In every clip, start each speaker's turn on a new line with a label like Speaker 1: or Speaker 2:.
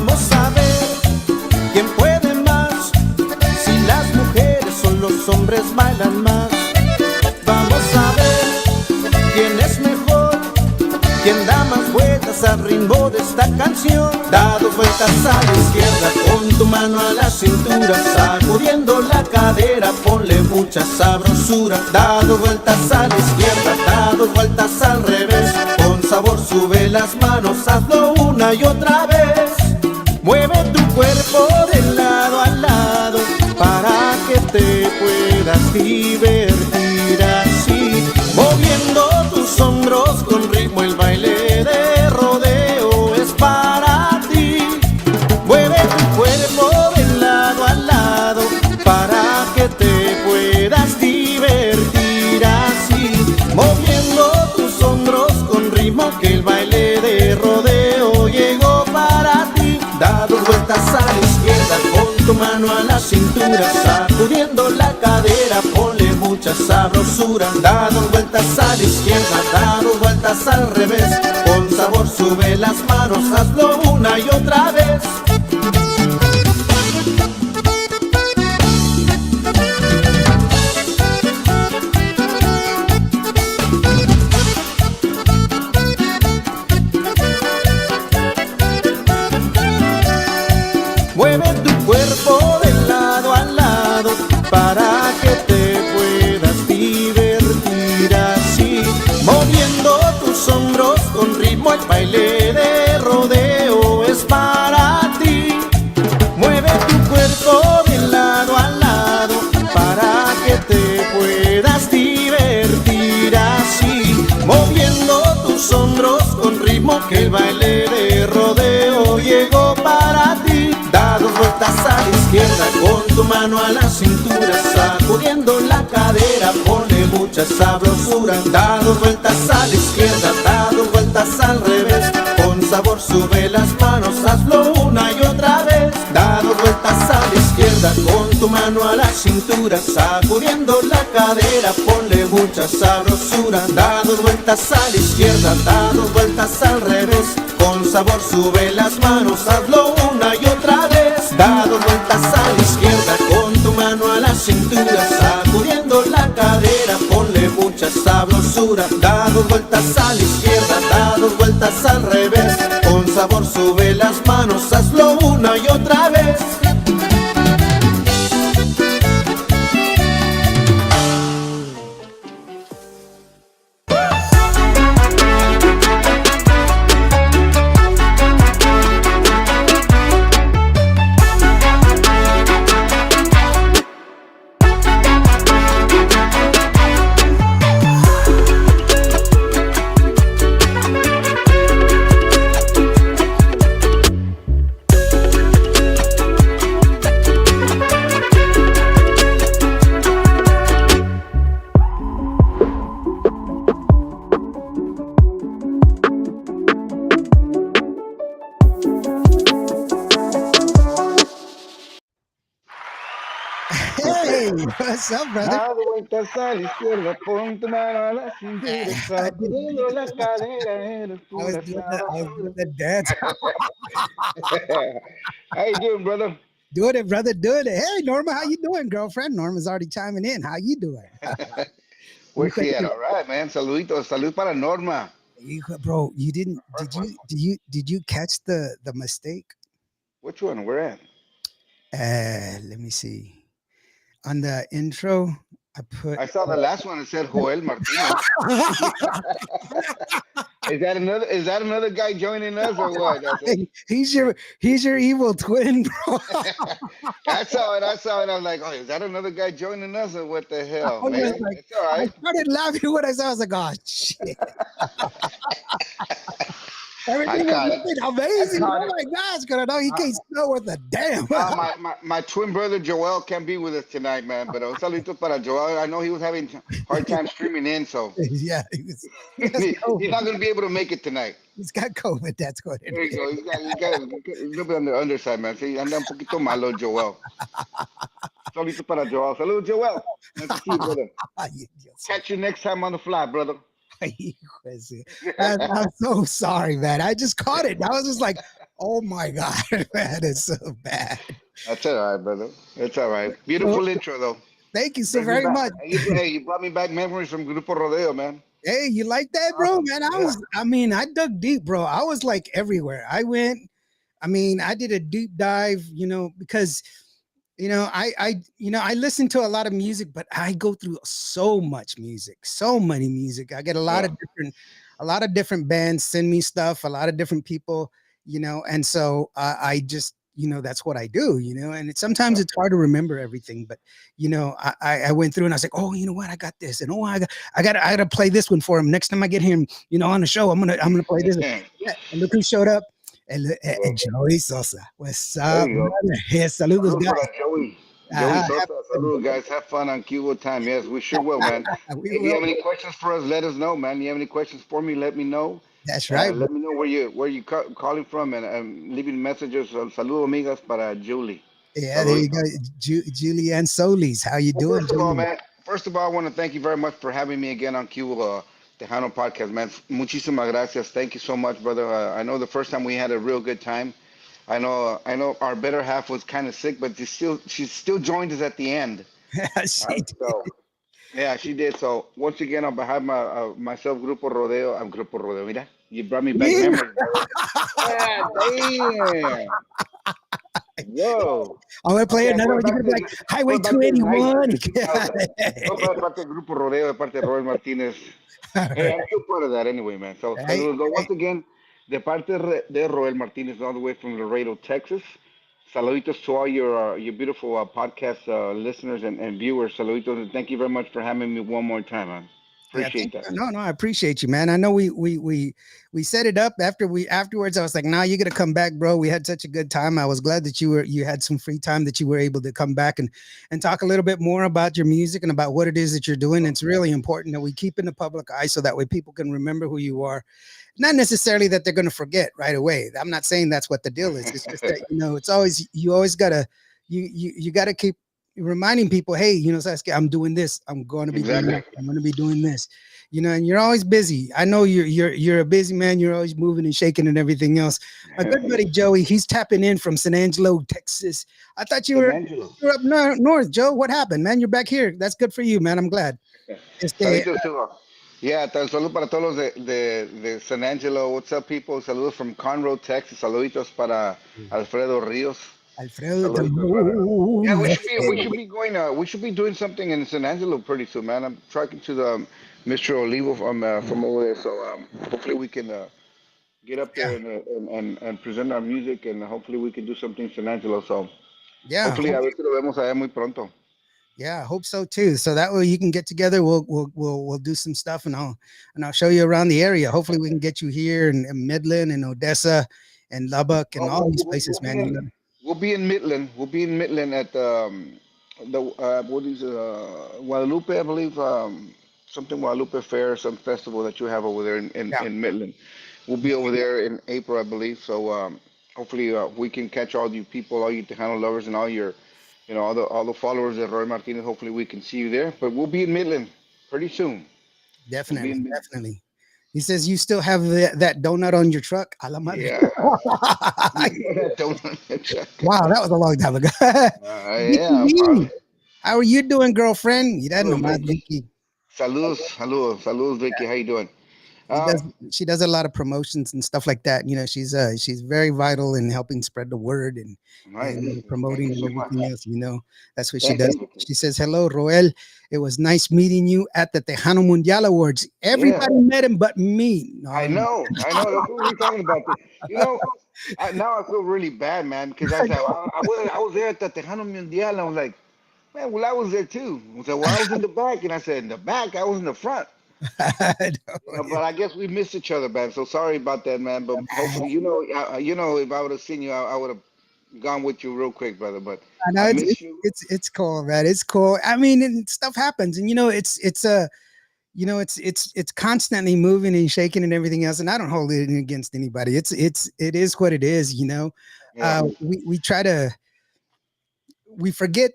Speaker 1: Vamos a ver quién puede más. Si las mujeres o los hombres bailan más. Vamos a ver quién es mejor, quién da más vueltas al ritmo de esta canción. Dado vueltas a la izquierda con tu mano a la cintura, sacudiendo la cadera, ponle mucha sabrosura. Dado vueltas a la izquierda, dado vueltas al revés, con sabor sube las manos, hazlo una y otra vez. Mueve tu cuerpo de lado a lado para que te puedas divertir así, moviendo tus hombros con ritmo. El baile de rodeo es para ti. Mueve tu cuerpo de lado a lado para que te puedas divertir así, moviendo tus hombros con ritmo, que el baile de rodeo llegó para ti. Dado vueltas a la izquierda con tu mano a la cintura, sacudiendo la cadera, ponle mucha sabrosura. Dado vueltas a la izquierda, dado vueltas al revés, con sabor sube las manos, hazlo una y otra vez. Mueve tu cuerpo de lado a lado para que te puedas divertir así, moviendo tus hombros con ritmo. El baile de rodeo es para ti. Mueve tu cuerpo de lado a lado para que te puedas divertir así, moviendo tus hombros con ritmo, que el baile de rodeo llegó para ti. Dado vueltas a la izquierda con tu mano a la cintura, sacudiendo la cadera, ponle mucha sabrosura. Dado vueltas a la izquierda, dado vueltas al revés, con sabor sube las manos, hazlo una y otra vez. Dado vueltas a la izquierda con tu mano a la cintura, sacudiendo la cadera, ponle mucha sabrosura. Dado vueltas a la izquierda, dado vueltas al revés, con sabor sube las manos, hazlo una y otra vez. Dado vueltas a la izquierda con tu mano a la cintura, sacudiendo la cadera, ponle mucha sabrosura. Dado vueltas a la izquierda, dado vueltas al revés, con sabor sube las manos, hazlo una y otra vez.
Speaker 2: Hey, what's up, brother?
Speaker 3: Dado vueltas a la izquierda, pon tu mano a la cintura, sacudiendo la cadera, eres
Speaker 2: I was
Speaker 3: pura
Speaker 2: doing the dance.
Speaker 3: How you doing, brother?
Speaker 2: Doing it, brother. Doing it. Hey, Norma, how you doing, girlfriend? Norma's already chiming in. How you doing?
Speaker 3: Where's she at? All right, man. Saluditos. Salud para Norma.
Speaker 2: Bro, you didn't? Did you catch the mistake?
Speaker 3: Which one? Where at?
Speaker 2: Let me see. On the intro,
Speaker 3: I saw the last one. It said Roel Martinez. Is that another guy joining us or what?
Speaker 2: He's your evil twin, bro.
Speaker 3: I saw it. I was like, oh, is that another guy joining us or what the hell, man?
Speaker 2: Like,
Speaker 3: it's all right.
Speaker 2: I started laughing when I saw it. I was like, oh, shit. Everything was looking amazing. Oh my gosh, gonna know he can't spell worth a damn.
Speaker 3: My twin brother Joel can't be with us tonight, man. But un saludito para Joel. I know he was having hard time streaming in, so
Speaker 2: yeah,
Speaker 3: he's not gonna be able to make it tonight.
Speaker 2: He's got COVID. That's what it
Speaker 3: There
Speaker 2: is.
Speaker 3: you go. He's got a little bit on the underside, man. See, anda un poquito malo, Joel. Saludito para Joel. Salud, Joel. Nice to see you, brother. Catch you next time on the fly, brother.
Speaker 2: Man, I'm so sorry, man. I just caught it. I was just like, Oh my God, man, it's so bad.
Speaker 3: That's all right, brother. It's all right. Beautiful intro, though.
Speaker 2: Thank you so
Speaker 3: Brings me
Speaker 2: very
Speaker 3: back.
Speaker 2: much.
Speaker 3: Hey, you brought me back memories from Grupo Rodeo, man.
Speaker 2: Hey, you like that, bro?
Speaker 3: Awesome.
Speaker 2: Man,
Speaker 3: Yeah.
Speaker 2: I dug deep, bro. I was like everywhere. I did a deep dive, because I listen to a lot of music, but I go through so much music, so many music. I get a lot of different bands send me stuff, a lot of different people, and so I just, that's what I do, and sometimes it's hard to remember everything, but I went through and I was like, oh, you know what, I got this, and oh, I got to play this one for him next time I get him, on the show. I'm gonna play this. Yeah, and look who showed up. Joey Sosa. What's
Speaker 3: There
Speaker 2: up,
Speaker 3: you go.
Speaker 2: brother? Yes, saludos,
Speaker 3: Saludos
Speaker 2: guys.
Speaker 3: para Joey. Joey Sosa. Saludos, guys. Have fun on Qvo time. Yes, we sure will, man. If you have any questions for us, let us know, man. You have any questions for me, let me know.
Speaker 2: That's right.
Speaker 3: Let me know where you calling from and leaving messages. Saludos, amigas, para Julie.
Speaker 2: Yeah, there you go. Julianne Solis. How you doing,
Speaker 3: First of all, I want to thank you very much for having me again on Qvo Tejano Podcast, man. Muchísimas gracias. Thank you so much, brother. I know the first time we had a real good time. I know our better half was kind of sick, but she still joined us at the end. So, yeah, she did. So once again, on behalf of myself, Grupo Rodeo. Mira, you brought me back memories, brother. Damn. Whoa.
Speaker 2: I'm going to play another one. You're going to be like, Highway 281.
Speaker 3: De parte del Grupo Rodeo, de parte de Roel Martinez. Hey, I'm still part of that anyway, man. So, once again, de parte de Roel Martinez, all the way from Laredo, Texas. Saluditos to all your beautiful podcast listeners and viewers. Saluditos, and thank you very much for having me one more time, man. Appreciate that.
Speaker 2: No, I appreciate you, man. I know we set it up afterwards. I was like, nah, you're gonna come back, bro. We had such a good time. I was glad that you had some free time, that you were able to come back and talk a little bit more about your music and about what it is that you're doing. It's really important that we keep in the public eye so that way people can remember who you are. Not necessarily that they're gonna forget right away. I'm not saying that's what the deal is. It's just that you always gotta keep reminding people, hey, Saskia, I'm doing this. I'm going to be doing this. I'm going to be doing this. And you're always busy. I know you're a busy man. You're always moving and shaking and everything else. My good buddy Joey, he's tapping in from San Angelo, Texas. I thought you were up north, Joe. What happened, man? You're back here. That's good for you, man. I'm glad.
Speaker 3: Yeah, saludos para todos los de San Angelo. What's up, people? Saludos from Conroe, Texas. Saluditos para Alfredo Ríos. Yeah, we should be doing something in San Angelo pretty soon, man. I'm talking to the Mr. Olivo from over there, so hopefully we can get up there and present our music, and hopefully we can do something in San Angelo. So hopefully a ver si lo vemos allá muy pronto.
Speaker 2: Yeah, I hope so too. So that way you can get together. We'll do some stuff, and I'll show you around the area. Hopefully we can get you here in Midland and Odessa and Lubbock and all these places, man.
Speaker 3: We'll be in Midland. We'll be in Midland at Guadalupe, I believe, something Guadalupe Fair, some festival that you have over there in Midland. We'll be over there in April, I believe. So hopefully we can catch all you people, all you Tejano lovers, and all your, all the followers of Roel Martinez. Hopefully we can see you there. But we'll be in Midland pretty soon.
Speaker 2: Definitely. He says you still have that donut on your truck. A la madre.
Speaker 3: Yeah.
Speaker 2: Wow, that was a long time ago.
Speaker 3: Yeah.
Speaker 2: How are you doing, girlfriend? Vicky.
Speaker 3: Saludos, Vicky. How you doing?
Speaker 2: She does a lot of promotions and stuff like that. She's very vital in helping spread the word and promoting and everything else. That's what she does. She says, hello, Roel. It was nice meeting you at the Tejano Mundial Awards. Everybody met him but me.
Speaker 3: No, I know. That's what we're talking about. Now I feel really bad, man, because I was there at the Tejano Mundial, and I was like, man, well, I was there too. I said, well, I was in the back, and I said, in the back, I was in the front. But I guess we missed each other, man. So sorry about that, man. But hopefully, if I would have seen you, I would have gone with you real quick, brother. But I miss you.
Speaker 2: It's cool, man. It's cool. I mean, stuff happens, and it's constantly moving and shaking and everything else. And I don't hold it against anybody. It is what it is. We forget.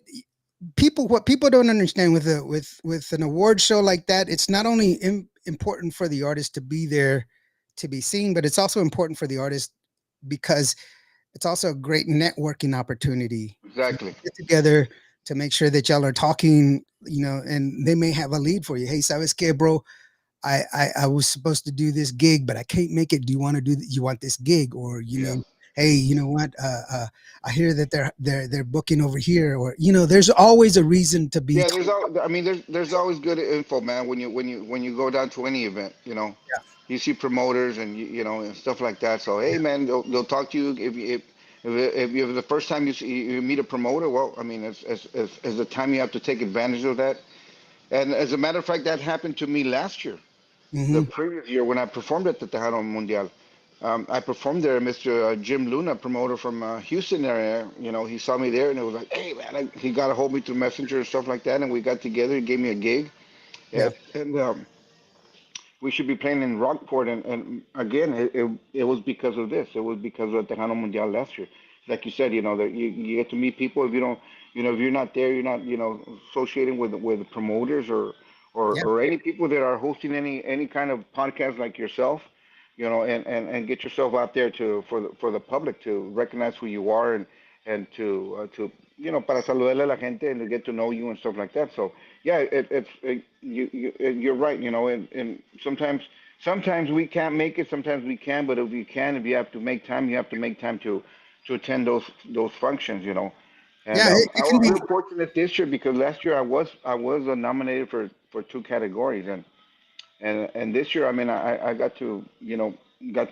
Speaker 2: What people don't understand with an award show like that, it's not only important for the artist to be there to be seen, but it's also important for the artist because it's also a great networking opportunity.
Speaker 3: Exactly.
Speaker 2: Get together to make sure that y'all are talking, and they may have a lead for you. Hey, sabes que, bro? I was supposed to do this gig, but I can't make it. Do you want to do? You want this gig, or
Speaker 3: Yes.
Speaker 2: hey, you know what? I hear that they're booking over here, or there's always a reason to be.
Speaker 3: Yeah, I mean, there's always good info, man. When you go down to any event, you see promoters and and stuff like that. So hey, man, they'll talk to you if the first time you meet a promoter. Well, I mean, as the time you have to take advantage of that. And as a matter of fact, that happened to me last year, the
Speaker 2: Hmm.
Speaker 3: previous year when I performed at the Tejano Mundial. I performed there. Mr. Jim Luna, promoter from Houston area, he saw me there and it was like, hey man, he got a hold of me through Messenger and stuff like that, and we got together. He gave me a gig,
Speaker 2: Yeah.
Speaker 3: and we should be playing in Rockport. And again, it was because of this. It was because of Tejano Mundial last year. Like you said, that you get to meet people. If you don't, if you're not there, you're not, associating with promoters
Speaker 2: Yeah.
Speaker 3: or any people that are hosting any kind of podcast like yourself, and get yourself out there for the public to recognize who you are and to para saludarle a la gente and to get to know you and stuff like that. So yeah, you're right. And sometimes we can't make it, sometimes we can, but if you have to make time, you have to make time to attend those functions. And
Speaker 2: Yeah.
Speaker 3: I
Speaker 2: It can
Speaker 3: was
Speaker 2: be.
Speaker 3: real fortunate this year because last year I was nominated for two categories, and this year, I mean, I got to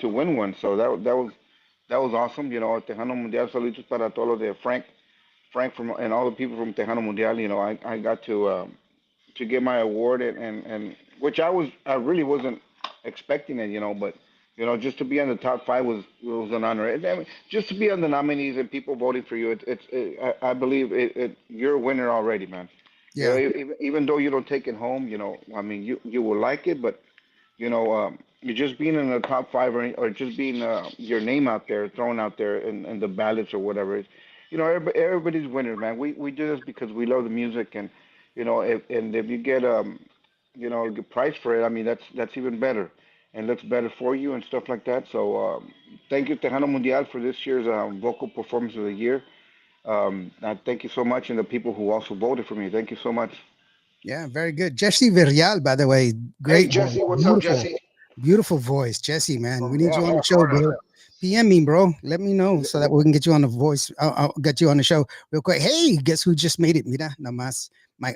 Speaker 3: win one, so that was awesome. Tejano Mundial, saludos para todos los de Frank from and all the people from Tejano Mundial. I got to get my award, and which I really wasn't expecting it. But just to be on the top five was an honor. And I mean, just to be on the nominees and people voting for you, I believe you're a winner already, man.
Speaker 2: Yeah.
Speaker 3: Even though you don't take it home, I mean, you will like it, but you're just being in the top five or just being your name out there, thrown out there in the ballots or whatever. Everybody's winners, man. We do this because we love the music, and if you get a good price for it, I mean that's even better, and looks better for you and stuff like that. So thank you, Tejano Mundial, for this year's vocal performance of the year. I thank you so much, and the people who also voted for me. Thank you so much.
Speaker 2: Yeah. Very good. Jesse Virreal, by the way,
Speaker 3: Hey
Speaker 2: great voice,
Speaker 3: Jesse, what's up,
Speaker 2: beautiful,
Speaker 3: Jesse?
Speaker 2: beautiful voice, Jesse. Man, we need
Speaker 3: Yeah,
Speaker 2: you on
Speaker 3: from
Speaker 2: the show,
Speaker 3: Florida.
Speaker 2: bro. PM me, bro. Let me know so that we can get you on the voice. I'll get you on the show real quick. Hey, guess who just made it? Mira, namas. My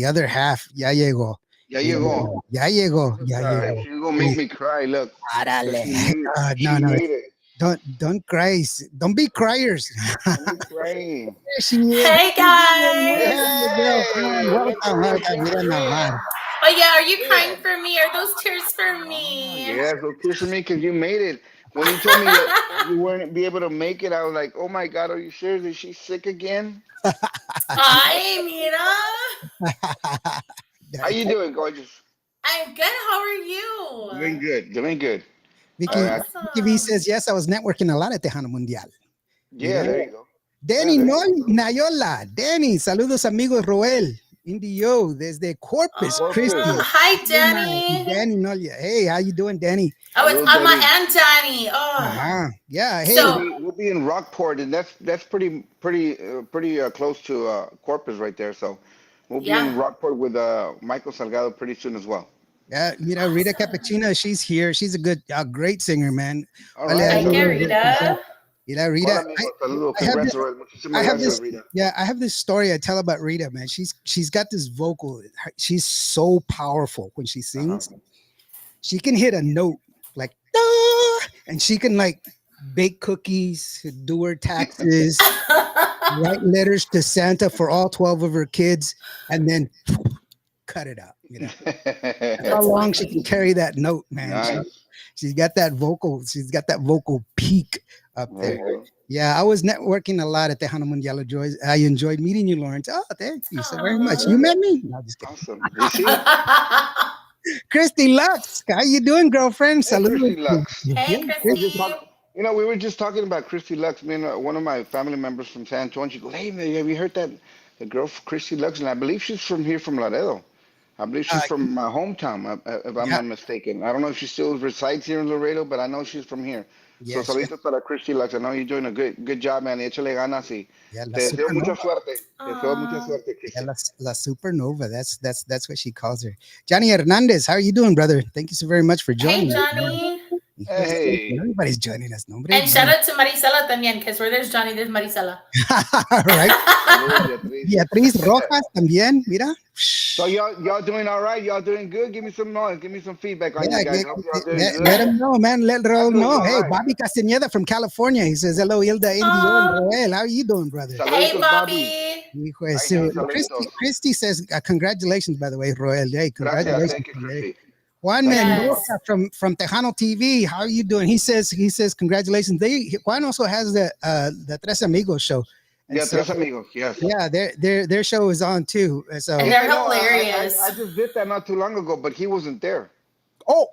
Speaker 2: other half. Ya llegó.
Speaker 3: Ya llegó.
Speaker 2: Ya llegó.
Speaker 3: Look,
Speaker 2: Ya
Speaker 3: she's
Speaker 2: llegó.
Speaker 3: gonna make me cry. Look, but
Speaker 2: Árale.
Speaker 3: she
Speaker 2: No, no.
Speaker 3: made it.
Speaker 2: Don't cry. Don't be criers.
Speaker 3: Don't be crying.
Speaker 2: There she is.
Speaker 4: Hey guys!
Speaker 2: Welcome, the girlfriend.
Speaker 3: Hey, look
Speaker 2: Welcome,
Speaker 3: who it
Speaker 2: welcome.
Speaker 3: is.
Speaker 2: Mira nomás.
Speaker 4: Oh yeah, are you crying
Speaker 3: Yeah.
Speaker 4: for me? Are those tears for
Speaker 3: Oh,
Speaker 4: me?
Speaker 3: yeah. So kiss me because you made it. When you told me that you weren't be able to make it, I was like, oh my God, are you serious? Is she sick again?
Speaker 4: Ay, mira.
Speaker 3: How you doing, gorgeous?
Speaker 4: I'm good. How are you?
Speaker 3: Doing good. Doing good.
Speaker 2: Vicky,
Speaker 3: I, I,
Speaker 2: Vicky V
Speaker 4: Awesome.
Speaker 2: says, yes, I was networking a lot at Tejano Mundial.
Speaker 3: yeah,
Speaker 2: Mira.
Speaker 3: there you go. Yeah,
Speaker 2: Danny
Speaker 3: there you go.
Speaker 2: Nayola. Danny, saludos amigos Roel. Indio, desde Corpus Christi.
Speaker 4: Oh,
Speaker 3: Corpus.
Speaker 4: hi,
Speaker 2: Y
Speaker 4: Danny.
Speaker 2: Danny Nolia. Hey, how you doing, Danny?
Speaker 4: Oh, it's
Speaker 3: Hello,
Speaker 4: Alma
Speaker 3: Daddy.
Speaker 4: and Danny. Oh,
Speaker 2: Yeah. Hey,
Speaker 3: We'll
Speaker 4: so
Speaker 3: be we'll be in Rockport, and that's pretty close to Corpus right there. So we'll be in
Speaker 4: yeah.
Speaker 3: Rockport with Michael Salgado pretty soon as well.
Speaker 2: yeah, Rita
Speaker 4: Awesome.
Speaker 2: Cappuccina, she's here. She's a great singer, man.
Speaker 3: All
Speaker 2: Vale,
Speaker 3: right,
Speaker 4: Hi,
Speaker 3: saludos.
Speaker 4: Rita.
Speaker 2: Mira,
Speaker 3: Hola,
Speaker 2: Rita,
Speaker 3: amigo. Saludos.
Speaker 2: I have
Speaker 3: Congrats,
Speaker 2: this,
Speaker 3: Roel.
Speaker 2: I
Speaker 3: Muchísimas
Speaker 2: have
Speaker 3: gracias,
Speaker 2: this,
Speaker 3: Rita.
Speaker 2: yeah, I have this story I tell about Rita, man. She's got this vocal. She's so powerful when she
Speaker 3: Uh-huh.
Speaker 2: sings. She can hit a note like, "Ah," and she can like bake cookies, do her taxes, write letters to Santa for all 12 of her kids, and then cut it out. That's how
Speaker 4: That's
Speaker 2: long she can
Speaker 4: funny.
Speaker 2: carry that note, man.
Speaker 3: Nice.
Speaker 2: She's got that vocal. She's got that vocal peak up
Speaker 3: There
Speaker 2: there.
Speaker 3: you go.
Speaker 2: Yeah, I was networking a lot at Tejano Mundial Joys. I enjoyed meeting you, Lawrence. Oh, thank you so very much. You
Speaker 4: Aw.
Speaker 2: met me? No, just kidding.
Speaker 3: Awesome. You see?
Speaker 2: Christy Lux, how you doing, girlfriend?
Speaker 3: Hey,
Speaker 2: Salud.
Speaker 3: Christy Lux.
Speaker 2: Yeah,
Speaker 4: Hey,
Speaker 3: We were
Speaker 2: Chris-
Speaker 3: just
Speaker 4: Christy.
Speaker 3: talking. We were just talking about Christy Lux. Me and one of my family members from San Antonio. She goes, "Hey, man, have you heard that the girl Christy Lux?" And I believe she's from here, from Laredo. I believe
Speaker 2: uh,
Speaker 3: she's from my hometown, if I'm
Speaker 2: yeah,
Speaker 3: not mistaken. I don't know if she still resides here in Laredo, but I know she's from here. So
Speaker 2: Yes, yes.
Speaker 3: saluditos para Christy Lux. I know you're doing a good job, man. Échale ganas y
Speaker 2: Yeah, la
Speaker 3: te deseo mucha
Speaker 2: supernova.
Speaker 3: suerte. Te deseo mucha
Speaker 4: Aw.
Speaker 3: suerte,
Speaker 2: Yeah,
Speaker 3: Christy.
Speaker 2: la supernova. That's what she calls her. Johnny Hernandez, how are you doing, brother? Thank you so very much for
Speaker 4: Hey,
Speaker 2: joining us.
Speaker 4: Johnny.
Speaker 3: Hey.
Speaker 2: Everybody's joining us, hombre.
Speaker 4: And shout out to Marisela también, because where there's Johnny, there's Marisela.
Speaker 2: Right.
Speaker 3: Saludos, Beatriz.
Speaker 2: Beatriz Rojas también, mira.
Speaker 3: So y'all doing all right? Y'all doing good? Give me some noise. Give me some feedback on
Speaker 2: Yeah,
Speaker 3: you guys. Hope y'all doing
Speaker 2: let
Speaker 3: good.
Speaker 2: him know, man. Let Roel
Speaker 3: I'm doing
Speaker 2: know.
Speaker 3: all
Speaker 2: Hey,
Speaker 3: right.
Speaker 2: Bobby Castañeda from California. He says, hello, Hilda, Indio, and
Speaker 4: Aw.
Speaker 2: Roel. How are you doing, brother?
Speaker 4: Hey,
Speaker 3: Saluditos, Bobby.
Speaker 4: Bobby.
Speaker 2: Hijo de
Speaker 3: Ahí
Speaker 2: su-
Speaker 3: sí, saluditos.
Speaker 2: Christy says, congratulations, by the way, Roel. Hey,
Speaker 3: Gracias.
Speaker 2: congratulations.
Speaker 3: Thank you, Christy.
Speaker 2: Juan
Speaker 3: Thank you.
Speaker 2: Mendoza from Tejano TV. How are you doing? He says congratulations. Juan also has the Tres Amigos show. And
Speaker 3: Yeah,
Speaker 2: so,
Speaker 3: Tres Amigos. Yes.
Speaker 2: yeah, their show is on too. So
Speaker 4: And
Speaker 3: Yeah,
Speaker 4: they're
Speaker 3: I know.
Speaker 4: hilarious.
Speaker 3: I just did that not too long ago, but he wasn't there.
Speaker 2: oh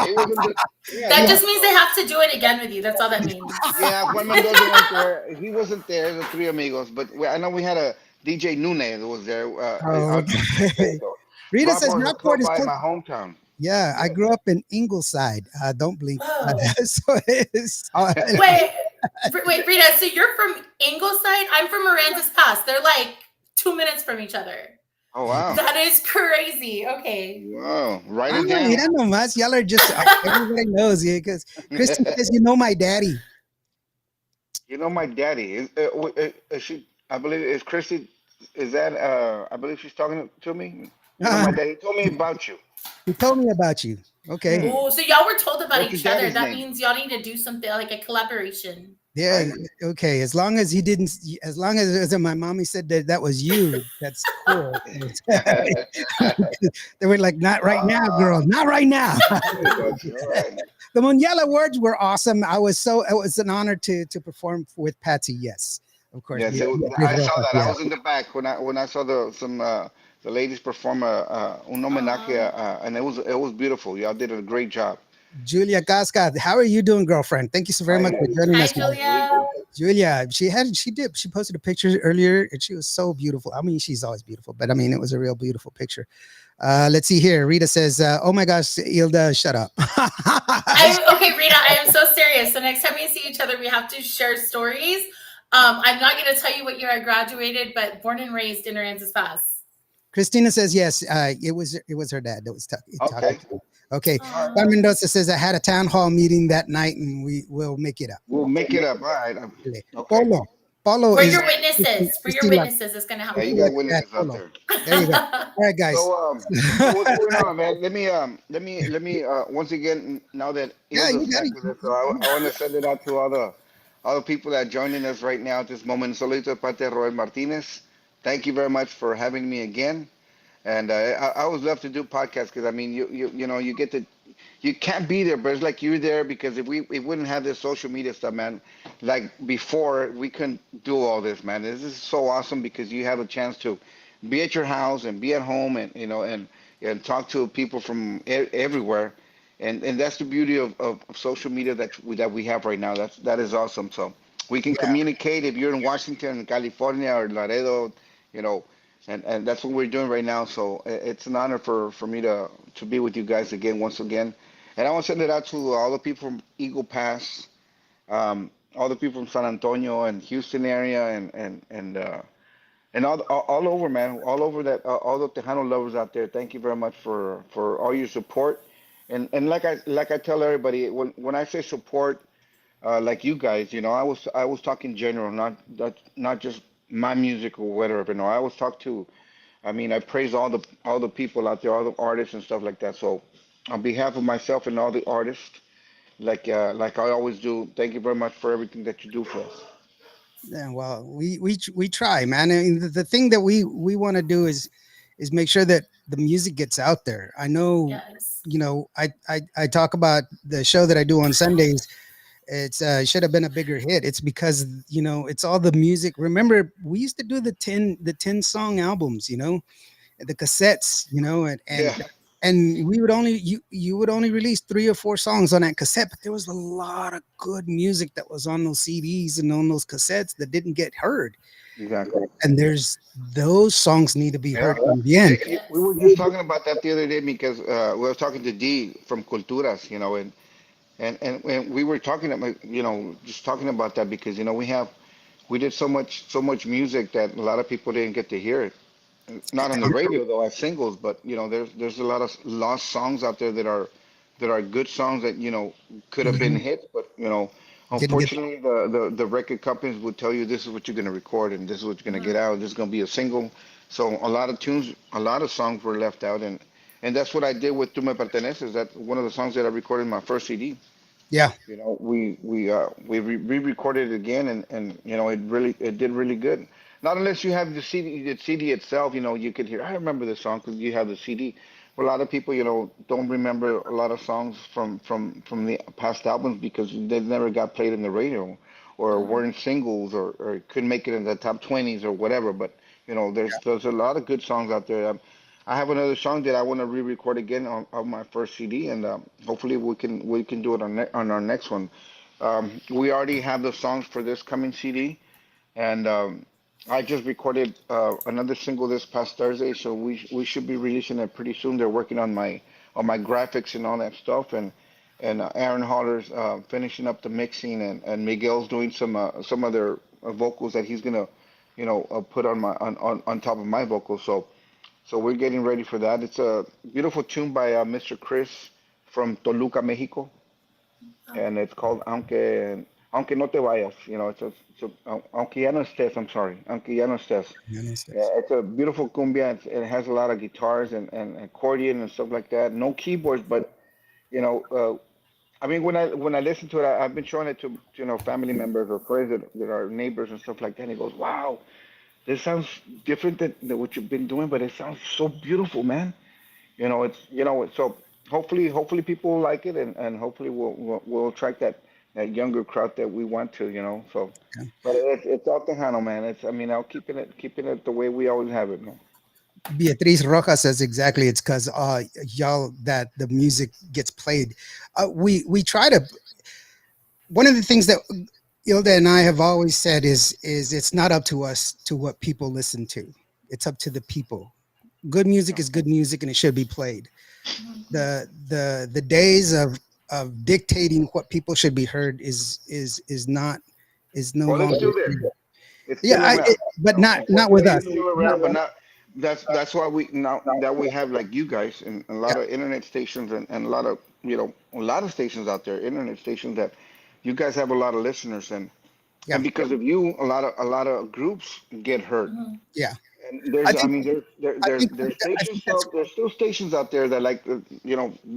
Speaker 3: He wasn't there. Yeah,
Speaker 4: That
Speaker 3: yeah.
Speaker 4: just means they have to do it again with you. That's all that means.
Speaker 3: Yeah, Juan Mendoza went there. He wasn't there, the three amigos, but I know we had a DJ Nunez that was there.
Speaker 2: Oh, okay.
Speaker 3: So.
Speaker 2: Rita says
Speaker 3: Rockport is
Speaker 2: Rockport is
Speaker 3: close by
Speaker 2: close.
Speaker 3: my hometown.
Speaker 2: Yeah, I grew up in Ingleside. Don't blink.
Speaker 4: Whoa.
Speaker 2: So it's
Speaker 4: Wait, Rita. So you're from Ingleside? I'm from Aransas Pass. They're like 2 minutes from each other.
Speaker 3: Oh wow!
Speaker 4: That is crazy. Okay.
Speaker 3: Wow! Write
Speaker 2: Ah,
Speaker 3: it down.
Speaker 2: mira nomás, y'all are just everybody knows you because Christy says you know my daddy.
Speaker 3: You know my daddy. Is she? I believe is Christy. Is that? I believe she's talking to me. You know my daddy. He told me about you.
Speaker 2: He told me about you. Okay.
Speaker 3: Hmm.
Speaker 4: Oh, so y'all were told about
Speaker 3: What's
Speaker 4: each
Speaker 3: your
Speaker 4: other.
Speaker 3: daddy's
Speaker 4: That
Speaker 3: name?
Speaker 4: means y'all need to do something like a collaboration.
Speaker 2: Yeah. Okay. As long as he didn't, as long as my mommy said that was you, that's cool. They were like, not right now, girl. Not right now.
Speaker 3: All right.
Speaker 2: The Munyala words were awesome. It was an honor to perform with Patsy. Yes, of course.
Speaker 3: Yes, I saw that. I was in the back when I saw the ladies perform un homenaje, and it was beautiful. Y'all did a great job.
Speaker 2: Julia Casca, how are you doing, girlfriend? Thank you so very much for joining
Speaker 4: Hi,
Speaker 2: us.
Speaker 4: Julia.
Speaker 2: Julia, she posted a picture earlier, and she was so beautiful. I mean, she's always beautiful, but I mean, it was a real beautiful picture. Let's see here. Rita says, "Oh my gosh, Hilda, shut up."
Speaker 4: Okay, Rita, I am so serious. So next time we see each other, we have to share stories. I'm not going to tell you what year I graduated, but born and raised in Aransas Pass.
Speaker 2: Christina says, "Yes, it was her dad that was
Speaker 3: Okay.
Speaker 2: Okay.
Speaker 4: Aw.
Speaker 2: Juan Mendoza says, I had a town hall meeting that night and we will make it up.
Speaker 3: We'll make it up. All right. Okay.
Speaker 2: Polo
Speaker 4: For
Speaker 2: is
Speaker 4: your witnesses, it's going to
Speaker 3: Yeah,
Speaker 4: happen.
Speaker 3: you got witnesses out there.
Speaker 2: there you go. All right, guys.
Speaker 3: So what's going on, man? Let me once again, now that
Speaker 2: Yeah, you
Speaker 3: Ilda's
Speaker 2: got
Speaker 3: back
Speaker 2: it.
Speaker 3: with us, so I want to send it out to all the people that are joining us right now at this moment. Solito de parte de Roel Martinez. Thank you very much for having me again. And I always love to do podcasts because I mean you know you can't be there, but it's like you're there because if we wouldn't have this social media stuff, man, like before we couldn't do all this, man. This is so awesome because you have a chance to be at your house and be at home and you know and talk to people from everywhere, and that's the beauty of social media that we have right now. That is awesome. So we can communicate if you're in Washington, California, or Laredo, you know. And that's what we're doing right now. So it's an honor for me to be with you guys again, once again. And I want to send it out to all the people from Eagle Pass, all the people from San Antonio and Houston area, and all over, man, all over that, all the Tejano lovers out there. Thank you very much for all your support. And like I tell everybody, when I say support, like you guys, you know, I was talking general, not just my music or whatever. No, I always talk to. I mean, I praise all the people out there, all the artists and stuff like that. So, on behalf of myself and all the artists, like I always do, thank you very much for everything that you do for us.
Speaker 2: Yeah, well, we try, man. I mean, the thing that we want to do is make sure that the music gets out there. I know,
Speaker 4: Yes.
Speaker 2: you know, I talk about the show that I do on Sundays. It's should have been a bigger hit. It's because you know it's all the music. Remember, we used to do the 10 song albums, you know, the cassettes, you know,
Speaker 3: Yeah,
Speaker 2: and we would only you would only release 3 or 4 songs on that cassette, but there was a lot of good music that was on those CDs and on those cassettes that didn't get heard.
Speaker 3: exactly.
Speaker 2: And there's those songs need to be heard
Speaker 3: Yeah.
Speaker 2: también.
Speaker 3: We were just talking about that the other day because we were talking to D from Culturas, you know, and And we were talking about, just talking about that because we did so much music that a lot of people didn't get to hear it. Not on the radio though as singles, but there's a lot of lost songs out there that are good songs that could have been
Speaker 2: Mhm.
Speaker 3: hits, but
Speaker 2: Didn't get.
Speaker 3: unfortunately the record companies would tell you this is what you're going to record and this is what you're going to get out. This is going to be a single. So a lot of tunes, a lot of songs were left out, and that's what I did with "Tu Me Perteneces." That's one of the songs that I recorded in my first CD.
Speaker 2: Yeah.
Speaker 3: We re-recorded it again, and it did really good. Not unless you have the CD itself, you could hear. I remember the song because you have the CD. But a lot of people, don't remember a lot of songs from the past albums because they never got played in the radio, or weren't singles, or couldn't make it in the top 20s or whatever. But there's a lot of good songs out there. I have another song that I want to re-record again on my first CD, and hopefully we can do it on our next one. We already have the songs for this coming CD, and I just recorded another single this past Thursday, so we should be releasing it pretty soon. They're working on my graphics and all that stuff, and Aaron Holler's finishing up the mixing, and Miguel's doing some other vocals that he's gonna put on top of my vocals. So we're getting ready for that. It's a beautiful tune by Mr. Chris from Toluca, Mexico, and it's called Aunque no te vayas. Aunque ya no estés. I'm sorry, Aunque ya no estés. Yeah, it's a beautiful cumbia. It has a lot of guitars and accordion and stuff like that. No keyboards, but you know, I mean, when I listen to it, I've been showing it to family members or friends that are neighbors and stuff like that. And he goes, "Wow, this sounds different than what you've been doing, but it sounds so beautiful, man." So hopefully people will like it, and hopefully we'll attract that younger crowd that we want to. So,
Speaker 2: Yeah.
Speaker 3: but it's all Tejano, man. I'll keeping it the way we always have it, man.
Speaker 2: Beatriz Rojas says exactly. It's because y'all that the music gets played. We try to. One of the things that Ilda and I have always said is it's not up to us to what people listen to. It's up to the people. Good music is good music, and it should be played. The days of dictating what people should be heard is no
Speaker 3: Well, it's
Speaker 2: longer.
Speaker 3: still there. It's
Speaker 2: Yeah,
Speaker 3: still around.
Speaker 2: but not with us.
Speaker 3: It's still around, but not. That's why we now that we have like you guys and a lot
Speaker 2: Yeah,
Speaker 3: of internet stations and a lot of stations out there, internet stations that you guys have a lot of listeners, and
Speaker 2: yeah,
Speaker 3: because of you, a lot of groups get heard.
Speaker 2: yeah.
Speaker 3: And
Speaker 2: I
Speaker 3: there's, I
Speaker 2: think
Speaker 3: mean,
Speaker 2: I think
Speaker 3: there's
Speaker 2: I think
Speaker 3: stations
Speaker 2: that's
Speaker 3: there's still stations out there that like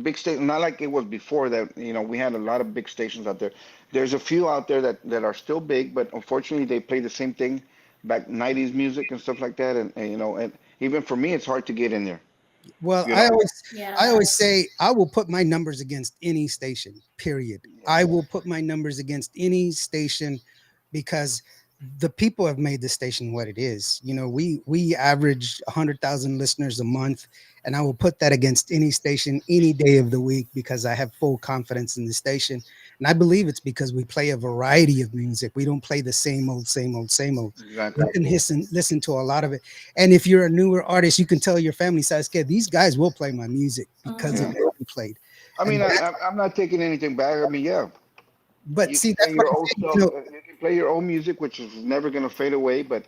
Speaker 3: big state, not like it was before that. We had a lot of big stations out there. There's a few out there that are still big, but unfortunately they play the same thing, back '90s music and stuff like that, and even for me it's hard to get in there.
Speaker 2: well.
Speaker 3: You
Speaker 2: I
Speaker 3: know,
Speaker 2: always I
Speaker 4: Yeah.
Speaker 2: always say I will put my numbers against any station. Period. I will put my numbers against any station because the people have made the station what it is. We average 100,000 listeners a month, and I will put that against any station any day of the week because I have full confidence in the station, and I believe it's because we play a variety of music. We don't play the same old, same old, same old. You
Speaker 3: exactly.
Speaker 2: can listen to a lot of it, and if you're a newer artist, you can tell your family, "Saskia, these guys will play my music because of
Speaker 3: Yeah.
Speaker 4: Mhm.
Speaker 2: what we played."
Speaker 3: I
Speaker 2: And
Speaker 3: mean, I'm not taking anything back. I mean, yeah,
Speaker 2: but
Speaker 3: you
Speaker 2: see,
Speaker 3: can play
Speaker 2: that's what
Speaker 3: your
Speaker 2: I'm
Speaker 3: old
Speaker 2: saying.
Speaker 3: stuff. You can play your old music, which is never gonna fade away. But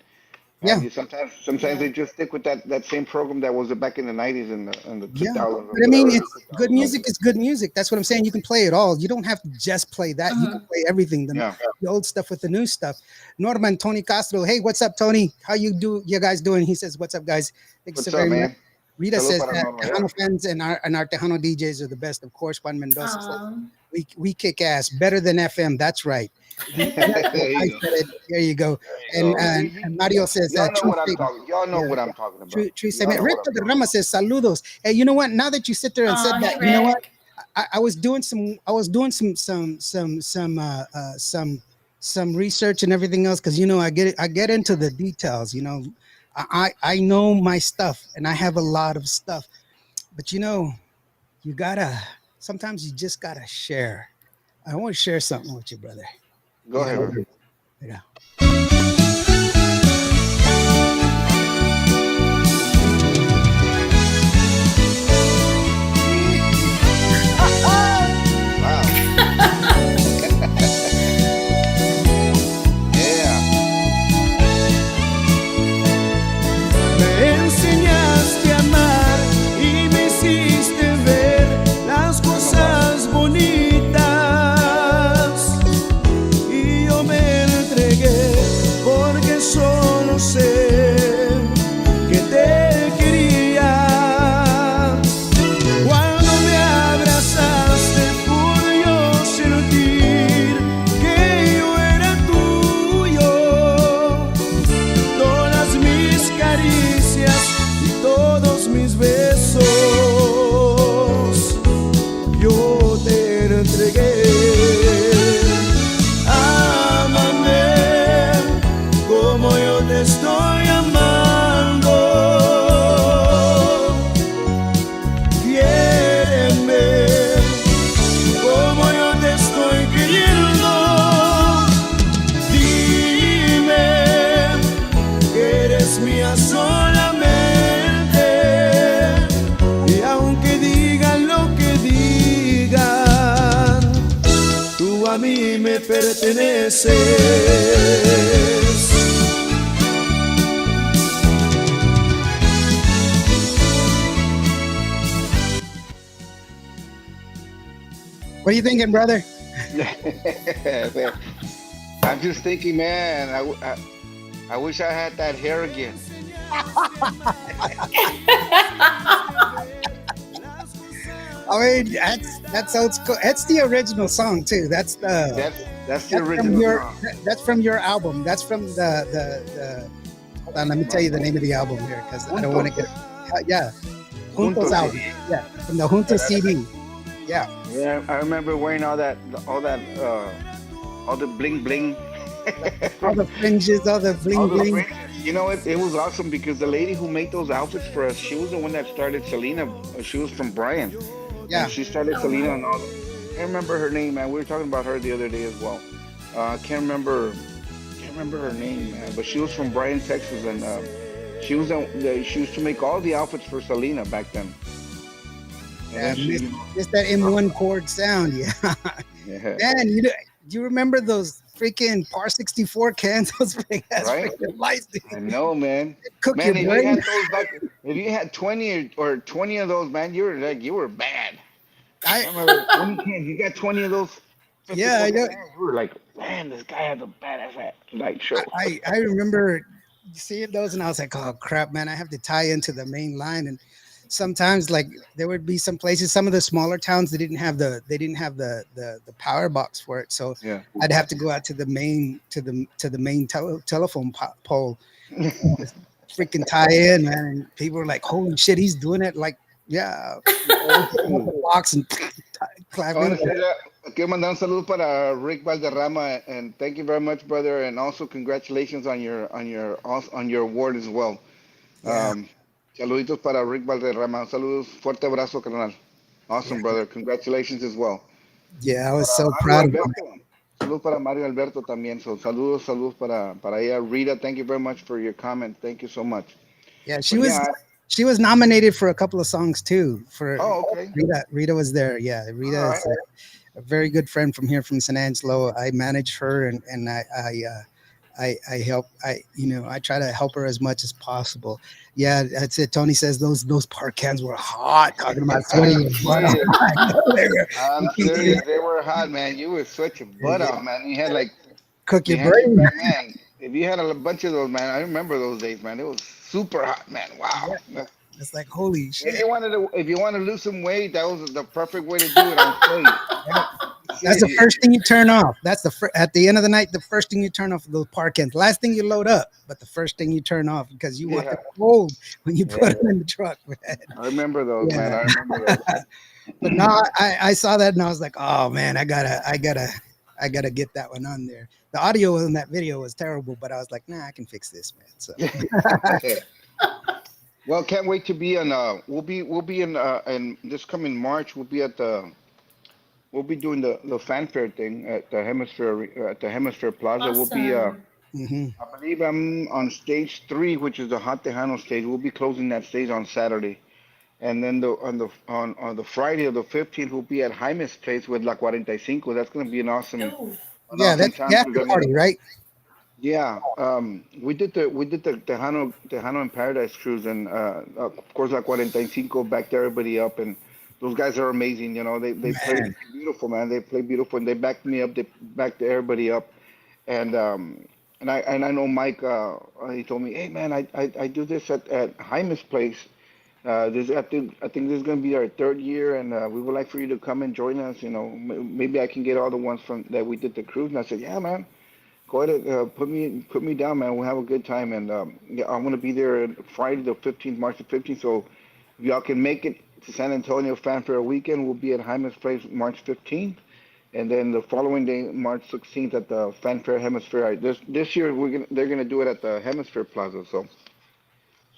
Speaker 2: Yeah,
Speaker 3: sometimes
Speaker 4: Yeah.
Speaker 3: they just stick with that same program that was back in the '90s and the
Speaker 2: yeah.
Speaker 3: 2000s or
Speaker 2: But I mean,
Speaker 3: whatever.
Speaker 2: it's good music is good music. That's what I'm saying. You can play it all. You don't have to just play that. You can
Speaker 4: Mhm.
Speaker 2: play everything,
Speaker 3: Yeah.
Speaker 2: the old stuff with the new stuff. Norman Tony Castro. Hey, what's up, Tony? How you guys doing? He says, "What's up, guys?" Thanks so
Speaker 3: What's up,
Speaker 2: very much.
Speaker 3: man?
Speaker 2: Rita
Speaker 3: Salud
Speaker 2: says
Speaker 3: para
Speaker 2: that
Speaker 3: Norma. Yeah.
Speaker 2: Tejano fans and our Tejano DJs are the best. Of course, Juan Mendoza says
Speaker 4: Um,
Speaker 2: we kick ass better than FM. That's right.
Speaker 3: There
Speaker 2: I
Speaker 3: you go.
Speaker 2: said it. There you go. And,
Speaker 3: So
Speaker 2: and, and Mario says
Speaker 3: y'all know
Speaker 2: true
Speaker 3: what I'm
Speaker 2: statement.
Speaker 3: talking. Y'all know
Speaker 2: Yeah,
Speaker 3: what I'm talking about.
Speaker 2: true
Speaker 3: Y'all
Speaker 2: statement.
Speaker 3: know
Speaker 2: Rick
Speaker 3: what I'm talking
Speaker 2: Rama says saludos. Hey, you know what? Now that you sit there and said
Speaker 4: hey
Speaker 2: that, you know what?
Speaker 4: Rick.
Speaker 2: I was doing some research and everything else because I get into the details. I know my stuff and I have a lot of stuff, but you gotta sometimes you just gotta share. I want to share something with you, brother.
Speaker 3: about. Go ahead, man.
Speaker 2: Yeah.
Speaker 3: Wow.
Speaker 1: perteneces.
Speaker 2: What are you thinking, brother?
Speaker 3: Man, I'm just thinking, man. I wish I had that hair again.
Speaker 2: I mean, that's old school. That's the original song too. That's the
Speaker 3: That's the
Speaker 2: that's from
Speaker 3: original
Speaker 2: your
Speaker 3: song.
Speaker 2: that's from your album. That's from the hold on, let me tell you the name of the album here because I don't want to get yeah. Juntos
Speaker 3: Juntos
Speaker 2: album.
Speaker 3: CD.
Speaker 2: Yeah, from the Juntos
Speaker 3: Yeah,
Speaker 2: CD. Yeah.
Speaker 3: Yeah, I remember wearing all that, all the bling bling.
Speaker 2: All the fringes, all the bling
Speaker 3: All the
Speaker 2: bling.
Speaker 3: fringes. You know, it was awesome because the lady who made those outfits for us, she was the one that started Selena. She was from Bryan,
Speaker 2: Yeah.
Speaker 3: and she started Selena and all. I can't remember her name, man. We were talking about her the other day as well. I can't remember her name, man. But she was from Bryan, Texas, and she used to make all the outfits for Selena back then. And
Speaker 2: Yeah,
Speaker 3: then she,
Speaker 2: just that M1 chord sound. Yeah.
Speaker 3: yeah,
Speaker 2: Man, do you remember those freaking Par 64 cans? Those big ass
Speaker 3: right.
Speaker 2: freaking lights, dude.
Speaker 3: I know, man.
Speaker 2: Cook your
Speaker 3: Man, if you
Speaker 2: brain.
Speaker 3: had those back, if you had 20 or 20 of those, man, you were bad.
Speaker 2: I
Speaker 3: I remember 20 cans. You got 20 of those
Speaker 2: yeah,
Speaker 3: 54
Speaker 2: I know.
Speaker 3: cans. You were like, man, this guy has a badass light show.
Speaker 2: I remember seeing those and I was like, oh crap, man, I have to tie into the main line. And sometimes like there would be some places, some of the smaller towns, they didn't have the power box for it. So
Speaker 3: Yeah.
Speaker 2: I'd have to go out to the main telephone pole, freaking tie in, man. And people were like, holy shit, he's doing it like yeah, the box and
Speaker 3: I
Speaker 2: clapping.
Speaker 3: want to say that. Quiero mandar un saludo para Rick Valderrama, and thank you very much, brother, and also congratulations on your award as well.
Speaker 2: Yeah,
Speaker 3: Um, Saluditos para Rick Valderrama. Saludos, fuerte abrazo, carnal.
Speaker 2: yeah,
Speaker 3: Awesome, brother. Congratulations as well.
Speaker 2: yeah. I was
Speaker 3: Para
Speaker 2: so
Speaker 3: Mario
Speaker 2: proud of him.
Speaker 3: Alberto. Saludos para Mario Alberto también. So, saludos para ella. Rita, thank you very much for your comment. Thank you so much.
Speaker 2: Yeah,
Speaker 3: But yeah,
Speaker 2: she was nominated for a couple of songs too. For
Speaker 3: oh, okay.
Speaker 2: Rita was there. Yeah, Rita
Speaker 3: All
Speaker 2: is
Speaker 3: right.
Speaker 2: a very good friend from here from San Angelo. I manage her and I help I try to help her as much as possible. Yeah, that's it. Tony says those park cans were hot. Talking about sweating your butt off.
Speaker 3: Serious.
Speaker 2: They were-
Speaker 3: I'm
Speaker 2: you can't
Speaker 3: serious. They were hot, man. You were such a butt
Speaker 2: yeah,
Speaker 3: off, man. You had like,
Speaker 2: cook
Speaker 3: you
Speaker 2: your
Speaker 3: had your
Speaker 2: brain.
Speaker 3: back, man. If you had a bunch of those, man, I remember those days, man. It was super hot, man. Wow.
Speaker 2: Yeah, it's like holy
Speaker 3: If
Speaker 2: shit.
Speaker 3: if you want to lose some weight, that was the perfect way to do it on stage.
Speaker 2: Yeah. That's the first thing you turn off. That's at the end of the night, the first thing you turn off those park cans. Last thing you load up, but the first thing you turn off because you want
Speaker 3: Yeah.
Speaker 2: them cold when you
Speaker 3: Yeah.
Speaker 2: put them in the truck, man.
Speaker 3: I remember those, man.
Speaker 2: Yeah.
Speaker 3: I remember those.
Speaker 2: But no, I saw that and I was like, oh man, I gotta get that one on there. The audio in that video was terrible, but I was like, nah, I can fix this, man. So
Speaker 3: Well, can't wait to be on. We'll be in this coming March. We'll be doing the fanfare thing at the Hemisphere Plaza. We'll be
Speaker 4: Awesome.
Speaker 2: mhm.
Speaker 3: I believe I'm on stage 3, which is the Hot Tejano stage. We'll be closing that stage on Saturday, and then on the Friday of the 15th, we'll be at Jaime's place with La 45. That's gonna be
Speaker 4: Ooh.
Speaker 2: Yeah,
Speaker 3: awesome
Speaker 2: that's
Speaker 3: time.
Speaker 2: the after party, right?
Speaker 3: Yeah, we did the Tejano in Paradise cruise, and of course La 45 backed everybody up, and those guys are amazing. You know, they play
Speaker 2: Man.
Speaker 3: beautiful, man. They play beautiful, and they backed me up. They backed everybody up, and I know Mike. He told me, hey man, I do this at Jaime's place. I think this is gonna be our 3rd year, and we would like for you to come and join us. You know, maybe I can get all the ones from that we did the cruise. And I said, yeah, man. Go ahead, put me down, man. We'll have a good time, and yeah, I want to be there Friday the 15th, March the 15th. So if y'all can make it to San Antonio Fanfare Weekend, we'll be at Jaime's Place March 15th, and then the following day, March 16th, at the Fanfare Hemisphere. This year they're gonna do it at the Hemisphere Plaza.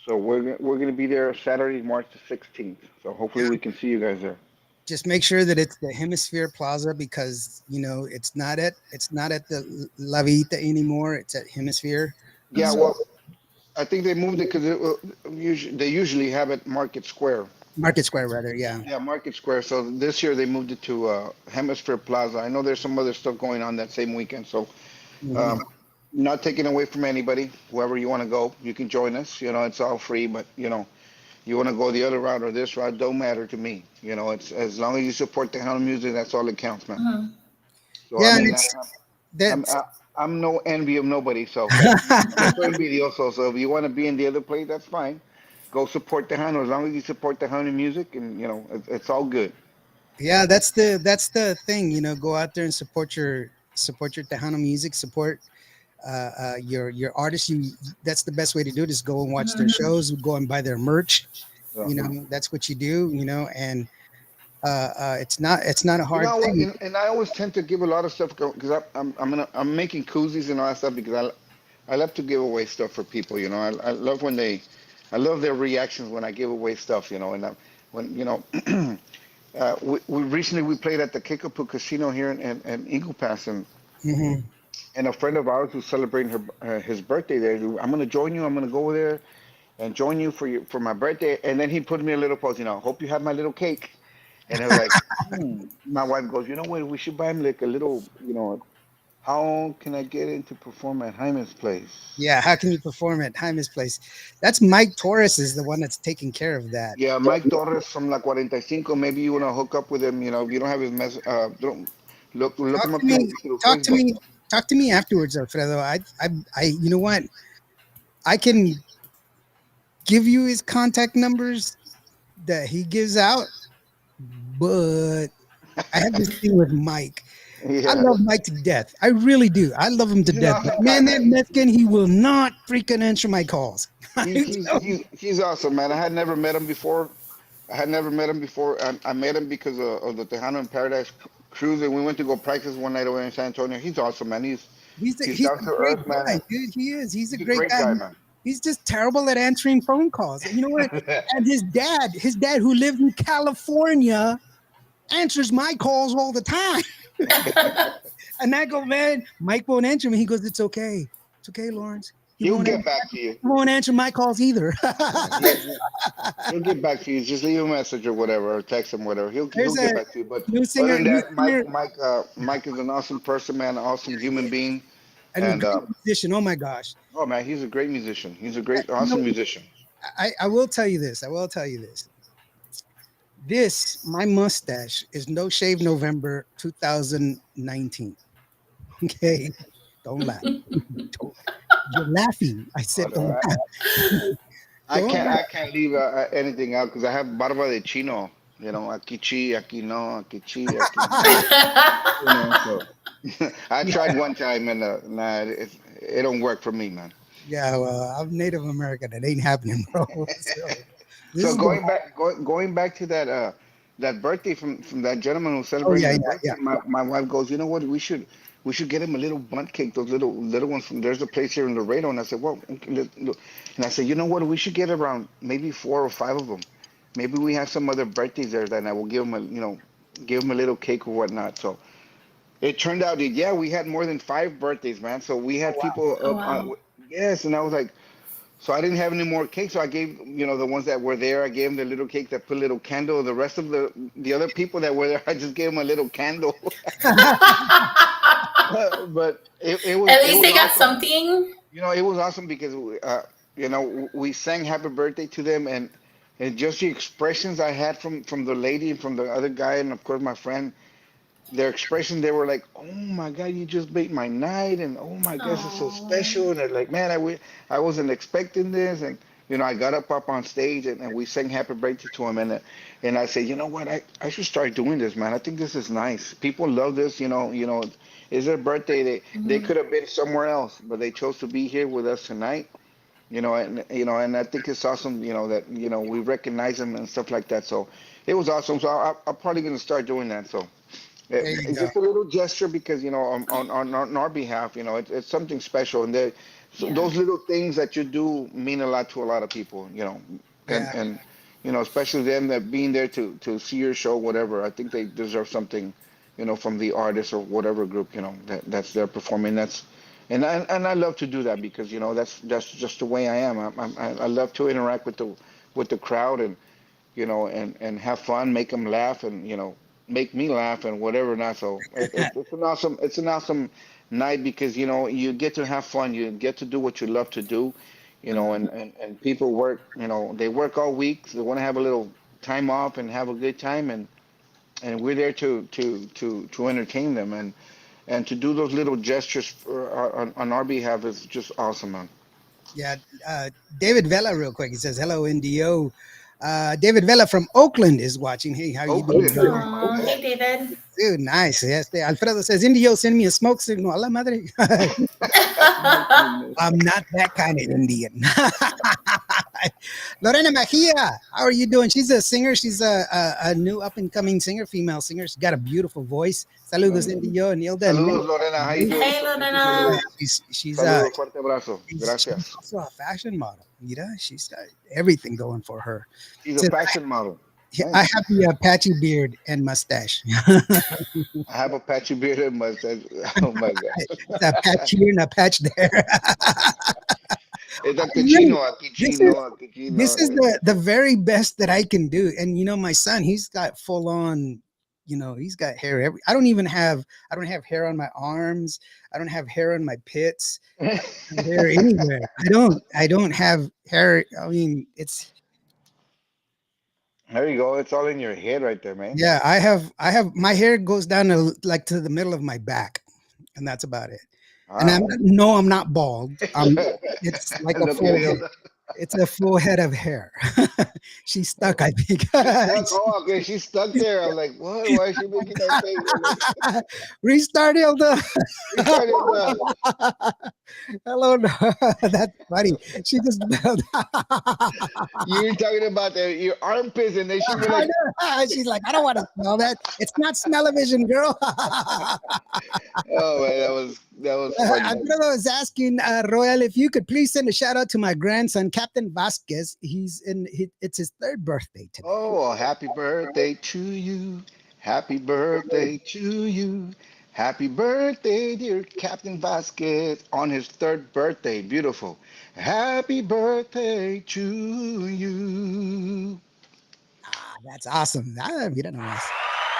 Speaker 3: So we're gonna be there Saturday, March the 16th. So hopefully we can see you guys there.
Speaker 2: Just make sure that it's the Hemisphere Plaza because it's not at the La Vita anymore. It's at Hemisphere.
Speaker 3: Yeah,
Speaker 2: So
Speaker 3: well, I think they moved it because they usually have it Market Square.
Speaker 2: Market Square, rather. Yeah.
Speaker 3: Yeah, Market Square. So this year they moved it to Hemisphere Plaza. I know there's some other stuff going on that same weekend. So
Speaker 2: Mhm.
Speaker 3: um, not taking away from anybody. Whoever you want to go, you can join us. It's all free. But you want to go the other route or this route, don't matter to me. It's as long as you support the Tejano music, that's all that counts, man.
Speaker 4: Mhm.
Speaker 3: So I
Speaker 2: Yeah, and
Speaker 3: mean,
Speaker 2: it's
Speaker 3: I'm
Speaker 2: that's
Speaker 3: I'm no envy of nobody. So no soy envidioso. So if you want to be in the other place, that's fine. Go support the Tejano as long as you support the Tejano music, and it's all good.
Speaker 2: yeah, that's the thing. Go out there and support your Tejano music, support your artists. That's the best way to do it is go and watch their
Speaker 4: Mhm.
Speaker 2: shows, go and buy their merch.
Speaker 3: So.
Speaker 2: That's what you do. And it's not a
Speaker 3: You
Speaker 2: hard
Speaker 3: know what?
Speaker 2: thing.
Speaker 3: And I always tend to give a lot of stuff because I'm making koozies and all that stuff because I love to give away stuff for people. I love when I love their reactions when I give away stuff. And when we recently we played at the Kickapoo Casino here in Eagle Pass
Speaker 2: Hmm.
Speaker 3: and a friend of ours who's celebrating his birthday there. I'm gonna join you. I'm gonna go there and join you for my birthday. And then he put me a little post. Hope you have my little cake. And I was like, my wife goes, you know what? We should buy him like a little, how can I get in to perform at Hyman's place?
Speaker 2: Yeah, how can you perform at Jaime's place? That's Mike Torres is the one that's taking care of that.
Speaker 3: Yeah, Mike Torres from La 45. Maybe you want to hook up with him. If you don't have his don't look
Speaker 2: Talk
Speaker 3: him
Speaker 2: to
Speaker 3: up
Speaker 2: me.
Speaker 3: through
Speaker 2: Talk to
Speaker 3: Facebook.
Speaker 2: me. Talk to me afterwards, Alfredo. You know what? I can give you his contact numbers that he gives out, but I have this thing with Mike. I
Speaker 3: Yeah,
Speaker 2: love Mike to death. I really do. I love him to
Speaker 3: he's an
Speaker 2: death. But
Speaker 3: awesome guy,
Speaker 2: man, that
Speaker 3: man.
Speaker 2: Mexican, he will not freaking answer my calls.
Speaker 3: He's he's he's he's awesome, man. I had never met him before. I had never met him before. I met him because of the Tejano in Paradise cruise, and we went to go practice one night over in San Antonio. He's awesome, man. He's
Speaker 2: He's
Speaker 3: down
Speaker 2: a
Speaker 3: to
Speaker 2: great
Speaker 3: earth, man.
Speaker 2: guy, dude. He is. He's a
Speaker 3: He's a
Speaker 2: great
Speaker 3: great
Speaker 2: guy.
Speaker 3: guy, man.
Speaker 2: He's just terrible at answering phone calls. You know what? And his dad who lives in California, answers my calls all the time. And I go, man, Mike won't answer me. He goes, it's okay. It's okay, Lawrence. He
Speaker 3: He'll
Speaker 2: won't
Speaker 3: get
Speaker 2: answer,
Speaker 3: back to you.
Speaker 2: he won't answer my calls either.
Speaker 3: Yeah, he'll get back to you. Just leave a message or whatever, or text him, whatever. He'll
Speaker 2: There's
Speaker 3: get
Speaker 2: a
Speaker 3: back to you. But other than
Speaker 2: new
Speaker 3: that,
Speaker 2: singer,
Speaker 3: Mike is an awesome person, man. An awesome human being.
Speaker 2: and a
Speaker 3: And
Speaker 2: great musician. Oh my gosh.
Speaker 3: oh man, he's a great musician. He's a great,
Speaker 2: You
Speaker 3: awesome
Speaker 2: know,
Speaker 3: musician.
Speaker 2: I will tell you this. I will tell you this. My mustache is No Shave November 2019. Okay. Don't laugh. Don't, you're laughing. I said,
Speaker 3: But
Speaker 2: don't laugh.
Speaker 3: I
Speaker 2: Don't
Speaker 3: can't
Speaker 2: laugh.
Speaker 3: I can't leave anything out because I have barba de chino. Aquí chi, aquí no, aquí chi, aquí no. So I
Speaker 2: Yeah.
Speaker 3: tried one time and nah, it don't work for me, man.
Speaker 2: Yeah. Well, I'm Native American. It ain't happening, bro. So this
Speaker 3: So
Speaker 2: is the,
Speaker 3: going back to that birthday from that gentleman who's
Speaker 2: oh,
Speaker 3: celebrating
Speaker 2: yeah,
Speaker 3: his
Speaker 2: yeah, yeah.
Speaker 3: birthday, my wife goes, you know what, we should get him a little bunt cake, those little ones from there's a place here in Laredo, and I said, well, okay, look. And I said, you know what, we should get around maybe 4 or 5 of them. Maybe we have some other birthdays there, then I will give him give him a little cake or whatnot. So it turned out that yeah, we had more than 5 birthdays, man. So we
Speaker 2: Oh,
Speaker 3: had
Speaker 2: wow.
Speaker 3: people
Speaker 4: Oh,
Speaker 3: up.
Speaker 4: wow.
Speaker 3: Yes, and I was like. So I didn't have any more cake, so I gave the ones that were there. I gave them the little cake that put a little candle. The rest of the other people that were there, I just gave them a little candle. But
Speaker 4: At
Speaker 3: it
Speaker 4: least
Speaker 3: was
Speaker 4: they got
Speaker 3: awesome.
Speaker 4: something.
Speaker 3: It was awesome because we sang happy birthday to them, and just the expressions I had from the lady and from the other guy, and of course my friend, their expression, they were like, oh my god, you just made my night, and oh my gosh, it's so
Speaker 4: Oh.
Speaker 3: special. And they're like, man, I wasn't expecting this. And I got up on stage, and we sang happy birthday to him. And I said, you know what, I should start doing this, man. I think this is nice. People love this. It's their birthday. They
Speaker 4: Mhm.
Speaker 3: could have been somewhere else, but they chose to be here with us tonight. And I think it's awesome, that we recognize them and stuff like that. So it was awesome. So I'm probably gonna start doing that. So
Speaker 2: There you
Speaker 3: it's
Speaker 2: go.
Speaker 3: just a little gesture because on our behalf, it's something special, and so
Speaker 4: Yeah.
Speaker 3: those little things that you do mean a lot to a lot of people, and
Speaker 2: Yeah.
Speaker 3: especially them that being there to see your show, whatever. I think they deserve something, from the artist or whatever group, that's there performing. And I love to do that because that's just the way I am. I love to interact with the crowd, and have fun, make them laugh, and make me laugh and whatever not. So it's an awesome night because you get to have fun, you get to do what you love to do, and people work, they work all week, so they want to have a little time off and have a good time, and we're there to entertain them and to do those little gestures on our behalf is just awesome, man.
Speaker 2: Yeah, David Vela, real quick. He says, "Hello, NDO." David Vela from Oakland is watching. Hey, how you doing,
Speaker 3: Oakland,
Speaker 2: brother?
Speaker 3: oh my
Speaker 4: Aw,
Speaker 3: God.
Speaker 4: hey, David.
Speaker 2: Dude, nice. Yes, Alfredo says, "NDO, send me a smoke signal." Allah madre.
Speaker 3: My goodness.
Speaker 2: I'm not that kind of Indian. Lorena Mejia, how are you doing? She's a singer. She's a new up and coming singer, female singer. She's got a beautiful voice. Saludos, NDO, and Hilda. And
Speaker 3: Saludos, Lorena. How you doing?
Speaker 4: Hey,
Speaker 2: yeah,
Speaker 4: Lorena.
Speaker 2: she's
Speaker 3: Saludos, fuerte abrazo.
Speaker 2: she's
Speaker 3: Gracias.
Speaker 2: also a fashion model. Mira, she's got everything going for her.
Speaker 3: She's a
Speaker 2: Says,
Speaker 3: fashion model.
Speaker 2: I
Speaker 3: Nice.
Speaker 2: have the patchy beard and mustache.
Speaker 3: I have a patchy beard and mustache. Oh my
Speaker 2: It's a patch
Speaker 3: God.
Speaker 2: here and a patch there.
Speaker 3: It's like the
Speaker 2: Really,
Speaker 3: chino, aquí
Speaker 2: this is
Speaker 3: chino, aquí
Speaker 2: this is
Speaker 3: chino.
Speaker 2: the very best that I can do. And my son, he's got full on, he's got hair. I don't even have hair on my arms. I don't have hair on my pits. Hair anywhere. I don't have hair. I mean, it's
Speaker 3: There you go. It's all in your head right there, man.
Speaker 2: yeah. I have my hair goes down to like to the middle of my back, and that's about it. And
Speaker 3: Wow.
Speaker 2: I'm not bald. It's like a
Speaker 3: Look at
Speaker 2: full head.
Speaker 3: Hilda.
Speaker 2: It's a full head of hair. She's stuck, I think.
Speaker 3: She's stuck. Oh, okay. She's stuck there. I'm like, what? Why is she making that face? I'm like,
Speaker 2: Restart, Hilda.
Speaker 3: restart Hilda.
Speaker 2: Hello. No. That's funny. She just.
Speaker 3: You were talking about your armpits, and then she was
Speaker 2: I
Speaker 3: like,
Speaker 2: know. She's like, I don't want to smell that. It's not smell-o-vision, girl.
Speaker 3: oh man, that was funny.
Speaker 2: Alfredo is asking Royal if you could please send a shout out to my grandson, Captain Vasquez. It's his third birthday today.
Speaker 3: Oh, well, happy birthday to you. Happy birthday to you. Happy birthday, dear Captain Vasquez, on his third birthday. Beautiful. Happy birthday to you.
Speaker 2: Ah, that's awesome. You don't know this.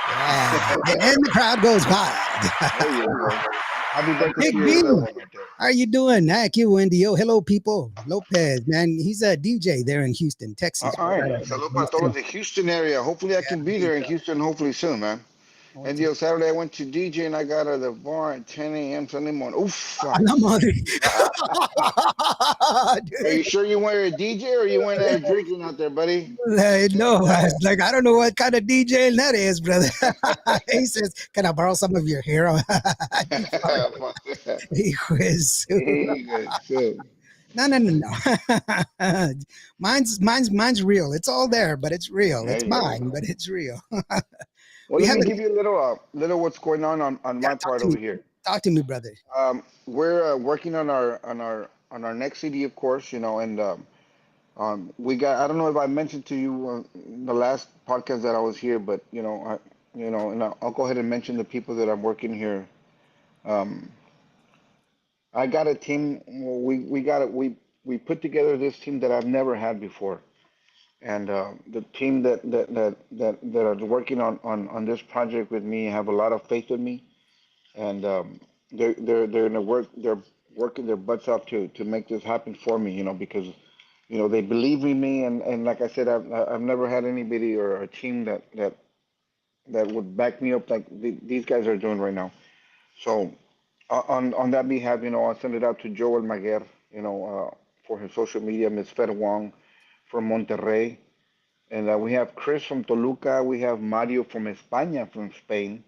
Speaker 2: Yeah. And the crowd goes
Speaker 3: There
Speaker 2: wild.
Speaker 3: you go. Happy birthday
Speaker 2: Big
Speaker 3: to your
Speaker 2: B,
Speaker 3: little one right there.
Speaker 2: how are you doing? Qvo Tejano. Hello, people. Lopez, man, he's a DJ there in Houston, Texas.
Speaker 3: All right. Salud para todos the Houston area. Hopefully, I can be there in Houston. Hopefully soon, man. And Saturday I went to DJ and I got out of the bar at 10 a.m. Sunday morning. Oof.
Speaker 2: A la madre.
Speaker 3: Are you sure you weren't a DJ or you weren't there drinking out there, buddy?
Speaker 2: No, I was like, I don't know what kind of DJ that is, brother. He says, "Can I borrow some of your hair?" Hijo de su- No. Mine's real. It's all there, but it's real.
Speaker 3: There
Speaker 2: It's
Speaker 3: you go.
Speaker 2: mine, but it's real.
Speaker 3: Well,
Speaker 2: We
Speaker 3: let me
Speaker 2: haven't
Speaker 3: give you a little what's going on
Speaker 2: yeah,
Speaker 3: my part over here.
Speaker 2: talk to me, brother.
Speaker 3: We're working on our next CD, of course, and we got. I don't know if I mentioned to you in the last podcast that I was here, but and I'll go ahead and mention the people that I'm working here. Um, I got a team. We put together this team that I've never had before, and the team that are working on this project with me have a lot of faith in me, and they're gonna work. They're working their butts off to make this happen for me. Because they believe in me, and like I said, I've never had anybody or a team that would back me up like these guys are doing right now. So on that behalf, I'll send it out to Joel Maguer, for his social media, Miss Fer Wong from Monterrey, and we have Chris from Toluca, we have Mario from España, from Spain,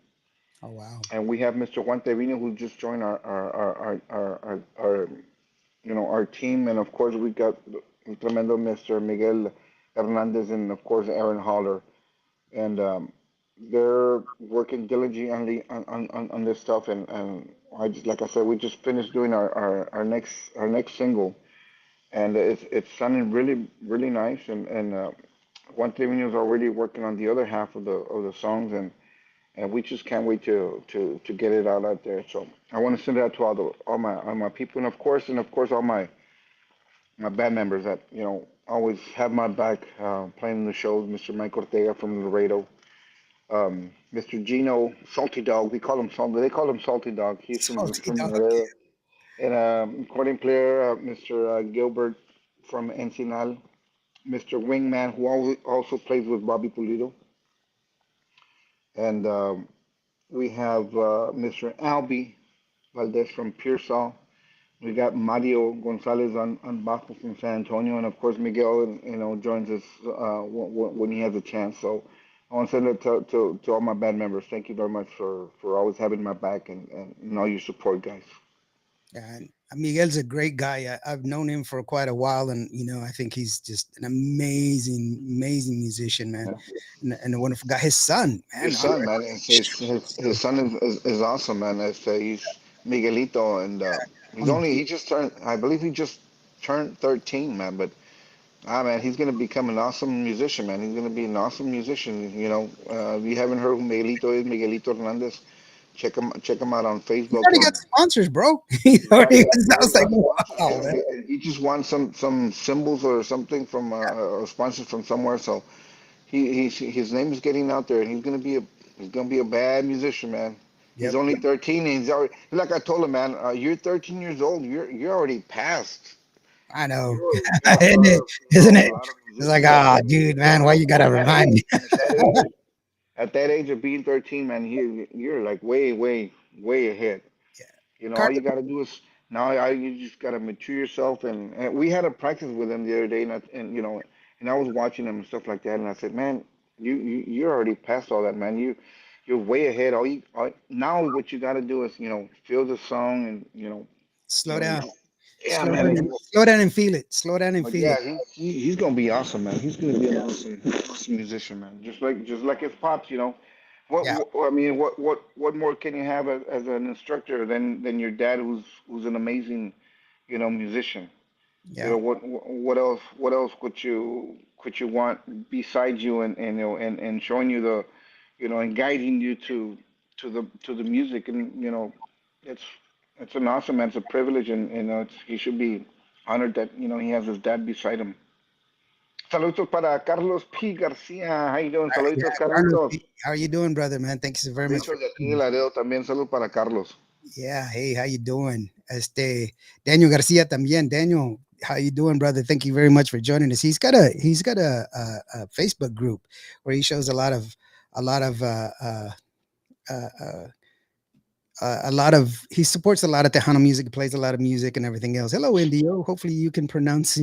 Speaker 2: Oh wow.
Speaker 3: and we have Mr. Juan Tevino who just joined our team, and of course we got tremendo Mr. Miguel Hernandez and of course Aaron Holler, and they're working diligently on this stuff, and I just like I said, we just finished doing our next single, and it's sounding really really nice, and Juan Trevino is already working on the other half of the songs, and we just can't wait to get it out there. So I want to send it out to all my people, and of course all my band members that always have my back, playing the shows. Mr. Mike Ortega from Laredo, Mr. Gino Salty Dog. We call him Salty. They call him Salty Dog. He's
Speaker 2: Salty
Speaker 3: from
Speaker 2: dog.
Speaker 3: Laredo. And accordion player, Mr. Gilbert from Encinal. Mr. Wingman, who also plays with Bobby Pulido. And we have Mr. Albie Valdez from Pearsall. We got Mario Gonzalez on bajo from San Antonio, and of course Miguel, joins us when he has a chance. So I want to send it to all my band members. Thank you very much for always having my back and all your support, guys.
Speaker 2: And Miguel's a great guy. I've known him for quite a while, and I think he's just an amazing, amazing musician, man, and a wonderful guy. His son, man.
Speaker 3: His son, man, his son is awesome, man. He's Miguelito, and he just turned, I believe he just turned 13, man. But man, he's gonna become an awesome musician, man. He's gonna be an awesome musician. If you haven't heard who Miguelito is, Miguelito Hernandez. Check him out on
Speaker 2: He's
Speaker 3: Facebook.
Speaker 2: already got sponsors, bro. He's already. I was like, wow, man.
Speaker 3: He just won some symbols or something from or sponsors from somewhere. So his name is getting out there, and he's gonna be a bad musician, man. He's
Speaker 2: Yep.
Speaker 3: only 13, and he's already, like I told him, man. You're 13 years old. You're already past.
Speaker 2: I know.
Speaker 3: You're already
Speaker 2: Isn't it? Isn't it?
Speaker 3: a lot of
Speaker 2: It's like,
Speaker 3: musicians.
Speaker 2: dude, man, why you gotta remind me?
Speaker 3: At that age of being 13, man, you're like way, way, way ahead. All
Speaker 2: Carter,
Speaker 3: you got to do is now you just got to mature yourself. And we had a practice with him the other day, and I was watching him and stuff like that, and I said, man, you're already past all that, man. You're way ahead. Now what you got to do is feel the song and
Speaker 2: slow down.
Speaker 3: yeah,
Speaker 2: Slow
Speaker 3: man.
Speaker 2: down. Slow down and feel it. Slow down and
Speaker 3: But
Speaker 2: feel
Speaker 3: yeah,
Speaker 2: it.
Speaker 3: he's gonna be awesome, man. He's gonna be an awesome musician, man. Just like his pops.
Speaker 2: Yeah.
Speaker 3: I mean, what more can you have as an instructor than your dad, who's an amazing, musician.
Speaker 2: Yeah.
Speaker 3: What else could you want besides you, and showing you and guiding you to the music, and it's it's an awesome, man. It's a privilege, and he should be honored that he has his dad beside him. Saludos para Carlos P. García. How you doing?
Speaker 2: Yeah,
Speaker 3: Saluditos,
Speaker 2: Carlos,
Speaker 3: Carlitos.
Speaker 2: how are you doing, brother, man? Thanks so very much for
Speaker 3: Carlitos de aquí de Laredo también. Salud para Carlos.
Speaker 2: yeah, hey, how you doing? Daniel Garcia también. Daniel, how you doing, brother? Thank you very much for joining us. He's got a Facebook group where he shows he supports a lot of Tejano music, plays a lot of music and everything else. Hello, Indio. Hopefully you can pronounce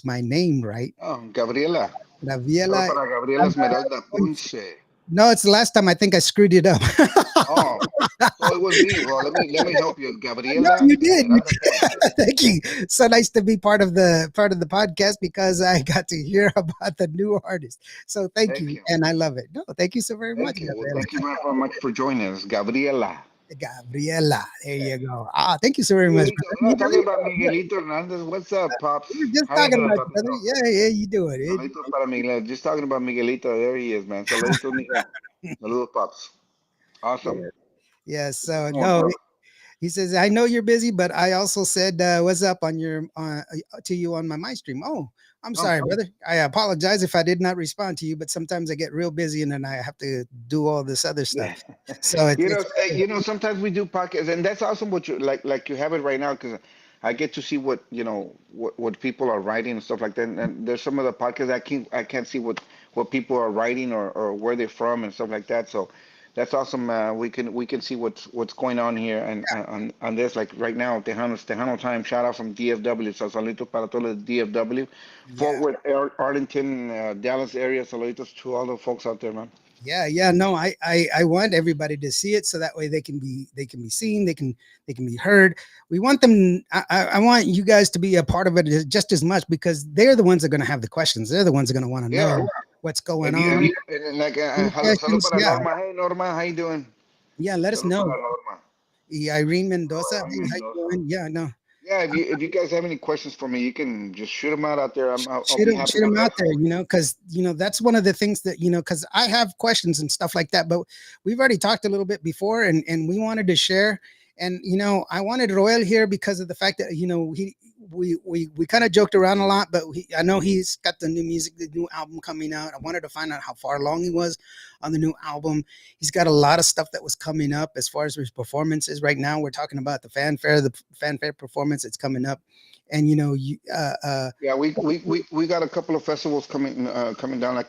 Speaker 2: my name right.
Speaker 3: Oh, Gabriela.
Speaker 2: Gabriela.
Speaker 3: Para Gabriela Esmeralda Ponce.
Speaker 2: No, it's the last time I think I screwed it up.
Speaker 3: Oh, so it was me. Well, let me help you,
Speaker 2: No,
Speaker 3: Gabriela.
Speaker 2: you did. Thank you. So nice to be part of the podcast because I got to hear about the new artist. So thank you, and I love it. No, thank you so very much.
Speaker 3: Thank you. Well, thank you very much for joining us, Gabriela.
Speaker 2: Gabriela. There you go. Thank you so very much.
Speaker 3: We're not talking about Miguelito Hernandez. What's up, Pops?
Speaker 2: We were just
Speaker 3: How
Speaker 2: talking
Speaker 3: you doing,
Speaker 2: about it, brother.
Speaker 3: Papito?
Speaker 2: Yeah, you do it.
Speaker 3: Saludos para Miguel. Just talking about Miguelito. There he is, man. Saludos, Miguel. Saludos, Pops. Awesome.
Speaker 2: Yeah, so
Speaker 3: Come on,
Speaker 2: no,
Speaker 3: Pops.
Speaker 2: he says, I know you're busy, but I also said, what's up on to you on my stream. Oh, I'm sorry, brother. I apologize if I did not respond to you, but sometimes I get real busy and then I have to do all this other stuff. So
Speaker 3: Sometimes we do podcasts, and that's awesome. What you like you have it right now, because I get to see what people are writing and stuff like that. And there's some of the podcasts I can't see what people are writing or where they're from and stuff like that. So that's awesome. We can see what's going on here and on this, like right now, Tejano time. Shout out from DFW. So saludos para todos los DFW, Fort Worth, Arlington, Dallas area. Saludos to all the folks out there, man.
Speaker 2: Yeah. No, I want everybody to see it so that way they can be seen, they can be heard. We want them. I want you guys to be a part of it just as much because they're the ones that are going to have the questions. They're the ones that are going to want to know what's going on.
Speaker 3: Hello para Norma. Hey Norma, how you doing?
Speaker 2: Yeah, let us
Speaker 3: Hello
Speaker 2: know.
Speaker 3: para Norma.
Speaker 2: Irene Mendoza, hey, how you doing? Yeah, no.
Speaker 3: Yeah, if you guys have any questions for me, you can just shoot them out there. I'll
Speaker 2: Shoot
Speaker 3: be happy
Speaker 2: them
Speaker 3: to
Speaker 2: out there, because that's one of the things that because I have questions and stuff like that, but we've already talked a little bit before, and we wanted to share. And I wanted Roel here because of the fact that we kind of joked around a lot, but I know he's got the new music, the new album coming out. I wanted to find out how far along he was on the new album. He's got a lot of stuff that was coming up as far as his performances. Right now, we're talking about the fanfare performance that's coming up, and
Speaker 3: Yeah, we got a couple of festivals coming down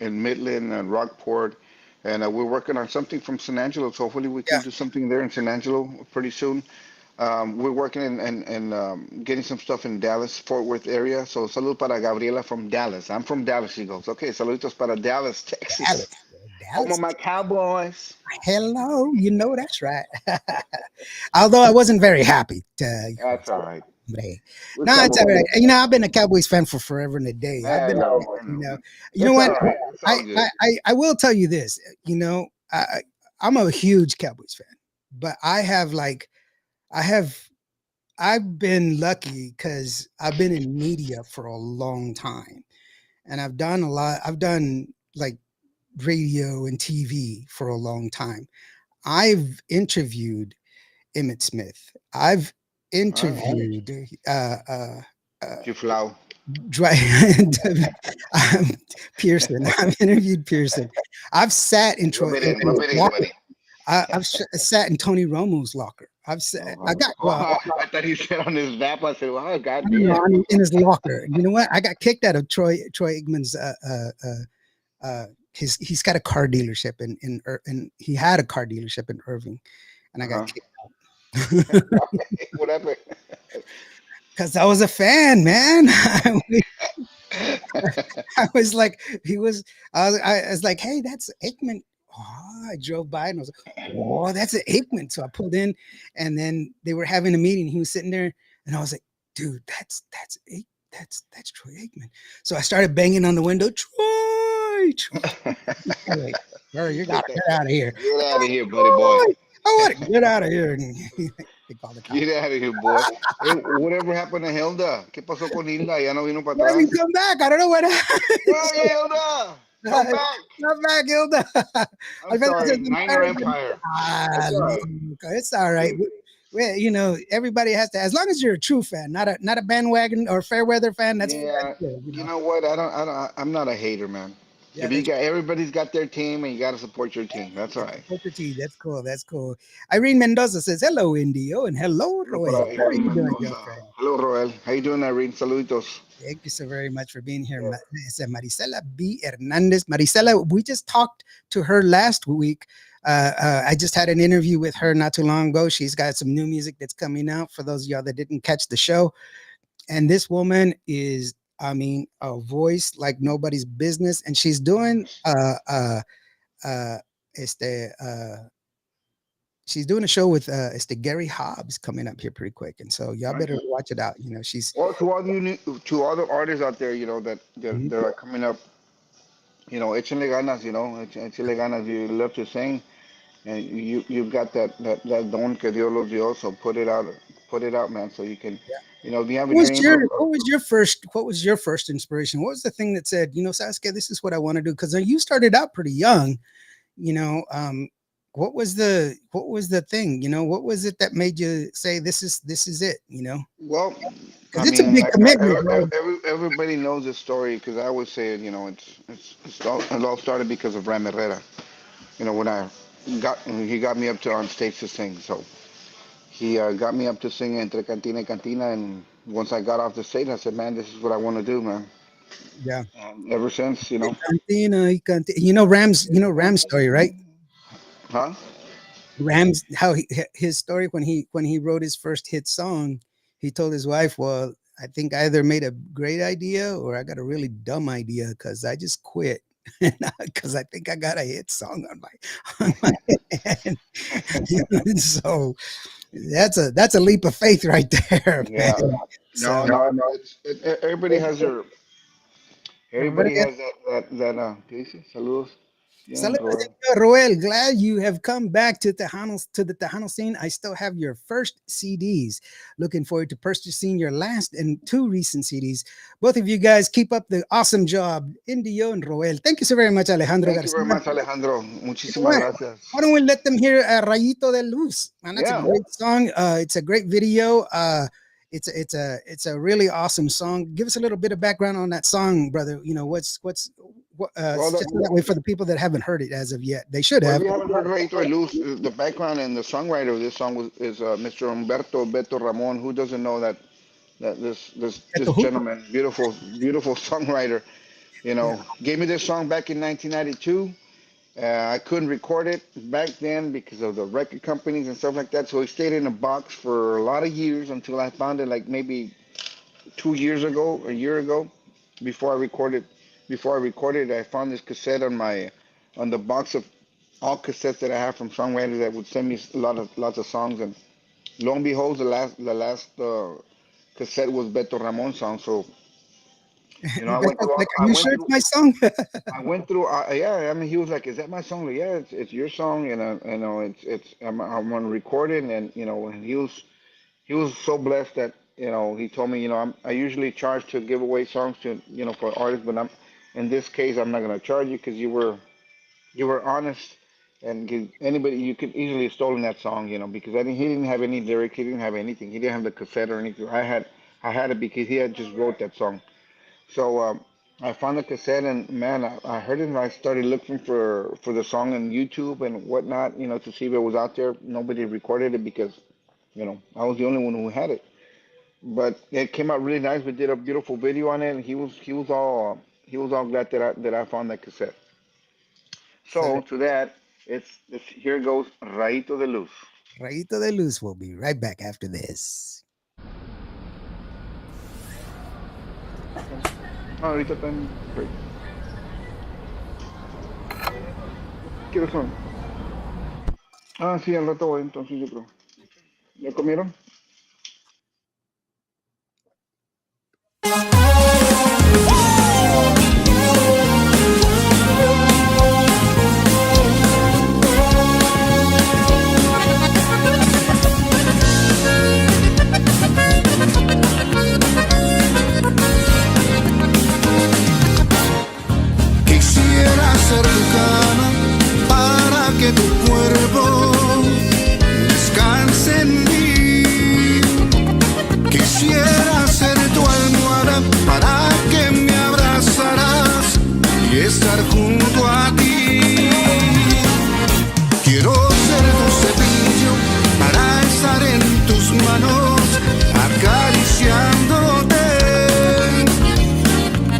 Speaker 3: in Midland and Rockport, and we're working on something from San Angelo. So hopefully we can
Speaker 2: yeah,
Speaker 3: do something there in San Angelo pretty soon. We're working and getting some stuff in Dallas, Fort Worth area. So salud para Gabriela from Dallas. I'm from Dallas. She goes, okay, saluditos para Dallas,
Speaker 2: Dallas,
Speaker 3: Texas. Home of
Speaker 2: Dallas.
Speaker 3: my Cowboys.
Speaker 2: Hello, that's right. Although I wasn't very happy.
Speaker 3: That's all right.
Speaker 2: Hey.
Speaker 3: We're
Speaker 2: No, it's all
Speaker 3: Cowboys.
Speaker 2: right. I've been a Cowboys fan for forever and a day. I've
Speaker 3: I
Speaker 2: been,
Speaker 3: know, I
Speaker 2: you
Speaker 3: know.
Speaker 2: know,
Speaker 3: It's
Speaker 2: what?
Speaker 3: all right. It's all good.
Speaker 2: I will tell you this. I'm a huge Cowboys fan, but I've been lucky because I've been in media for a long time, and I've done a lot. I've done like radio and TV for a long time. I've interviewed Emmett Smith. I've
Speaker 3: All right.
Speaker 2: interviewed
Speaker 3: Chiflao.
Speaker 2: Dry, Pearson. I've interviewed Pearson. I've sat in Troy.
Speaker 3: Rub it in,
Speaker 2: In his
Speaker 3: rub it in,
Speaker 2: locker.
Speaker 3: buddy.
Speaker 2: I've sat in Tony Romo's locker. I got
Speaker 3: I thought he said on his lap. I said, "Wow, God
Speaker 2: you know,
Speaker 3: damn."
Speaker 2: in his locker. You know what? I got kicked out of Troy Aikman's. He's got a car dealership and he had a car dealership in Irving, and I got kicked out.
Speaker 3: Whatever.
Speaker 2: Because I was a fan, man. I was like, I was like, hey, that's Aikman. Oh, I drove by and I was like, oh, that's an Aikman. So I pulled in, and then they were having a meeting. He was sitting there, and I was like, dude, that's Troy Aikman. So I started banging on the window, Troy. Like, bro, you gotta get out of here.
Speaker 3: Get out of here, buddy boy.
Speaker 2: I want to get out of here. And they called the cops.
Speaker 3: Get out of here, boy. Hey, whatever happened to Hilda? ¿Qué pasó con Hilda? Ya no vino para
Speaker 2: Why
Speaker 3: atrás.
Speaker 2: didn't come back? I don't know what happened.
Speaker 3: Hey, Hilda, come back.
Speaker 2: Come back, Hilda.
Speaker 3: I'm sorry, Niner Empire.
Speaker 2: Ah,
Speaker 3: all right.
Speaker 2: it's all right. Well, everybody has to, as long as you're a true fan, not a bandwagon or fair weather fan. That's
Speaker 3: Yeah.
Speaker 2: good,
Speaker 3: You know what? I'm not a hater, man.
Speaker 2: Yeah,
Speaker 3: If you got everybody's got their team, and you got to support your team. That's all right.
Speaker 2: Poker tea. That's cool. That's cool. Irene Mendoza says, hello, Indio, and hello, Roel. How are you doing, girlfriend?
Speaker 3: Hello, Roel. How you doing, Irene? Saluditos.
Speaker 2: Thank you so very much for being here. It's Marisela B. Hernandez. Marisela, we just talked to her last week. I just had an interview with her not too long ago. She's got some new music that's coming out for those of y'all that didn't catch the show. And this woman is, I mean, a voice like nobody's business. And she's doing she's doing a show with Gary Hobbs coming up here pretty quick. And so y'all better watch it out. She's
Speaker 3: to all the artists out there, that are coming up, échenle ganas, échenle ganas. You love to sing, and you've got that don que Dios los dio. So put it out, man. So you can, if you have a dream.
Speaker 2: What was your first inspiration? What was the thing that said, Sasuke, this is what I want to do? Because you started out pretty young, what was the thing? What was it that made you say this is it?
Speaker 3: Well,
Speaker 2: because it's a big commitment.
Speaker 3: Everybody knows this story because I always say it. It all started because of Ram Herrera. When he got me up on stage to sing. So he got me up to sing entre cantina y cantina, and once I got off the stage, I said, "Man, this is what I want to do, man."
Speaker 2: Yeah.
Speaker 3: And ever since,
Speaker 2: Cantina, Ram's story, right?
Speaker 3: Huh?
Speaker 2: Ram's his story when he wrote his first hit song, he told his wife, "Well, I think I either made a great idea or I got a really dumb idea because I just quit because I think I got a hit song on my head." So that's a leap of faith right there.
Speaker 3: Yeah.
Speaker 2: Man.
Speaker 3: No. Everybody has their. Everybody has that. ¿Qué dice? Saludos. Yeah,
Speaker 2: Saludos,
Speaker 3: Roel.
Speaker 2: Roel. Glad you have come back to the Tejano scene. I still have your first CDs. Looking forward to purchasing your last and 2 recent CDs. Both of you guys keep up the awesome job. Indio and Roel. Thank you so very much, Alejandro
Speaker 3: Thank you
Speaker 2: Garcia.
Speaker 3: very much, Alejandro.
Speaker 2: You know
Speaker 3: Muchísimas
Speaker 2: what?
Speaker 3: gracias.
Speaker 2: Why don't we let them hear Rayito de Luz? Man, that's a
Speaker 3: Yeah.
Speaker 2: great song. It's a great video. It's a really awesome song. Give us a little bit of background on that song, brother. You know, what
Speaker 3: Well,
Speaker 2: just that way for the people that haven't heard it as of yet. They should
Speaker 3: well,
Speaker 2: have.
Speaker 3: if you haven't heard Rayito de Luz, the background and the songwriter of this song is Mr. Humberto Beto Ramon. Who doesn't know that this gentleman, beautiful songwriter, gave me this song back in 1992. I couldn't record it back then because of the record companies and stuff like that. So it stayed in a box for a lot of years until I found it, like maybe 2 years ago, a year ago, before I recorded. I found this cassette on the box of all cassettes that I have from songwriters that would send me lots of songs. And lo and behold, the last cassette was Beto Ramon's song. So I went through.
Speaker 2: Like, are you sure it's my song?
Speaker 3: I went through. Yeah. I mean, he was like, "Is that my song?" Like, yeah, it's your song, and I'm gonna record it, and and he was so blessed that he told me, I usually charge to give away songs to for artists, but in this case I'm not gonna charge you because you were honest, and anybody you could easily have stolen that song, because he didn't have any lyrics, he didn't have anything, he didn't have the cassette or anything. I had it because he had just wrote that song. So I found the cassette, and man, I heard it, and I started looking for the song on YouTube and whatnot, to see if it was out there. Nobody recorded it because, I was the only one who had it. But it came out really nice. We did a beautiful video on it, and he was all glad that I found that cassette. So to that, it's here goes Rayito de Luz.
Speaker 2: Rayito de Luz. We'll be right back after this.
Speaker 3: Ahorita están break. ¿Qué hora son? Sí, al rato voy, entonces yo creo. ¿Ya comieron?
Speaker 1: Quisiera ser tu cama para que tu cuerpo descanse en mí. Quisiera ser tu almohada para que me abrazarás y estar junto a ti. Quiero ser tu cepillo para estar en tus manos acariciándote.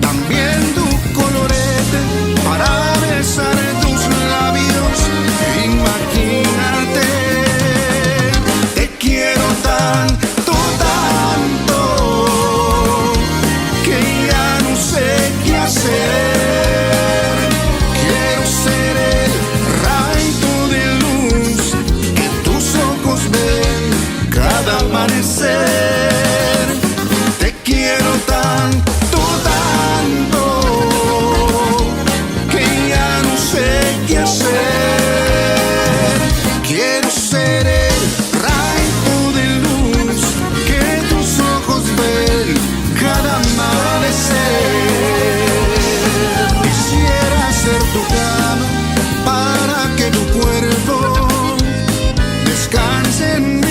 Speaker 1: También tu colorete para besar tus labios. Imagínate, te quiero tanto, tanto, que ya no sé qué hacer. Quiero ser el rayito de luz que tus ojos ven cada amanecer. Te quiero tanto, tanto, que ya no sé qué hacer. Quiero ser el rayito de luz que tus ojos ven cada amanecer. Quisiera ser tu cama para que tu cuerpo descanse en mí.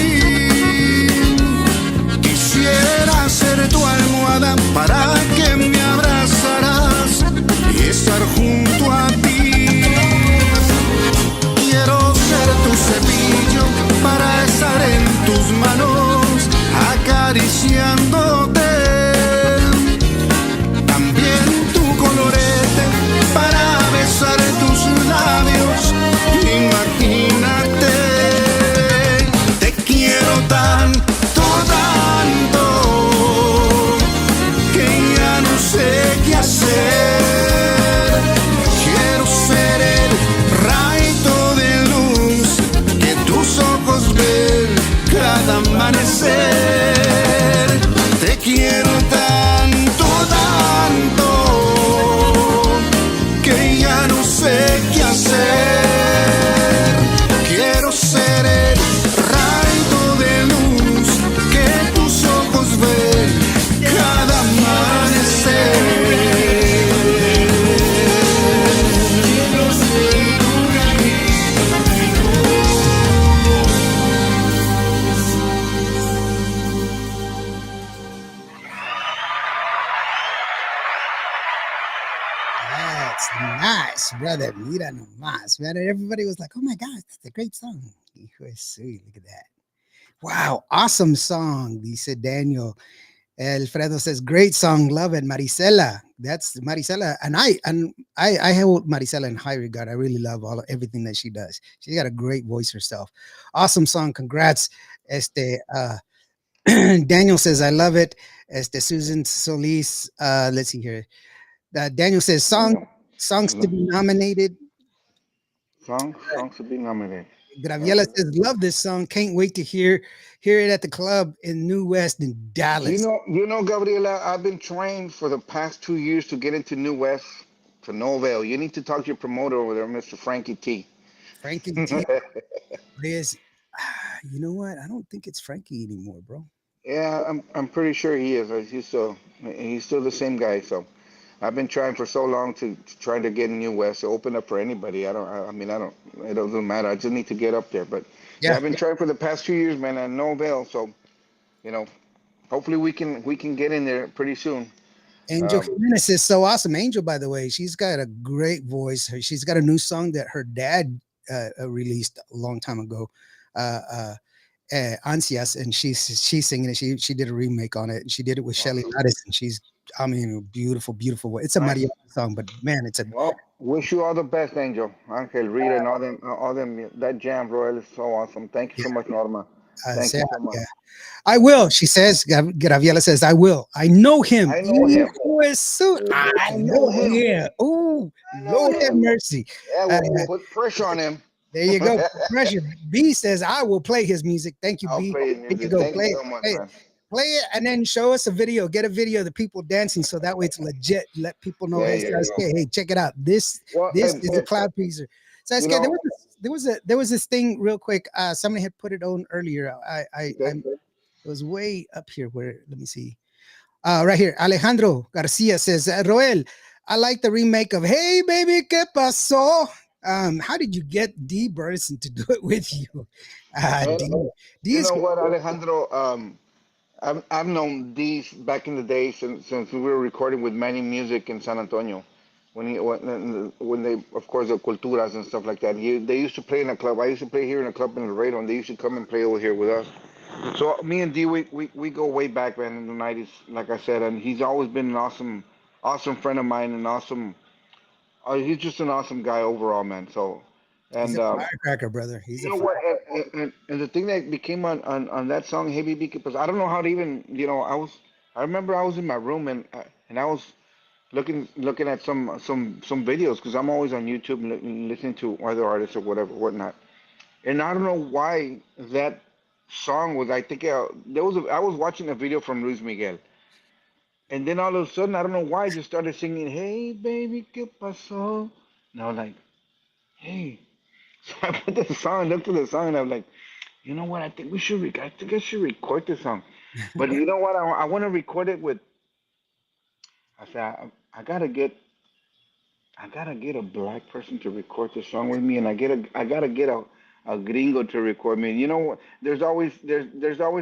Speaker 1: Quisiera ser tu almohada para que me abrazarás y estar junto a ti. Quiero ser tu cepillo para estar en tus manos acariciándote. También tu colorete para besar tus labios. Imagínate, te quiero tanto, tanto, que ya no sé qué hacer. Quiero ser el rayito de luz que tus ojos ven cada amanecer. Te quiero tanto, tanto, que ya no sé qué hacer.
Speaker 2: brother. Mira nomás, man. And everybody was like, "Oh my gosh, that's a great song." Hijo de su, look at that. Wow, awesome song. Dice Daniel. Alfredo says, "Great song, love it." Marisela, that's Marisela, and I hold Marisela in high regard. I really love everything that she does. She's got a great voice herself. Awesome song. Congrats. Este Daniel says, "I love it." Este Susan Solis. Let's see here. Daniel says,
Speaker 3: Yeah.
Speaker 2: songs to be nominated.
Speaker 3: Songs to be nominated.
Speaker 2: Graviela says, "Love this song. Can't wait to hear it at the club in New West in Dallas."
Speaker 3: Gabriela, I've been trying for the past 2 years to get into New West to no avail. You need to talk to your promoter over there, Mr. Frankie T.
Speaker 2: Frankie T is, you know what? I don't think it's Frankie anymore, bro.
Speaker 3: Yeah, I'm pretty sure he is. He's still the same guy. So I've been trying for so long to try to get in New West to open up for anybody. I mean, I don't. It doesn't matter. I just need to get up there. But yeah,
Speaker 2: Yeah.
Speaker 3: I've been trying for the past 2 years, man, and no avail. So you know, hopefully we can get in there pretty soon.
Speaker 2: Angel
Speaker 3: Um,
Speaker 2: Jimenez is so awesome. Angel, by the way, she's got a great voice. She's got a new song that her dad released a long time ago. Uh, uh, Ansias, and she's singing it. She did a remake on it, and she did it with Shelly
Speaker 3: awesome.
Speaker 2: Lattis, and she's, I mean, a beautiful, beautiful voice. It's a
Speaker 3: Nice.
Speaker 2: mariachi song, but man, it's a
Speaker 3: Well, wish you all the best, Angel. Angel, Rita, and all them. That jam, Roel, is so awesome. Thank you
Speaker 2: yeah.
Speaker 3: so much, Norma. Thank
Speaker 2: Sea,
Speaker 3: you so much.
Speaker 2: yeah. I will. She says. Graviela says, "I will. I know him.
Speaker 3: I know him.
Speaker 2: Hijo de su- I
Speaker 3: I know
Speaker 2: know
Speaker 3: him.
Speaker 2: him. Oh,
Speaker 3: I know
Speaker 2: Lord have
Speaker 3: him.
Speaker 2: mercy."
Speaker 3: Yeah,
Speaker 2: Uh,
Speaker 3: we'll put pressure on him.
Speaker 2: there you go. Pressure. B says, "I will play his music." Thank you,
Speaker 3: I'll
Speaker 2: B.
Speaker 3: play his
Speaker 2: There you
Speaker 3: music.
Speaker 2: go.
Speaker 3: Thank you
Speaker 2: Play it.
Speaker 3: so much,
Speaker 2: Play it.
Speaker 3: man.
Speaker 2: Play it, and then show us a video. Get a video of the people dancing, so that way it's legit. Let people know,
Speaker 3: There
Speaker 2: hey,
Speaker 3: you go.
Speaker 2: hey, check it out.
Speaker 3: Well,
Speaker 2: This
Speaker 3: and
Speaker 2: is a cloud pleaser. So
Speaker 3: you
Speaker 2: there
Speaker 3: know,
Speaker 2: there was this thing real quick. Somebody had put it on earlier.
Speaker 3: okay.
Speaker 2: It was way up here. Where, let me see. Right here, Alejandro Garcia says, "Roel, I like the remake of Hey Baby, ¿Qué pasó?" How did you get D Burson to do it with you?
Speaker 3: Well,
Speaker 2: D
Speaker 3: you
Speaker 2: is
Speaker 3: know what, Alejandro? I've known these back in the day since we were recording with Manny Music in San Antonio. When they, of course, the culturas and stuff like that. They used to play in a club. I used to play here in a club in Laredo, and they used to come and play over here with us. So me and D, we go way back, man, in the '90s, like I said, and he's always been an awesome friend of mine, and awesome. He's just an awesome guy overall, man. So,
Speaker 2: he's
Speaker 3: and
Speaker 2: a firecracker, brother. He's
Speaker 3: you
Speaker 2: a
Speaker 3: know what?
Speaker 2: fire.
Speaker 3: And the thing that became on that song, "Hey Baby," because I don't know how to even, I remember I was in my room and I was looking at some videos because I'm always on YouTube and listening to other artists or whatever whatnot. And I don't know why that song was. I think I was watching a video from Luis Miguel, and then all of a sudden I don't know why I just started singing "Hey baby, qué pasó?" And I was like, "Hey." So I put the song, looked at the song, and I was like, "You know what? I think I should record this song." But you know what? I want to record it with. I said I gotta get a black person to record the song with me, and I gotta get a gringo to record me. You know what? There's always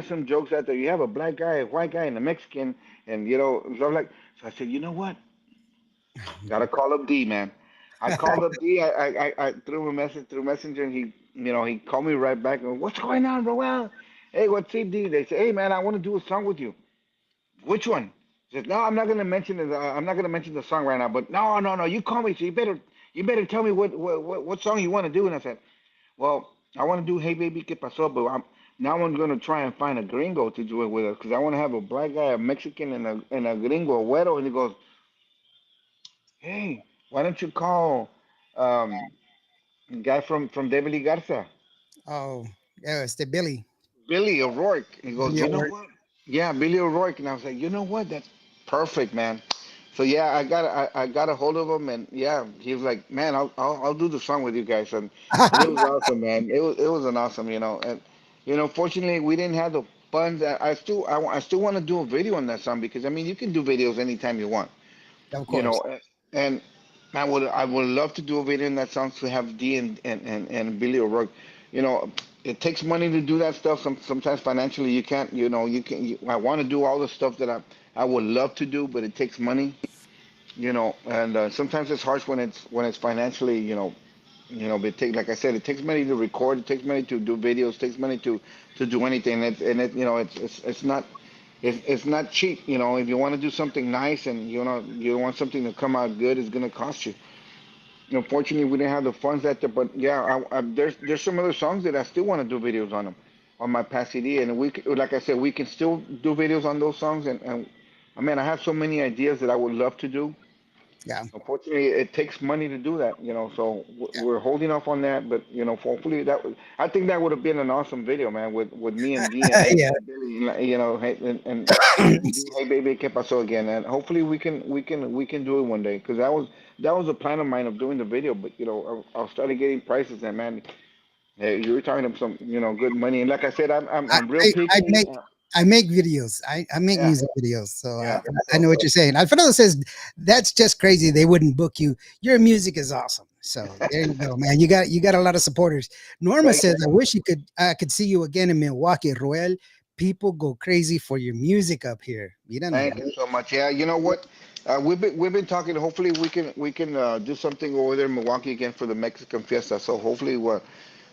Speaker 3: some jokes out there. You have a black guy, a white guy, and a Mexican, and so like. So I said, you know what? Gotta call up D, man. I called up D. I threw him a message through Messenger, and he called me right back. And what's going on, Roel? Hey, what's up, D? They say, hey, man, I want to do a song with you. Which one? He said, no, I'm not gonna mention it. I'm not gonna mention the song right now. But no, no, no. You call me, so you better tell me what song you want to do. And I said, well, I want to do Hey Baby ¿Qué pasó? But I'm gonna try and find a gringo to do it with us because I want to have a black guy, a Mexican, and a gringo, a güero. And he goes, hey, why don't you call um guy from Beverly Garza,
Speaker 2: Oh, yeah, it's the Billy.
Speaker 3: Billy O'Rourke? And he goes,
Speaker 2: Billy
Speaker 3: you know
Speaker 2: O'Rourke.
Speaker 3: what? Yeah, Billy O'Rourke. And I was like, you know what? That's perfect, man. So yeah, I got a hold of him, and yeah, he was like, man, I'll do the song with you guys, and it was awesome, man. It was an awesome, and fortunately we didn't have the funds. I still want to do a video on that song because I mean you can do videos anytime you want,
Speaker 2: Of
Speaker 3: you
Speaker 2: course.
Speaker 3: know, and I would love to do a video in that song to have D and Billy O'Rourke. It takes money to do that stuff. Sometimes financially you can't. I want to do all the stuff that I would love to do, but it takes money. And sometimes it's harsh when it's financially, but like I said, it takes money to record, it takes money to do videos, it takes money to do anything, and it's not it's not cheap. If you want to do something nice and you want something to come out good, it's gonna cost you. Unfortunately, we didn't have the funds at there, but yeah, there's some other songs that I still want to do videos on them on my past CD, and like I said, we can still do videos on those songs, and I mean, I have so many ideas that I would love to do.
Speaker 2: Yeah.
Speaker 3: Unfortunately, it takes money to do that, so
Speaker 2: Yeah.
Speaker 3: we're holding off on that. But hopefully I think that would have been an awesome video, man, with me and Dee and
Speaker 2: Yeah.
Speaker 3: Billy, hey, and do Hey Baby ¿Qué pasó again, and hopefully we can do it one day, because that was a plan of mine of doing the video. But I started getting prices, and man, hey, you were talking about some good money, and like I said, I'm real
Speaker 2: I
Speaker 3: picky.
Speaker 2: make videos. I make
Speaker 3: Yeah,
Speaker 2: music videos. So
Speaker 3: yeah.
Speaker 2: I know what you're saying. Alfredo says that's just crazy. They wouldn't book you. Your music is awesome. So there you go, man. You got a lot of supporters. Norma
Speaker 3: Thank
Speaker 2: says,
Speaker 3: you.
Speaker 2: I wish I could see you again in Milwaukee. Roel, people go crazy for your music up here. Mira
Speaker 3: Thank you
Speaker 2: nomás.
Speaker 3: so much. Yeah, you know what? We've been talking. Hopefully, we can do something over there in Milwaukee again for the Mexican Fiesta. So hopefully,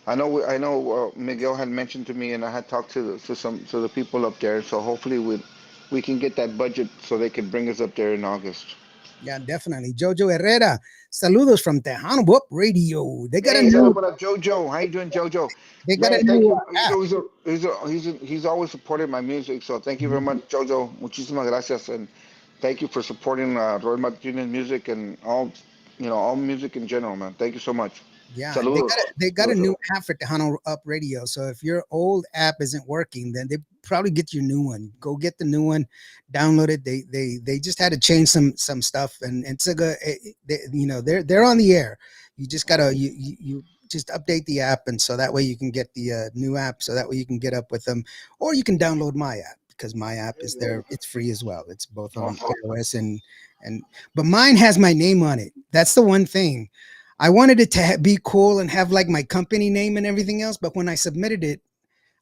Speaker 3: I know Miguel had mentioned to me, and I had talked to the people up there. So hopefully, we can get that budget so they can bring us up there in August.
Speaker 2: Yeah, definitely. Jojo Herrera, saludos from Tejano Radio. They got a
Speaker 3: Hey, saludos
Speaker 2: new,
Speaker 3: para Jojo. How you doing, Jojo?
Speaker 2: they got a
Speaker 3: Man, thank
Speaker 2: new
Speaker 3: you. You
Speaker 2: app.
Speaker 3: know, he's always supported my music. So thank you very much, Jojo. Muchísimas gracias, and thank you for supporting Roel Martinez music and all music in general, man. Thank you so much.
Speaker 2: Yeah,
Speaker 3: Saludos,
Speaker 2: they got a
Speaker 3: Jojo.
Speaker 2: new app for Tejano Up Radio. So if your old app isn't working, then they probably get your new one. Go get the new one, download it. They just had to change some stuff, and it's a good. They're on the air. You just gotta you just update the app, and so that way you can get the new app. So that way you can get up with them, or you can download my app because my app is there. It's free as well. It's both on
Speaker 3: Awesome.
Speaker 2: iOS and but mine has my name on it. That's the one thing. I wanted it to be cool and have like my company name and everything else, but when I submitted it,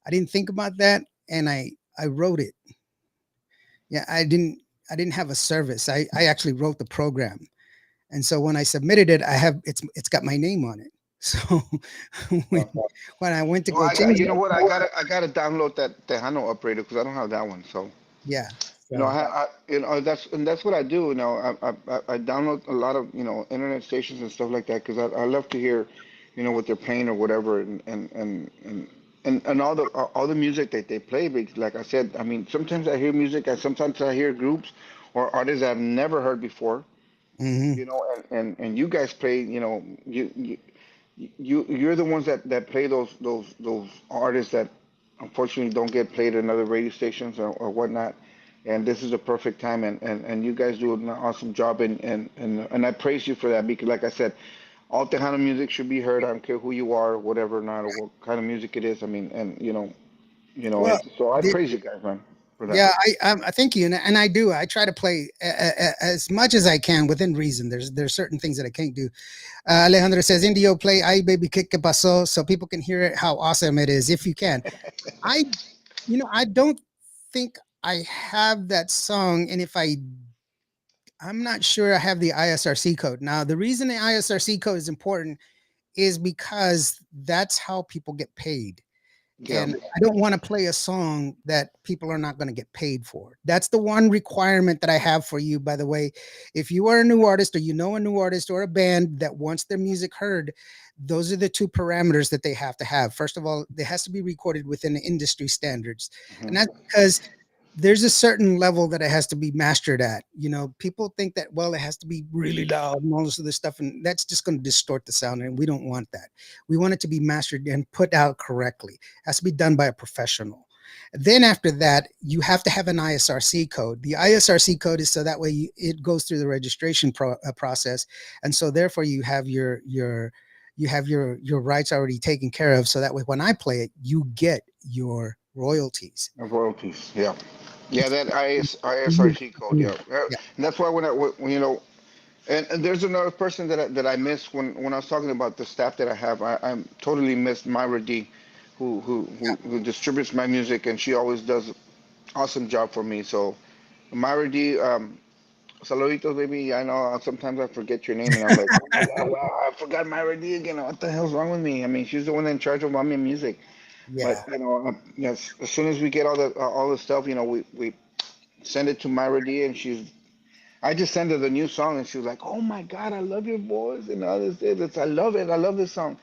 Speaker 2: I didn't think about that, and I wrote it. Yeah, I didn't have a service. I actually wrote the program, and so when I submitted it, it's got my name on it. So when when I went to
Speaker 3: Well,
Speaker 2: go change
Speaker 3: you know
Speaker 2: it,
Speaker 3: what? I gotta download that Tejano operator because I don't have that one. So
Speaker 2: yeah.
Speaker 3: I,
Speaker 2: So
Speaker 3: ha- I that's what I do. I download a lot of internet stations and stuff like that because I love to hear, what they're playing or whatever, and all the music that they play. Because like I said, I mean, sometimes I hear music and sometimes I hear groups or artists I've never heard before.
Speaker 2: mhm.
Speaker 3: And you guys play. You're the ones that play those artists that unfortunately don't get played in other radio stations or whatnot. And this is a perfect time, and you guys do an awesome job, and I praise you for that because, like I said, all Tejano music should be heard. I don't care who you are, whatever, not or what kind of music it is. I mean, and
Speaker 2: Well,
Speaker 3: so I
Speaker 2: the,
Speaker 3: praise you guys, man, for that.
Speaker 2: yeah, I thank you, and I do. I try to play as much as I can within reason. There's certain things that I can't do. Alejandro says, Indio, play Ay Baby Que Pasó so people can hear it, how awesome it is, if you can. I, I don't think I have that song. And if I'm not sure I have the ISRC code. Now, the reason the ISRC code is important is because that's how people get paid.
Speaker 3: Yeah,
Speaker 2: And I don't want to play a song that people are not going to get paid for. That's the one requirement that I have for you, by the way. If you are a new artist or you know a new artist or a band that wants their music heard, those are the two parameters that they have to have. First of all, it has to be recorded within the industry standards.
Speaker 3: hmm
Speaker 2: And that's because there's a certain level that it has to be mastered at. People think that, well, it has to be really loud and all this other stuff, and that's just going to distort the sound, and we don't want that. We want it to be mastered and put out correctly. It has to be done by a professional. Then after that, you have to have an ISRC code. The ISRC code is so that way it goes through the registration process, and so therefore you have your rights already taken care of. So that way, when I play it, you get your royalties.
Speaker 3: of royalties. Yeah. Yeah, that
Speaker 2: Mhm.
Speaker 3: ISRC code.
Speaker 2: Yeah.
Speaker 3: Yeah,
Speaker 2: Yeah.
Speaker 3: and that's why and there's another person that I missed when I was talking about the staff that I have. I'm totally missed Myra D, who distributes my music, and she always does awesome job for me. So Myra D, Saluditos, baby. I know sometimes I forget your name, and I'm like, oh my God, wow, I forgot Myra D again. What the hell's wrong with me? I mean, she's the one in charge of mommy music. But
Speaker 2: Yeah.
Speaker 3: yes, as soon as we get all the stuff, we send it to Myra D, and I just sent her the new song, and she was like, "Oh my God, I love your voice and all this. I love it. I love this song."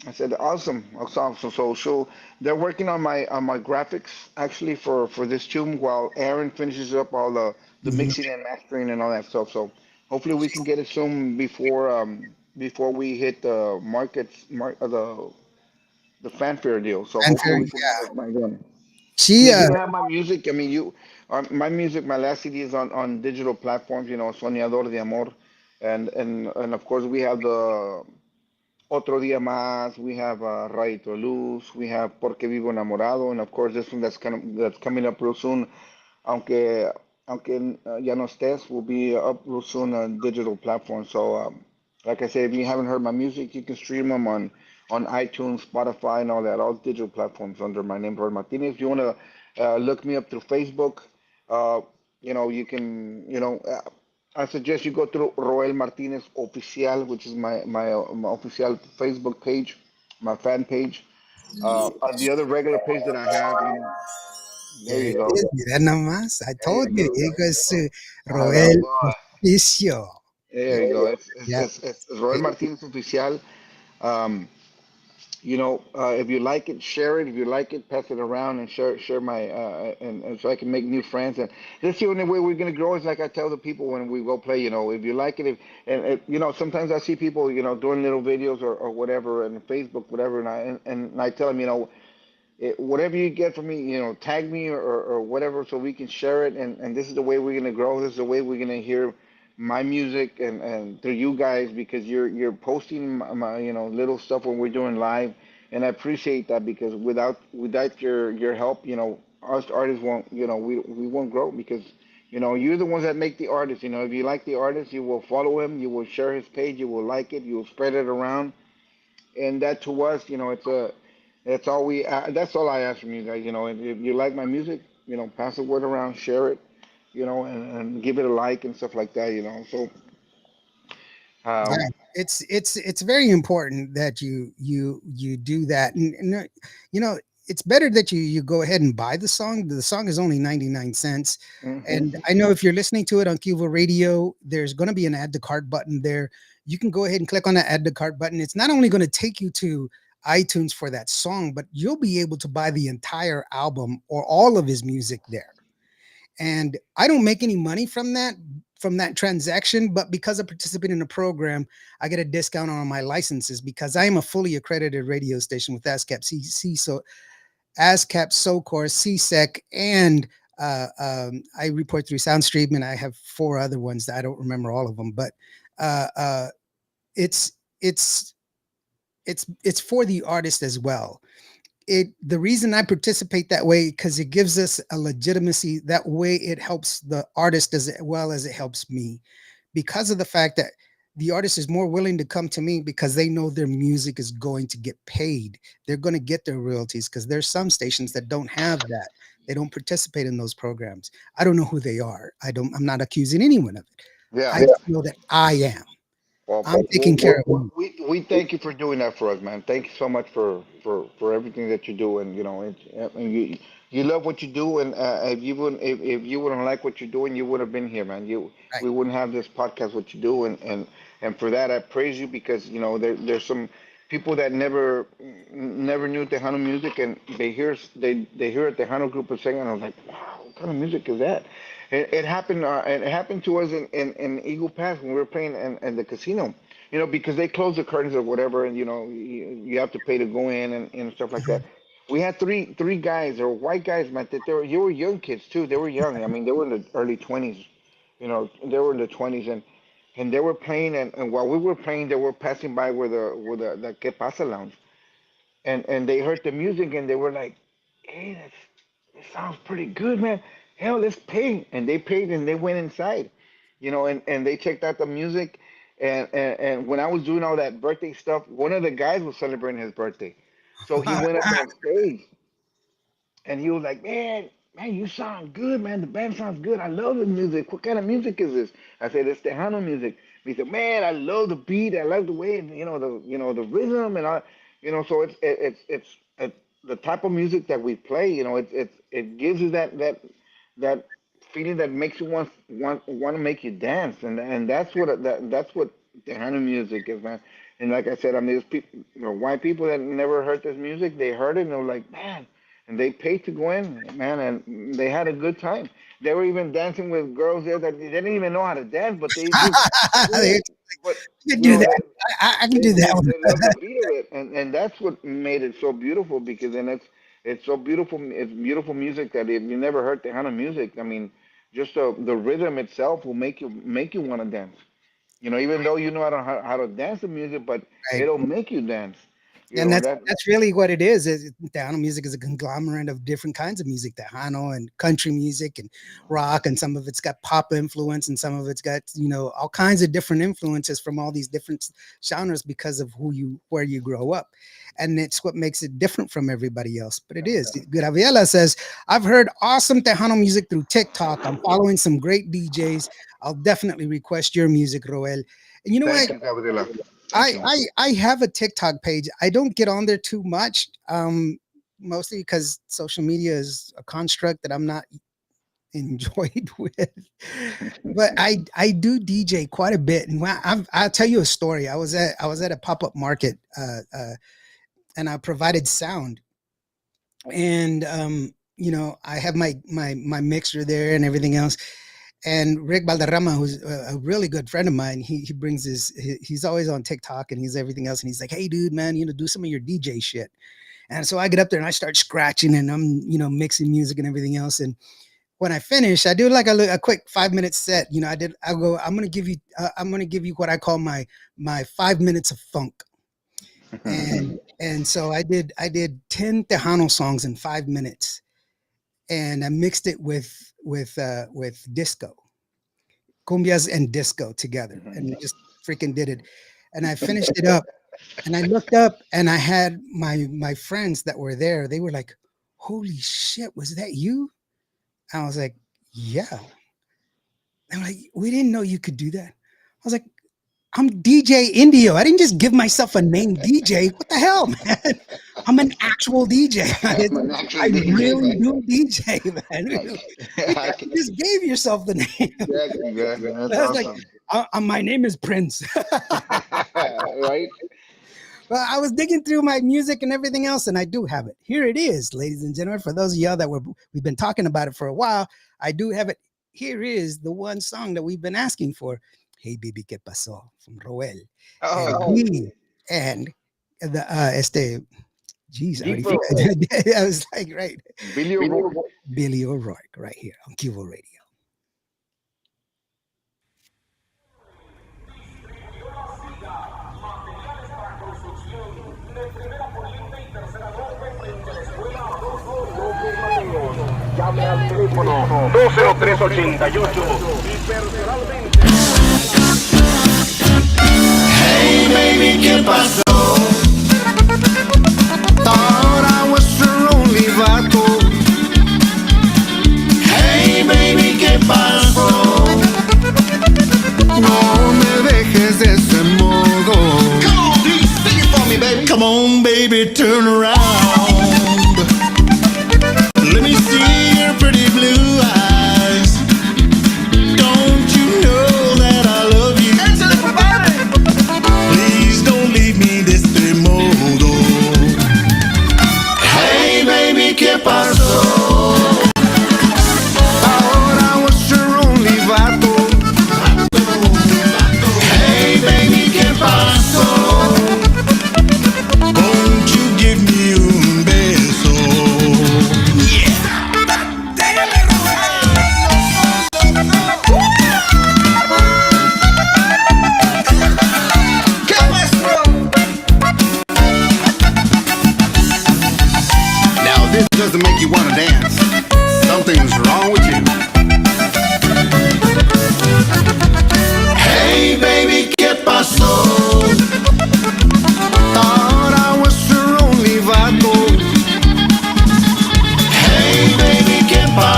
Speaker 3: I said, "Awesome, awesome." They're working on my graphics actually for this tune while Aaron finishes up all the
Speaker 2: Mhm.
Speaker 3: mixing and mastering and all that stuff. So hopefully we can get it soon before we hit the the fanfare deal. So hopefully
Speaker 2: Fanfare.
Speaker 3: we can get it by then. And
Speaker 2: She
Speaker 3: if you don't have my music, I mean, my music, my last CD is on digital platforms. Soñador de Amor, and of course we have the Otro Día Más, we have Rayito Luz, we have Porque Vivo Enamorado, and of course this one that's coming up real soon. Aunque ya no estés, will be up real soon on digital platforms. So like I said, if you haven't heard my music, you can stream them on iTunes, Spotify, and all that, all digital platforms under my name, Roel Martinez. If you want to look me up through Facebook, uh, you can, I suggest you go through Roel Martinez Oficial, which is my official Facebook page, my fan page. On the other regular page that I have, there
Speaker 2: There
Speaker 3: you
Speaker 2: it
Speaker 3: go.
Speaker 2: is. Mira nomás. I
Speaker 3: There
Speaker 2: told
Speaker 3: you
Speaker 2: you.
Speaker 3: go.
Speaker 2: It goes to
Speaker 3: That
Speaker 2: Roel
Speaker 3: boy.
Speaker 2: Oficio.
Speaker 3: There you go.
Speaker 2: Yeah.
Speaker 3: It's Roel Martinez Oficial. Um, if you like it, share it. If you like it, pass it around and share my and so I can make new friends. And that's the only way we're gonna grow. Is like I tell the people when we go play. If you like it, sometimes I see people, doing little videos or whatever, and Facebook, whatever, and I tell them, whatever you get from me, tag me or whatever, so we can share it. And this is the way we're gonna grow. This is the way we're gonna hear my music and through you guys because you're posting my little stuff when we're doing live, and I appreciate that because without your help, us artists won't, we won't grow because. You're the ones that make the artist. If you like the artist, you will follow him, you will share his page, you will like it, you will spread it around, and that to us, that's all I ask from you guys. If you like my music, pass the word around, share it, and give it a like and stuff like that. So
Speaker 2: Yeah.
Speaker 3: um,
Speaker 2: It's very important that you do that. And it's better that you go ahead and buy the song. The song is only 99 cents.
Speaker 3: mhm.
Speaker 2: And I know if you're listening to it on Qvo Radio, there's going to be an add to cart button there. You can go ahead and click on that add to cart button. It's not only going to take you to iTunes for that song, but you'll be able to buy the entire album or all of his music there. And I don't make any money from that transaction, but because I participate in the program, I get a discount on my licenses because I am a fully accredited radio station with ASCAP, so ASCAP, SOCOR, CSEC, and I report through SoundStream, and I have 4 other ones that I don't remember all of them, but uh, uh, it's it's it's for the artist as well. The reason I participate that way because it gives us a legitimacy. That way, it helps the artist as well as it helps me, because of the fact that the artist is more willing to come to me because they know their music is going to get paid. They're going to get their royalties because there's some stations that don't have that. They don't participate in those programs. I don't know who they are. I'm not accusing anyone of it.
Speaker 3: Yeah.
Speaker 2: I just know that I am.
Speaker 3: Well,
Speaker 2: I'm taking care of me.
Speaker 3: we thank you for doing that for us, man. Thank you so much for everything that you do, and and you love what you do, and if you wouldn't like what you're doing, you would have been here, man.
Speaker 2: Right.
Speaker 3: We wouldn't have this podcast what you do, and for that I praise you because there's some people that never knew Tejano music, and they hear a Tejano group of singing, and I was like, wow, what kind of music is that? It happened. It happened to us in Eagle Pass when we were playing in the casino. Because they close the curtains or whatever, and you have to pay to go in and stuff like that. We had three guys, they were white guys, man. That they were young kids too. They were young. I mean, they were in the early 20s. They were in the 20s, and they were playing, and while we were playing, they were passing by where the Que Pasa lounge, and they heard the music, and they were like, "Hey, that sounds pretty good, man. Hell, let's pay." And they paid, and they went inside, and they checked out the music. And when I was doing all that birthday stuff, one of the guys was celebrating his birthday, so he went up on stage, and he was like, "Man." man, you sound good, man. The band sounds good. I love the music. What kind of music is this? I said, it's Tejano music. He said, man, I love the beat. I love the way, the rhythm and all. So it's the type of music that we play. It gives you that feeling that makes you want to make you dance, and that's what Tejano music is, man. And like I said, I mean, there's people, white people that never heard this music. They heard it and they're like, man, and they paid to go in, man, and they had a good time. They were even dancing with girls there that they didn't even know how to dance, but they just,
Speaker 2: I
Speaker 3: ooh, but
Speaker 2: can
Speaker 3: you
Speaker 2: do
Speaker 3: know,
Speaker 2: that. I can do that
Speaker 3: they love the
Speaker 2: one.
Speaker 3: beat of it, and that's what made it so beautiful because then it's so beautiful. It's beautiful music that if you never heard Tejano music, I mean, just the rhythm itself will make you want to dance. Even though you know how to dance the music, but
Speaker 2: Right.
Speaker 3: it'll make you dance.
Speaker 2: And
Speaker 3: And that
Speaker 2: that's really what it is. Tejano music is a conglomerate of different kinds of music, Tejano and country music and rock, and some of it's got pop influence, and some of it's got all kinds of different influences from all these different genres because of where you grow up, and it's what makes it different from everybody else. But it is. Graviela says, "I've heard awesome Tejano music through TikTok. I'm following some great DJs. I'll definitely request your music, Roel." And you know what?
Speaker 3: thank you, Gabriela. Thank
Speaker 2: I,
Speaker 3: you.
Speaker 2: I I have a TikTok page. I don't get on there too much, mostly because social media is a construct that I'm not enjoyed with. But I do DJ quite a bit, and I'll tell you a story. I was at a pop up market, and I provided sound, and I have my mixer there and everything else. And Rick Valderrama, who's a really good friend of mine, he brings he's always on TikTok and he's everything else. And he's like, "Hey, dude, man, do some of your DJ shit." And so I get up there and I start scratching and I'm, mixing music and everything else. And when I finish, I do like a quick 5 minute set. I go, I'm going to give you what I call my 5 minutes of funk. And so I did 10 Tejano songs in 5 minutes, and I mixed it with disco, cumbias and disco together, and we just freaking did it. And I finished it up, and I looked up, and I had my friends that were there. They were like, "Holy shit, was that you?" And I was like, "Yeah." And like, "We didn't know you could do that." I was like, "I'm DJ Indio. I didn't just give myself a name, DJ. What the hell, man? I'm an actual DJ.
Speaker 3: I'm an actual
Speaker 2: I
Speaker 3: DJ,
Speaker 2: really
Speaker 3: man.
Speaker 2: do DJ, man. You
Speaker 3: I can,
Speaker 2: just gave yourself the name."
Speaker 3: exactly. That's
Speaker 2: I was like,
Speaker 3: awesome.
Speaker 2: My name is Prince."
Speaker 3: Right?
Speaker 2: Well, I was digging through my music and everything else, and I do have it. Here it is, ladies and gentlemen. For those of y'all that we've been talking about it for a while, I do have it. Here is the one song that we've been asking for. "Hey Baby, ¿Qué pasó?" from Roel.
Speaker 3: Oh,
Speaker 2: And the geez, I already
Speaker 3: Deeper.
Speaker 2: forgot. I was like, right.
Speaker 3: Billy O'Rourke.
Speaker 2: Billy O'Rourke right here on Qvo Radio.
Speaker 5: Llame al teléfono 20388 y personalmente.
Speaker 1: Hey baby, ¿qué pasó? Thought I was your only vato. Hey baby, ¿qué pasó? No me dejes de ese modo. Come on, please sing it for me, baby. Come on, baby, turn around. Let me see your pretty blue eyes. Don't you know that I love you? Please don't leave me de este modo. Hey baby, ¿qué pasó? Thought I was your only vato. Hey baby, ¿qué pasó? Won't you give me un beso? Now this doesn't make you want to dance. Something's wrong with you. Hey baby, ¿qué pasó? Thought I was your only vato. Hey baby, ¿qué pasó?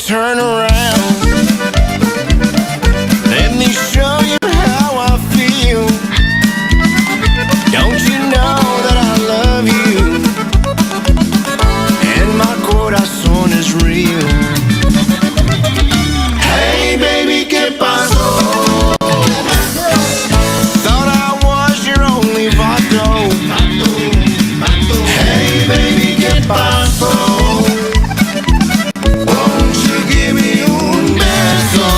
Speaker 1: turn around. Let me show you how I feel. Don't you know that I love you? And my corazón is real. Hey baby, ¿qué pasó? Thought I was your only vato. Hey baby, ¿qué pasó? Won't you give me un beso?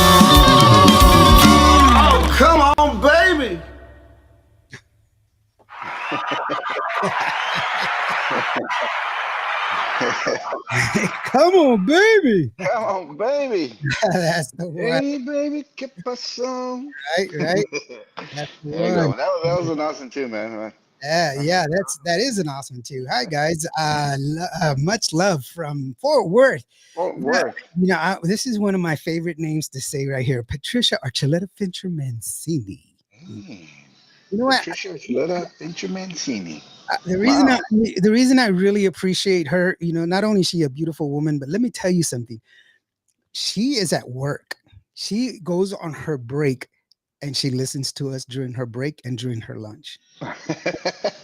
Speaker 1: Oh, come on, baby.
Speaker 2: Come on, baby.
Speaker 3: Come on, baby.
Speaker 2: That's the one.
Speaker 3: Hey, baby, ¿qué pasó?
Speaker 2: Right. That's the
Speaker 3: There you go.
Speaker 2: one.
Speaker 3: That was an awesome tune, man.
Speaker 2: Yeah, that is an awesome too. Hi guys, much love from Fort Worth.
Speaker 3: Fort Worth.
Speaker 2: You know, this is one of my favorite names to say right here, Patricia Archuleta Fincher Mancini. You know what?
Speaker 3: Patricia Archuleta Fincher Mancini.
Speaker 2: The reason I really appreciate her, you know, not only is she a beautiful woman, but let me tell you something. She is at work. She goes on her break and she listens to us during her break and during her lunch.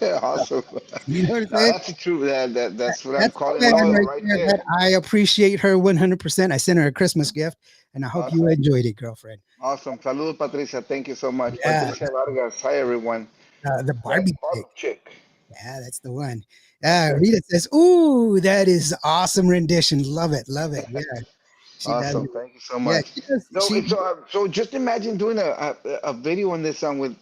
Speaker 3: Awesome.
Speaker 2: You know what I'm saying?
Speaker 3: That's true. That's what I'm calling
Speaker 2: man
Speaker 3: loyal
Speaker 2: right
Speaker 3: right
Speaker 2: there
Speaker 3: there.
Speaker 2: that I appreciate her 100%. I sent her a Christmas gift and I hope you enjoyed it, girlfriend.
Speaker 3: Awesome. Saludos, Patricia. Thank you so much.
Speaker 2: Yeah.
Speaker 3: Patricia Vargas. Hi, everyone.
Speaker 2: The Barbie chick.
Speaker 3: chick.
Speaker 2: Yeah, that's the one. Rita says, "Ooh, that is awesome rendition. Love it. Yeah."
Speaker 3: Awesome. Thank you so much.
Speaker 2: Yeah,
Speaker 3: So just imagine doing a video on this song with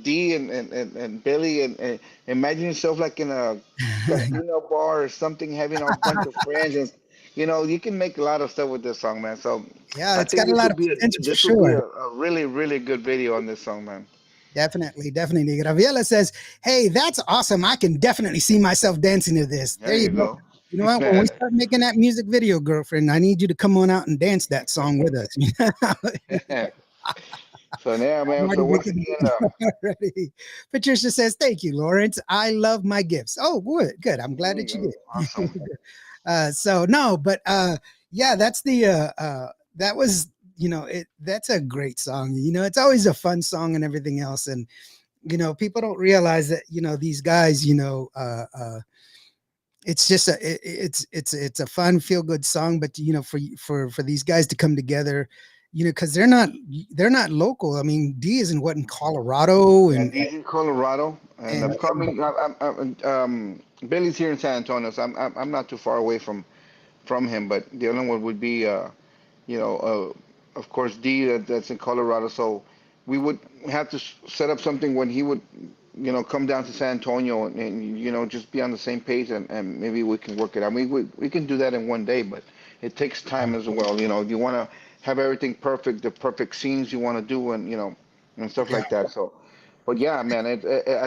Speaker 3: Dee and Billy and imagine yourself like in a casino bar or something, having a bunch of friends, and you can make a lot of stuff with this song, man. So
Speaker 2: yeah, it's got a lot of potential for sure.
Speaker 3: A really, really good video on this song, man.
Speaker 2: Definitely. Graviela says, "Hey, that's awesome. I can definitely see myself dancing to this." There you go. You know what? When we start making that music video, girlfriend, I need you to come on out and dance that song with us.
Speaker 3: So yeah, man. So once again,
Speaker 2: Patricia says, "Thank you, Lawrence. I love my gifts." Oh, good. I'm glad that you did.
Speaker 3: Awesome.
Speaker 2: Yeah, that's that was, that's a great song. It's always a fun song and everything else. And, people don't realize that, these guys, it's just it's a fun, feel good song, but for these guys to come together, because they're not local. I mean, D is in Colorado, and
Speaker 3: D's in Colorado, and I'm coming. Billy's here in San Antonio, so I'm not too far away from him. But the other one would be, of course, D that's in Colorado. So we would have to set up something when he would, come down to San Antonio and just be on the same page, and maybe we can work it out. We can do that in one day, but it takes time as well. You want to have everything perfect, the perfect scenes you want to do, and and stuff like that. So, but yeah, man, I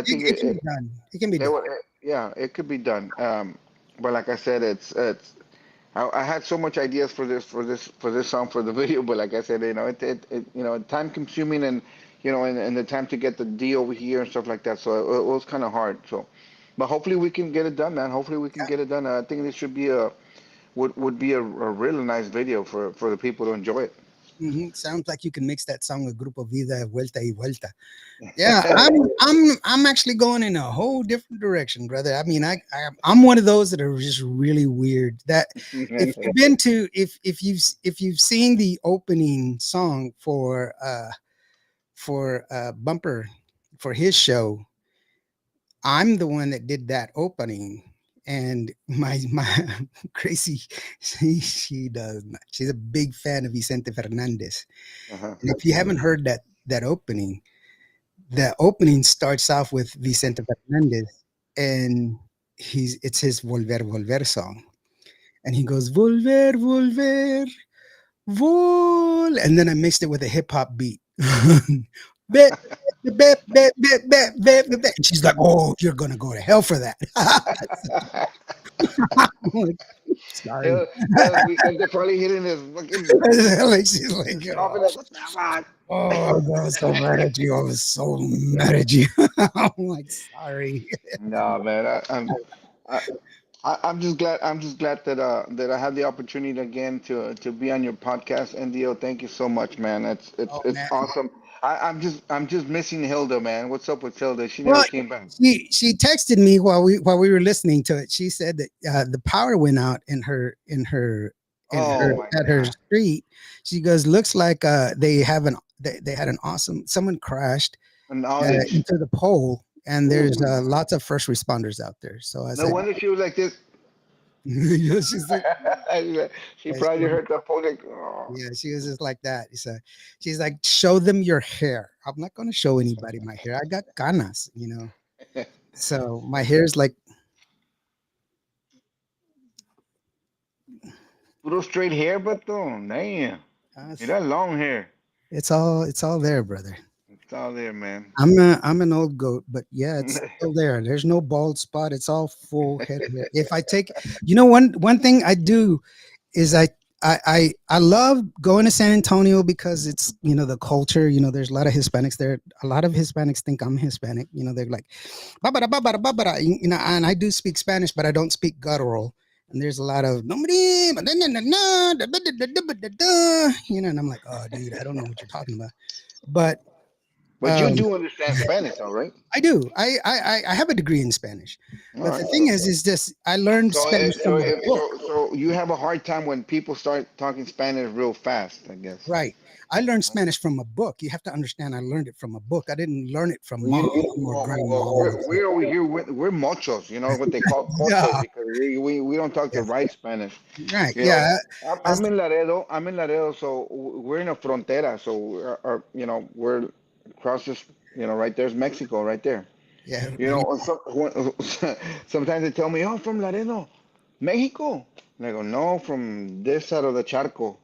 Speaker 3: think it can be done. It can be done. It could be done. But like I said, I had so much ideas for this song, for the video, but like I said, it time consuming, and and the time to get the D over here and stuff like that. So it was kind of hard. So, but hopefully we can get it done, man. Hopefully we can get it done. I think this should be would be a really nice video for the people to enjoy it.
Speaker 2: Mm-hmm. Sounds like you can mix that song with Grupo Vida, Vuelta y Vuelta. Yeah, I'm actually going in a whole different direction, brother. I mean, I'm one of those that are just really weird. That if you've been to if you've seen the opening song for Bumper for his show, I'm the one that did that opening. And my Gracie, she's a big fan of Vicente Fernandez. And if you haven't heard that opening, the opening starts off with Vicente Fernandez, and it's his Volver Volver song, and he goes Volver Volver Vol, and then I mixed it with a hip hop beat. Bet, bet, bet, bet, bet, bet, bet. And she's like, "Oh, you're gonna go to hell for that." Like, sorry.
Speaker 3: They're probably hitting his
Speaker 2: like she's like, oh, I was so mad at you. I was so mad at you. I'm like, sorry.
Speaker 3: No, man. I'm just glad. I'm just glad that I had the opportunity again to be on your podcast. And Dio, thank you so much, man.
Speaker 2: Oh
Speaker 3: It's
Speaker 2: man.
Speaker 3: awesome. I'm just missing Hilda, man. What's up with Hilda? She never
Speaker 2: Well,
Speaker 3: came back.
Speaker 2: she texted me while we were listening to it. She said that the power went out
Speaker 3: Oh my
Speaker 2: at her
Speaker 3: God.
Speaker 2: street. She goes, looks like they had an awesome, someone crashed
Speaker 3: An outage.
Speaker 2: into the pole, and there's
Speaker 3: Ooh.
Speaker 2: lots of first responders out there. So I
Speaker 3: No
Speaker 2: said,
Speaker 3: wonder she was like this.
Speaker 2: yeah, she's like,
Speaker 3: She
Speaker 2: yeah,
Speaker 3: probably heard the phone. Like, oh.
Speaker 2: yeah, she was just like that. So she's like, show them your hair. I'm not going to show anybody my hair. I got canas, you know. So my hair's like,
Speaker 3: Puro straight hair, but damn.
Speaker 2: uh,
Speaker 3: You got long hair.
Speaker 2: it's all there, brother.
Speaker 3: It's all there, man.
Speaker 2: I'm an old goat, but yeah, it's still there. There's no bald spot. It's all full head of hair. If I take, one thing I do is I love going to San Antonio because it's the culture. There's a lot of Hispanics there. A lot of Hispanics think I'm Hispanic. They're like, babara, babara, babara. And I do speak Spanish, but I don't speak guttural. And there's a lot of nobody, and I'm like, oh, dude, I don't know what you're talking about. But
Speaker 3: But you do understand Spanish, all right?
Speaker 2: I do. I have a degree in Spanish,
Speaker 3: All
Speaker 2: but
Speaker 3: right.
Speaker 2: the thing is this: I learned Spanish from a book.
Speaker 3: So you have a hard time when people start talking Spanish real fast, I guess.
Speaker 2: Right. I learned Spanish from a book. You have to understand. I learned it from a book. I didn't learn it from mom or grandma.
Speaker 3: We're over here. We're mochos. You know what they call mochos
Speaker 2: Yeah.
Speaker 3: because we don't talk the right Spanish.
Speaker 2: Right.
Speaker 3: You
Speaker 2: Yeah.
Speaker 3: know, I'm in Laredo. I'm in Laredo, so we're in a frontera. So we're across this. Right there's Mexico, right there.
Speaker 2: Yeah.
Speaker 3: Sometimes they tell me, "Oh, from Laredo, Mexico." And I go, "No, from this side of the charco."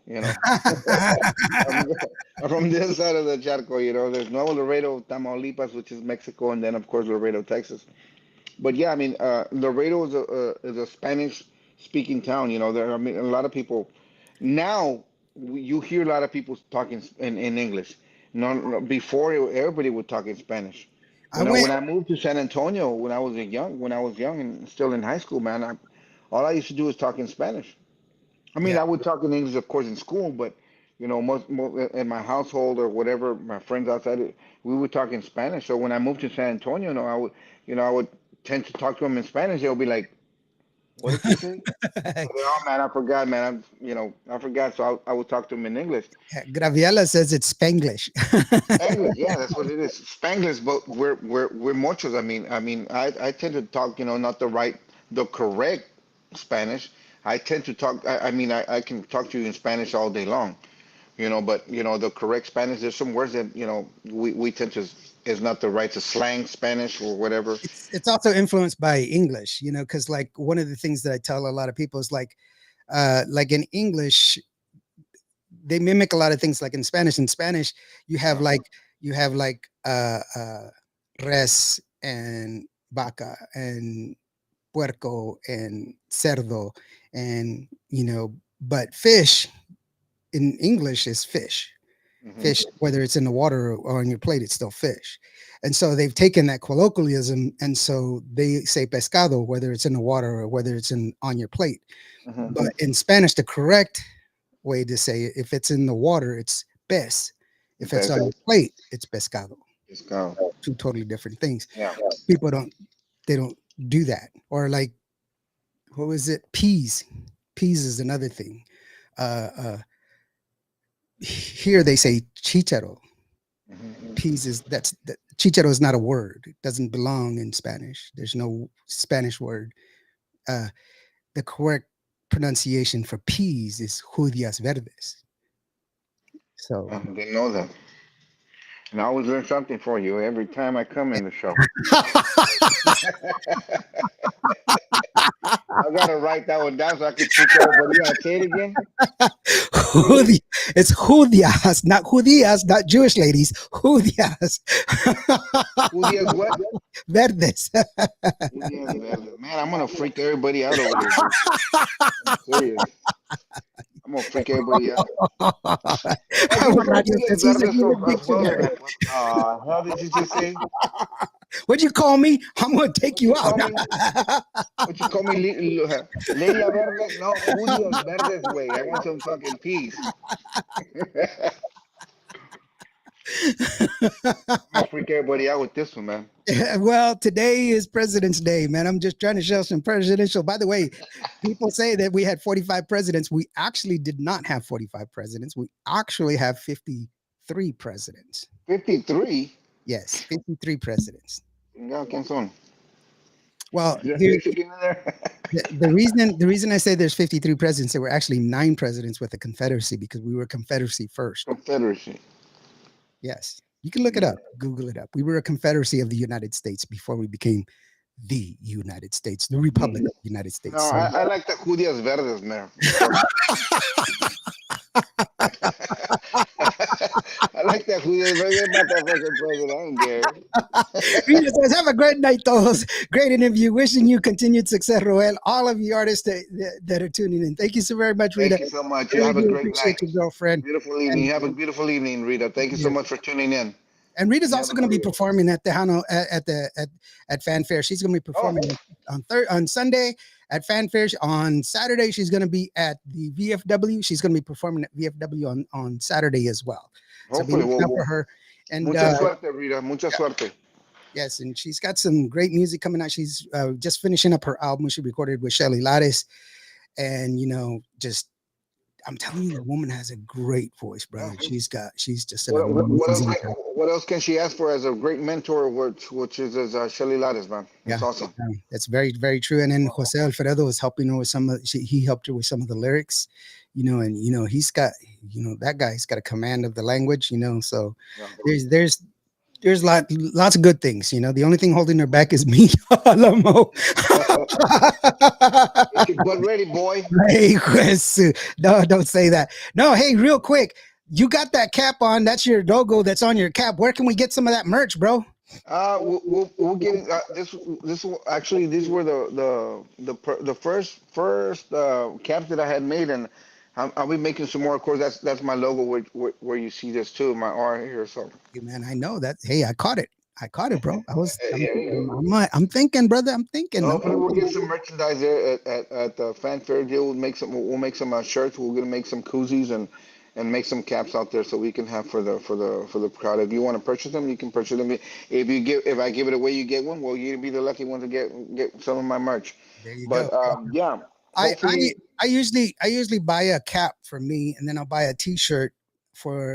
Speaker 3: From this side of the charco. There's Nuevo Laredo, Tamaulipas, which is Mexico, and then of course Laredo, Texas. But yeah, I mean, Laredo is a Spanish-speaking town. A lot of people now. You hear a lot of people talking in English. No, before everybody would talk in Spanish.
Speaker 2: I went.
Speaker 3: When I moved to San Antonio when I was young and still in high school, man, all I used to do was talk in Spanish. I mean,
Speaker 2: Yeah.
Speaker 3: I would talk in English, of course, in school, but most in my household or whatever, my friends outside, we would talk in Spanish. So when I moved to San Antonio, I would tend to talk to them in Spanish. They'll be like, "What did you say?" Oh man, I forgot, man. I forgot. So I would talk to them in English.
Speaker 2: Graviela says it's Spanglish.
Speaker 3: Spanglish, yeah, that's what it is. Spanglish, but we're muchos. I tend to talk, not the correct Spanish. I tend to talk. I can talk to you in Spanish all day long, but the correct Spanish. There's some words that we tend to is not the right to slang Spanish or whatever.
Speaker 2: It's also influenced by English, because like one of the things that I tell a lot of people is like in English, they mimic a lot of things like in Spanish. In Spanish, you have like res and vaca and puerco and cerdo and but fish in English is fish.
Speaker 3: Mhm.
Speaker 2: Fish, whether it's in the water or on your plate, it's still fish. And so they've taken that colloquialism, and so they say pescado, whether it's in the water or whether it's on your plate.
Speaker 3: Mhm.
Speaker 2: But in Spanish, the correct way to say it, if it's in the water, it's pez. If it's on your plate, it's pescado.
Speaker 3: Let's go.
Speaker 2: Two totally different things.
Speaker 3: Yeah.
Speaker 2: People don't do that. Or like, what was it? Peas. Peas is another thing. Here they say chicharo.
Speaker 3: Mhm.
Speaker 2: Peas chicharo is not a word. It doesn't belong in Spanish. There's no Spanish word. The correct pronunciation for peas is judías verdes. So
Speaker 3: I didn't know that. And I always learn something for you every time I come in the show. I gotta write that one down so I can teach everybody. Yeah, say it again.
Speaker 2: It's judías, not judías, not Jewish ladies. Judías.
Speaker 3: Judías what?
Speaker 2: Verdes.
Speaker 3: Judías verdes. Man, I'm gonna freak everybody out over here. I'm serious. I'm gonna freak everybody out. How did you just say?
Speaker 2: What'd you call me? I'm gonna take you out.
Speaker 3: What you call me, Leila Verde? No, Julius Verdes way. I want some fucking peace. I'm gonna freak everybody out with this one, man.
Speaker 2: Well, today is President's Day, man. I'm just trying to show some presidential. By the way, people say that we had 45 presidents. We actually did not have 45 presidents. We actually have 53 presidents.
Speaker 3: 53?
Speaker 2: Yes, 53 presidents.
Speaker 3: Yeah, ¿quién son?
Speaker 2: Well,
Speaker 3: Is there
Speaker 2: here,
Speaker 3: Mexican in there?
Speaker 2: the reason I say there's 53 presidents, there were actually 9 presidents with the Confederacy because we were Confederacy first.
Speaker 3: Confederacy.
Speaker 2: Yes, you can look it up, Google it up. We were a Confederacy of the United States before we became the United States, the Republic of the United States.
Speaker 3: No,
Speaker 2: So-
Speaker 3: I like the Julius Verdes, man. I like that Julius Verdes. Not that fucking president. I don't care.
Speaker 2: Rita says, have a great night, todos. Great interview. Wishing you continued success, Roel. All of you artists that are tuning in. Thank you so very much, Rita.
Speaker 3: Thank you so much. You have a great night.
Speaker 2: Your girlfriend.
Speaker 3: Beautiful evening. You have a beautiful evening, Rita. Thank you so much for tuning in.
Speaker 2: And Rita's
Speaker 3: You
Speaker 2: also
Speaker 3: have a
Speaker 2: going to be
Speaker 3: good-
Speaker 2: performing at Tejano at Fanfare. She's going to be performing on Sunday at Fanfare. On Saturday, she's going to be at the VFW. She's going to be performing at VFW on Saturday as well. So be
Speaker 3: Hopefully,
Speaker 2: looking out for her. And
Speaker 3: mucha suerte, Rita. Mucha suerte.
Speaker 2: yes, and she's got some great music coming out. She's just finishing up her album she recorded with Shelly Lares. And, you know, just, I'm telling you, the woman has a great voice, brother. She's just an amazing girl.
Speaker 3: What else can she ask for as a great mentor, which is Shelly Lares, man? That's awesome.
Speaker 2: That's very, very true. And then Jose Alfredo is helping her with he helped her with some of the lyrics, you know, and, you know, he's got, you know, that guy's got a command of the language, you know, so there's lots of good things, you know. The only thing holding her back is me. Alamo.
Speaker 3: But ready, boy.
Speaker 2: Hey, no, don't say that. No, hey, real quick. You got that cap on. That's your logo that's on your cap. Where can we get some of that merch, bro?
Speaker 3: We'll get this. Actually, these were the first caps that I had made, and I'll be making some more. Of course, that's my logo where you see this too, my R here. So,
Speaker 2: Hey, man, I know that. Hey, I caught it, bro. I'm thinking, brother. I'm thinking.
Speaker 3: hopefully, we'll get some merchandise there at the Fanfare deal. We'll make some shirts. We're gonna make some koozies and make some caps out there so we can have for the crowd. If you want to purchase them, you can purchase them. If I give it away, you get one. Well, you'll be the lucky one to get some of my merch.
Speaker 2: There you
Speaker 3: But
Speaker 2: go.
Speaker 3: yeah,
Speaker 2: I usually buy a cap for me, and then I'll buy a T-shirt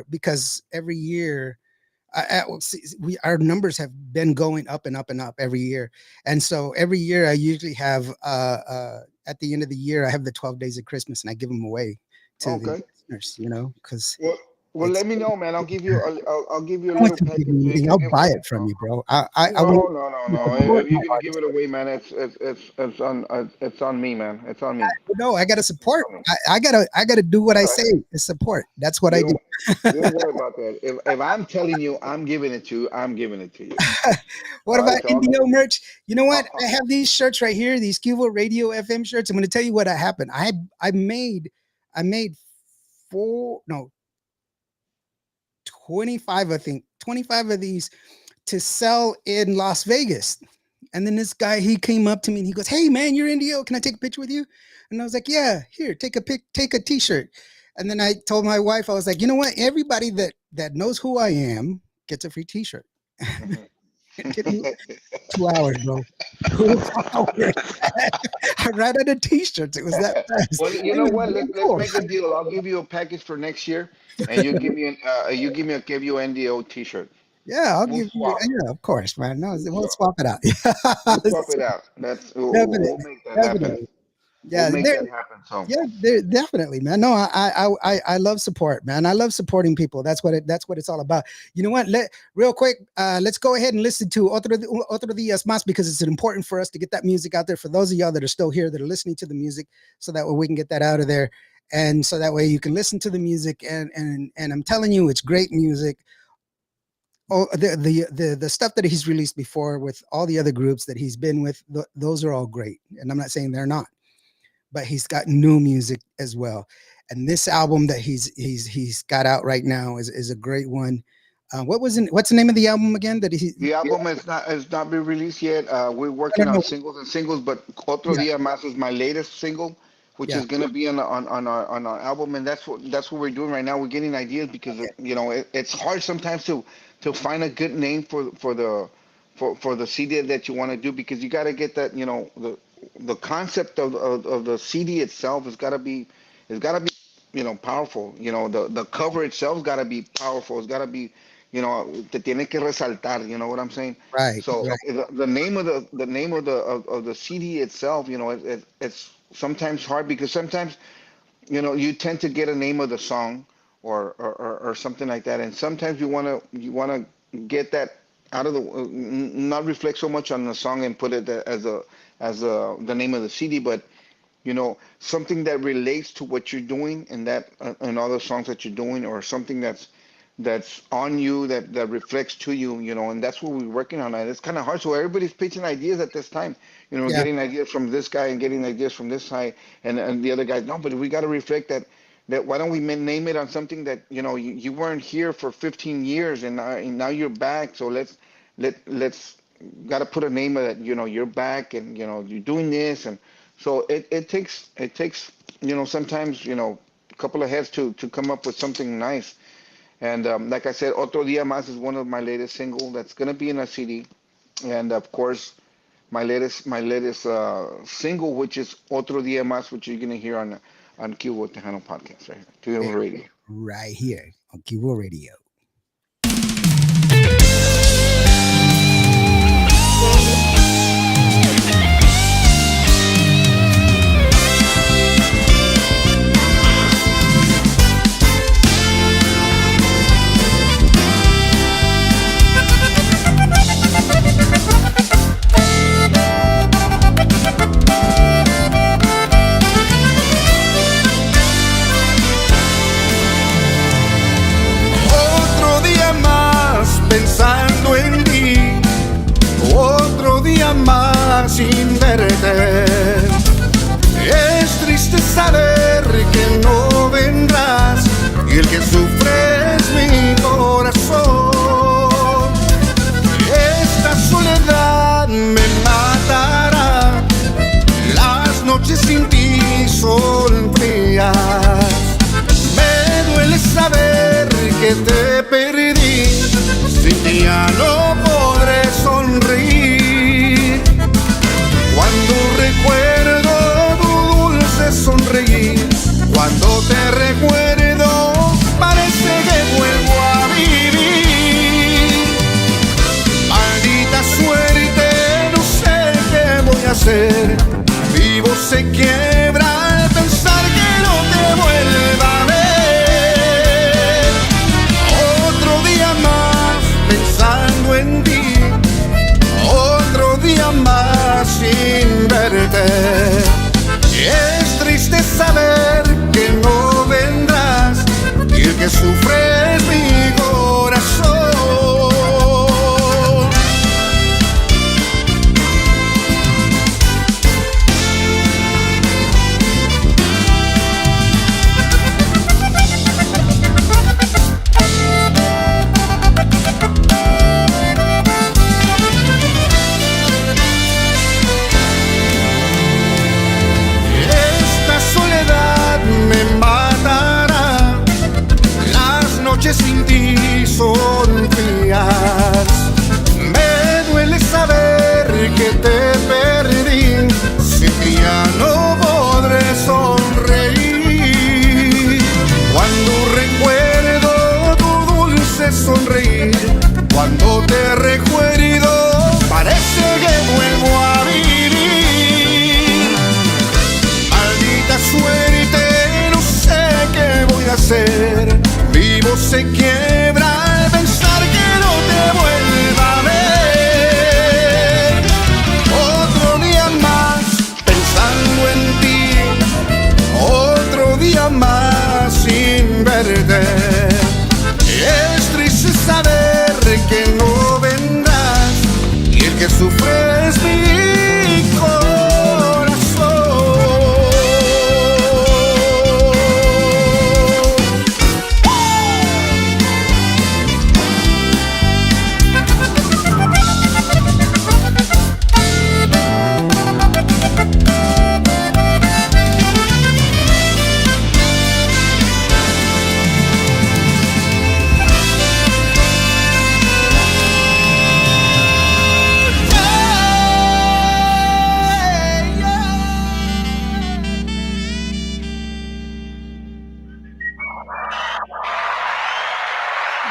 Speaker 2: because every year our numbers have been going up and up and up every year, and so every year I usually have at the end of the year I have the 12 days of Christmas, and I give them away to the listeners, you know, because.
Speaker 3: Well, let me know, man. I'll give you a
Speaker 2: I
Speaker 3: little
Speaker 2: want you to
Speaker 3: package.
Speaker 2: give me anything. I'll buy it from you, bro.
Speaker 3: No. If you're gonna give it away, man, it's on me, man. It's on me.
Speaker 2: No, I gotta support. I gotta do what I say to support. That's what I do.
Speaker 3: Don't worry about that. If I'm telling you, I'm giving it to you. I'm giving it to you.
Speaker 2: What
Speaker 3: All
Speaker 2: about
Speaker 3: right, so
Speaker 2: Indio merch? You know what? I have these shirts right here, these Qvo Radio FM shirts. I'm going to tell you what happened. I made 25, I think, 25 of these to sell in Las Vegas. And then this guy, he came up to me and he goes, "Hey man, you're Indio. Can I take a picture with you?" And I was like, "Yeah, here, take a T-shirt." And then I told my wife, I was like, "You know what? Everybody that knows who I am gets a free T-shirt." It took me 2 hours, bro. 2 hours. I ran out of T-shirts. It was that fast.
Speaker 3: Well, you know what? Let's make a deal. I'll give you a package for next year, and you give me a Qvo NDO T-shirt.
Speaker 2: Yeah, I'll
Speaker 3: We'll
Speaker 2: give you.
Speaker 3: swap.
Speaker 2: Yeah, of course, man. No, we'll swap it out.
Speaker 3: We'll swap it out. We'll make that happen.
Speaker 2: Definitely. Yeah,
Speaker 3: We'll make that happen. So
Speaker 2: yeah, definitely, man. No, I love support, man. I love supporting people. That's what it's all about. You know what? Real quick, let's go ahead and listen to Otro Días Más, because it's important for us to get that music out there for those of y'all that are still here that are listening to the music, so that way we can get that out of there, and so that way you can listen to the music. And I'm telling you, it's great music. Oh, the stuff that he's released before with all the other groups that he's been with, those are all great, and I'm not saying they're not. But he's got new music as well, and this album that he's got out right now is a great one. What's the name of the album again?
Speaker 3: The album has not been released yet. We're working on singles, but Otro Dia Más is my latest single, which is gonna be on our album, and that's what we're doing right now. We're getting ideas because it's hard sometimes to find a good name for the CD that you want to do, because you got to get that the concept of the CD itself has got to be powerful. The cover itself's got to be powerful. It's got to be te tiene que resaltar. You know what I'm saying?
Speaker 2: Right.
Speaker 3: So the name of the CD itself, it's sometimes hard, because sometimes you tend to get a name of the song or something like that, and sometimes you wanna get that out of the not reflect so much on the song and put it as the name of the CD, but something that relates to what you're doing and that and all the songs that you're doing, or something that's on you, that reflects to you, and that's what we're working on. And it's kind of hard. So everybody's pitching ideas at this time, getting ideas from this guy and getting ideas from this guy, and the other guys. No, but we got to reflect that why don't we name it on something that you weren't here for 15 years and now you're back. So let's got to put a name of that. You're back, and you're doing this, and so it takes sometimes a couple of heads to come up with something nice. And like I said, Otro Dia Más is one of my latest singles that's gonna be in a CD, and of course, my latest single, which is Otro Dia Más, which you're gonna hear on Qvo Tejano Podcast, right here, Qvo Radio,
Speaker 2: right here on Qvo Radio.
Speaker 1: Pensando en ti, otro día más sin verte. Es triste saber que no vendrás, y el que sufre es mi corazón. Esta soledad me matará, las noches sin ti son frías. Me duele saber que te perdí, sin ti ya no podré sonreír. Cuando recuerdo tu dulce sonreír, cuando te recuerdo parece que vuelvo a vivir. Maldita suerte, no sé qué voy a hacer. Vivo se quiebra al pensar que no te vuelva a ver. Otro día más pensando en ti, otro día más sin verte. Es triste saber que no vendrás, y el que sufre es mi corazón. Sin ti son frías. Me duele saber que te perdí, sin ti ya no podré sonreír. Cuando recuerdo tu dulce sonreír, cuando te recuerdo parece que vuelvo a vivir. Maldita suerte, no sé qué voy a hacer. Vivo se quiebra al pensar que no te vuelva a ver. Otro día más pensando en ti, otro día más sin verte. Es triste saber que no vendrás, y el que sufre es mi corazón.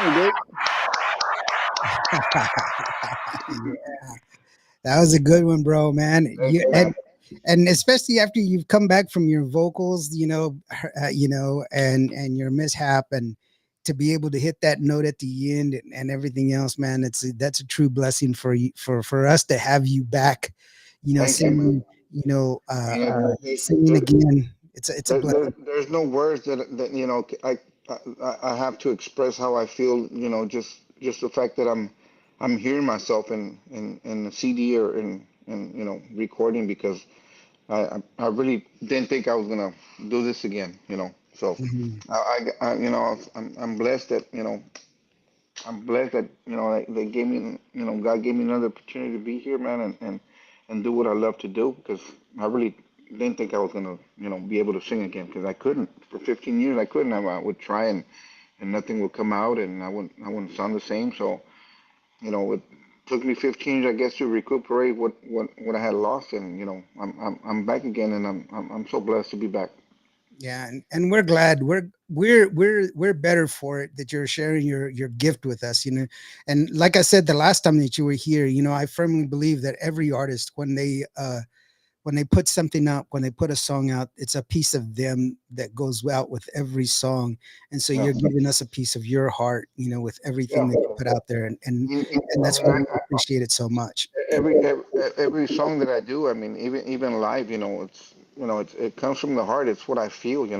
Speaker 3: Good.
Speaker 2: That was a good one, bro, man.
Speaker 3: Thank
Speaker 2: You
Speaker 3: you, man.
Speaker 2: and especially after you've come back from your vocals, and your mishap, and to be able to hit that note at the end and everything else, man, that's a true blessing for you, for us to have you back,
Speaker 3: Thank you, man.
Speaker 2: singing,
Speaker 3: You know,
Speaker 2: singing again. It's a blessing.
Speaker 3: there's no words that I have to express how I feel. Just the fact that I'm hearing myself in a CD or in recording because I really didn't think I was gonna do this again. So
Speaker 2: Mhm.
Speaker 3: I'm blessed that they gave me God gave me another opportunity to be here, man, and do what I love to do because I really didn't think I was gonna be able to sing again because I couldn't for 15 years. I couldn't. I would try and nothing would come out and I wouldn't sound the same. So it took me 15 years, I guess, to recuperate what I had lost, and I'm back again, and I'm so blessed to be back.
Speaker 2: Yeah, and we're glad we're better for it that you're sharing your gift with us, and like I said the last time that you were here, I firmly believe that every artist, when they put something out, when they put a song out, it's a piece of them that goes out with every song. And so
Speaker 3: Yeah,
Speaker 2: you're giving us a piece of your heart, with everything
Speaker 3: yeah.
Speaker 2: that you put out there. And
Speaker 3: I
Speaker 2: that's
Speaker 3: mean,
Speaker 2: why we appreciate it so much.
Speaker 3: every song that I do, I mean, even live, it comes from the heart. It's what I feel. I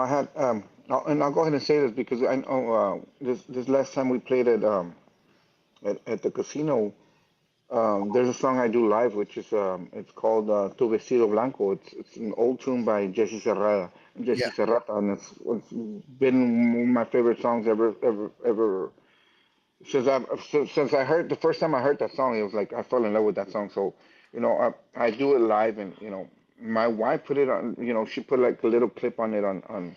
Speaker 3: had and I'll go ahead and say this because I know this last time we played at the casino. There's a song I do live, which is it's called Tu Vestido Blanco. It's an old tune by
Speaker 2: Yeah.
Speaker 3: Jesse Serrata, and it's been one of my favorite songs ever since I heard the first time I heard that song. It was like I fell in love with that song. So I do it live, and my wife put it on. She put like a little clip on it on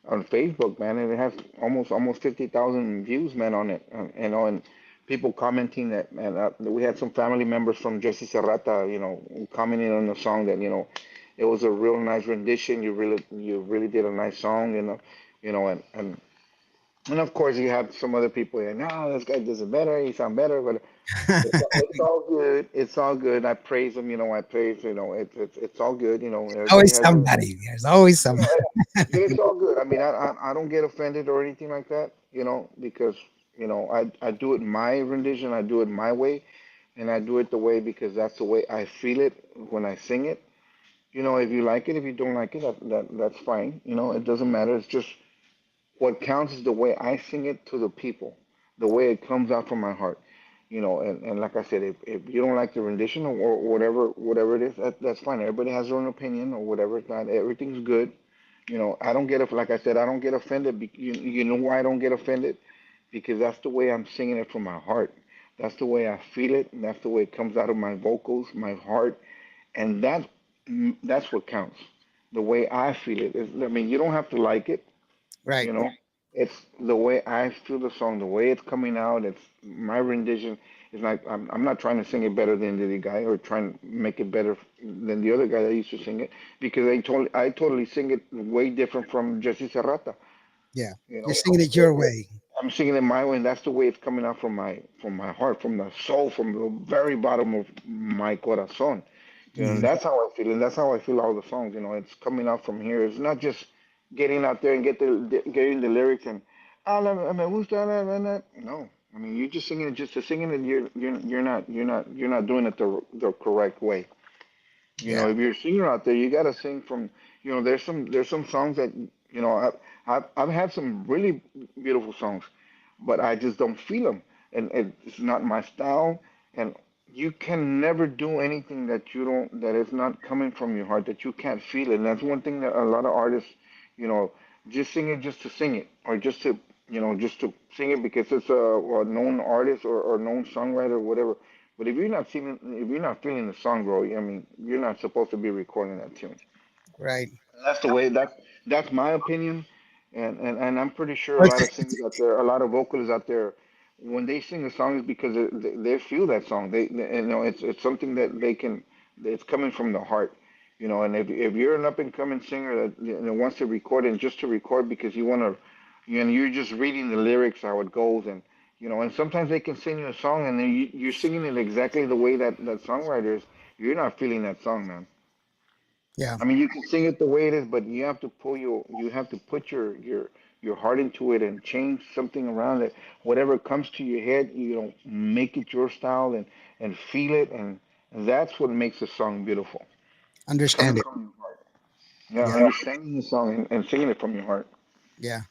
Speaker 3: Facebook, man, and it has almost 50,000 views, man, on it. And people commenting that, man. We had some family members from Jesse Serrata, commenting on the song that it was a real nice rendition. You really did a nice song, and of course you have some other people saying, no, this guy does it better. He sound better, but it's all good. It's all good. I praise him. I praise. It's all good. Everybody
Speaker 2: Always
Speaker 3: has their
Speaker 2: somebody. There's always
Speaker 3: you
Speaker 2: somebody.
Speaker 3: know, it's all good. I mean, I don't get offended or anything like that, because I do it my rendition. I do it my way, and I do it the way because that's the way I feel it when I sing it. If you like it, if you don't like it, that's fine. It doesn't matter. It's just what counts is the way I sing it to the people, the way it comes out from my heart. And like I said, if you don't like the rendition or whatever it is, that's fine. Everybody has their own opinion or whatever. It's not everything's good. I don't get like I said, I don't get offended. You know why I don't get offended? Because that's the way I'm singing it from my heart. That's the way I feel it. And that's the way it comes out of my vocals, my heart, and that's what counts. The way I feel it. I mean, you don't have to like it.
Speaker 2: Right.
Speaker 3: You know, it's the way I feel the song, the way it's coming out. It's my rendition. It's like I'm not trying to sing it better than the guy or trying to make it better than the other guy that used to sing it because I totally sing it way different from Jesse Serrata.
Speaker 2: Yeah.
Speaker 3: You
Speaker 2: You're
Speaker 3: know,
Speaker 2: singing it your way.
Speaker 3: I'm singing it my way, and that's the way it's coming out from my heart, from the soul, from the very bottom of my corazón. And
Speaker 2: Mhm.
Speaker 3: that's how I feel, and that's how I feel all the songs. It's coming out from here. It's not just getting out there and getting the lyrics and me gusta no. I mean, you're just singing it just to singing it. You're not doing it the correct way.
Speaker 2: Yeah.
Speaker 3: If you're a singer out there, you gotta sing from. There's some songs that I've had some really beautiful songs, but I just don't feel them, and it's not my style. And you can never do anything that is not coming from your heart, that you can't feel it. And that's one thing that a lot of artists, you know, just sing it just to sing it, or just to sing it because it's a known artist or known songwriter or whatever. But if you're not feeling the song, bro, I mean, you're not supposed to be recording that tune.
Speaker 2: Right.
Speaker 3: That's the way. That's my opinion, and I'm pretty sure a lot of singers out there, a lot of vocalists out there, when they sing a song, is because they feel that song. It's something that they can. It's coming from the heart. And if you're an up and coming singer that wants to record and just to record because you want to and you're just reading the lyrics how it goes, and and sometimes they can sing you a song, and then you're singing it exactly the way that songwriters. You're not feeling that song, man.
Speaker 2: Yeah,
Speaker 3: I mean, you can sing it the way it is, but you have to put your heart into it and change something around it. Whatever comes to your head, make it your style and feel it, and that's what makes a song beautiful. Coming
Speaker 2: understand it.
Speaker 3: from your heart. Yeah,
Speaker 2: Yeah,
Speaker 3: understanding the song and singing it from your heart.
Speaker 2: yeah.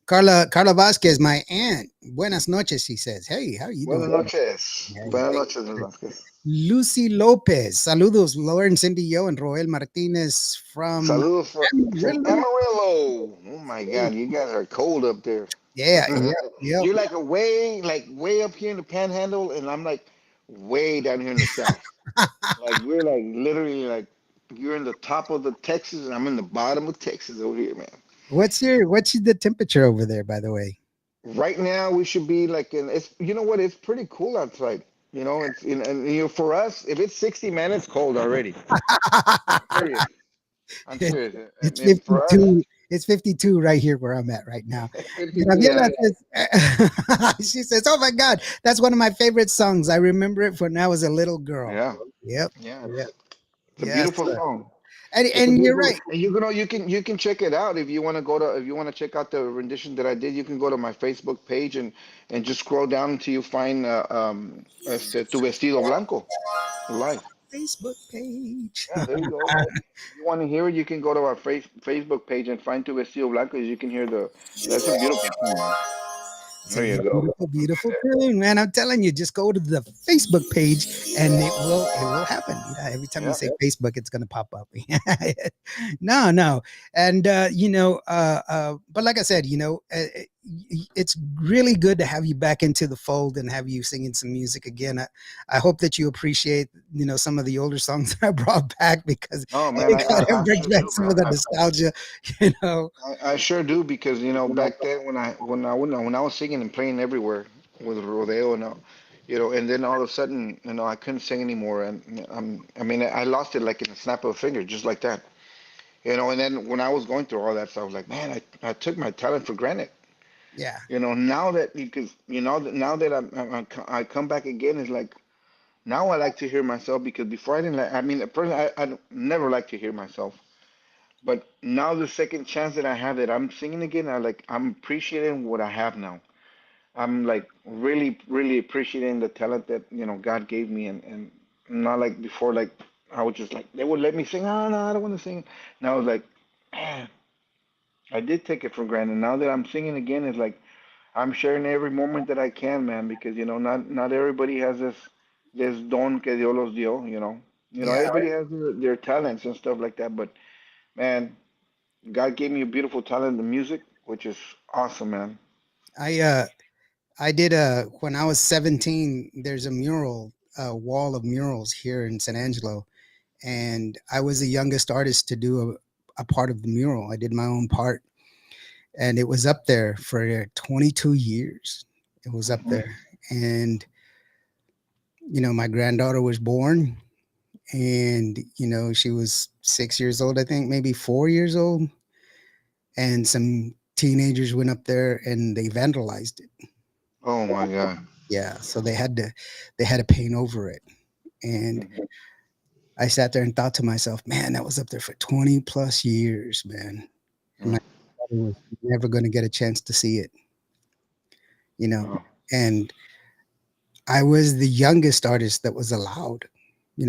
Speaker 2: Carla Vasquez, my aunt. Buenas noches, she says. Hey, how are you
Speaker 3: Buenas
Speaker 2: doing?
Speaker 3: noches.
Speaker 2: Yeah,
Speaker 3: Buenas noches, Miss Vázquez.
Speaker 2: Lucy Lopez. Saludos, Lauren, Cindy Yo, and Roel Martinez from
Speaker 3: Saludos from
Speaker 2: Amarillo.
Speaker 3: Amarillo. Oh my God, you guys are cold up there.
Speaker 2: Yeah, yeah, yeah.
Speaker 3: You're like way up here in the Panhandle, and I'm like way down here in the South. Like we're like literally like you're in the top of the Texas, and I'm in the bottom of Texas over here, man.
Speaker 2: What's the temperature over there, by the way?
Speaker 3: Right now we should be like in it's you know what it's pretty cool outside. It's and for us if it's 60 man it's cold already. Serious. I'm serious.
Speaker 2: It's
Speaker 3: And for us
Speaker 2: 52. It's 52 right here where I'm at right now.
Speaker 3: it's 52.
Speaker 2: Gabriela
Speaker 3: Yeah,
Speaker 2: says, she says, "Oh my God, that's one of my favorite songs. I remember it when I was a little girl."
Speaker 3: yeah,
Speaker 2: Yep.
Speaker 3: yeah.
Speaker 2: Yep.
Speaker 3: It's a
Speaker 2: Yes.
Speaker 3: beautiful song.
Speaker 2: And
Speaker 3: It's a
Speaker 2: you're
Speaker 3: beautiful,
Speaker 2: right.
Speaker 3: and you can check it out if you want to if you want to check out the rendition that I did. You can go to my Facebook page and just scroll down until you find Tu Vestido Blanco live.
Speaker 2: Facebook page.
Speaker 3: Yeah, there you go. If you want to hear it, you can go to our Facebook page and find Tu Vestido Blanco. You can hear that's a beautiful tune, man.
Speaker 2: It's a
Speaker 3: There you go.
Speaker 2: beautiful, beautiful tune, man. I'm telling you, just go to the Facebook page and it will happen. Every time you
Speaker 3: Yeah.
Speaker 2: say Facebook, it's gonna pop up. No. And but like I said, it's really good to have you back into the fold and have you singing some music again. I hope that you appreciate, some of the older songs that I brought back because
Speaker 3: Oh man,
Speaker 2: it
Speaker 3: I
Speaker 2: brings
Speaker 3: sure
Speaker 2: back
Speaker 3: do,
Speaker 2: some of the
Speaker 3: man.
Speaker 2: nostalgia, you know.
Speaker 3: I sure do because back then when I was singing and playing everywhere with rodeo and then all of a sudden I couldn't sing anymore and I mean I lost it like in a snap of a finger just like that and then when I was going through all that stuff I was like man I took my talent for granted
Speaker 2: Yeah.
Speaker 3: now that because now that I come back again it's like now I like to hear myself because before I didn't like I mean personally I never like to hear myself. But now the second chance that I have that I'm singing again, I'm appreciating what I have now. I'm like really, really appreciating the talent that God gave me, and not like before. Like I was just like they would let me sing. Oh no, I don't want to sing. Now I was like, man, I did take it for granted. Now that I'm singing again, it's like I'm sharing every moment that I can, man, because not everybody has this don que Dios los dio.
Speaker 2: Yeah.
Speaker 3: Everybody has their talents and stuff like that, but man. God gave me a beautiful talent in music, which is awesome, man.
Speaker 2: I did when I was 17, there's a mural, a wall of murals here in San Angelo, and I was the youngest artist to do a part of the mural. I did my own part, and it was up there for 22 years. It was up
Speaker 3: Mhm.
Speaker 2: there, and my granddaughter was born, and she was 6 years old, I think, maybe 4 years old, and some teenagers went up there and they vandalized it.
Speaker 3: Oh my God.
Speaker 2: Yeah, so they had to paint over it. And
Speaker 3: Mhm.
Speaker 2: I sat there and thought to myself, man, that was up there for 20 plus years, man. And my
Speaker 3: Mm.
Speaker 2: brother was never going to get a chance to see it, you know.
Speaker 3: Wow.
Speaker 2: And I was the youngest artist that was allowed.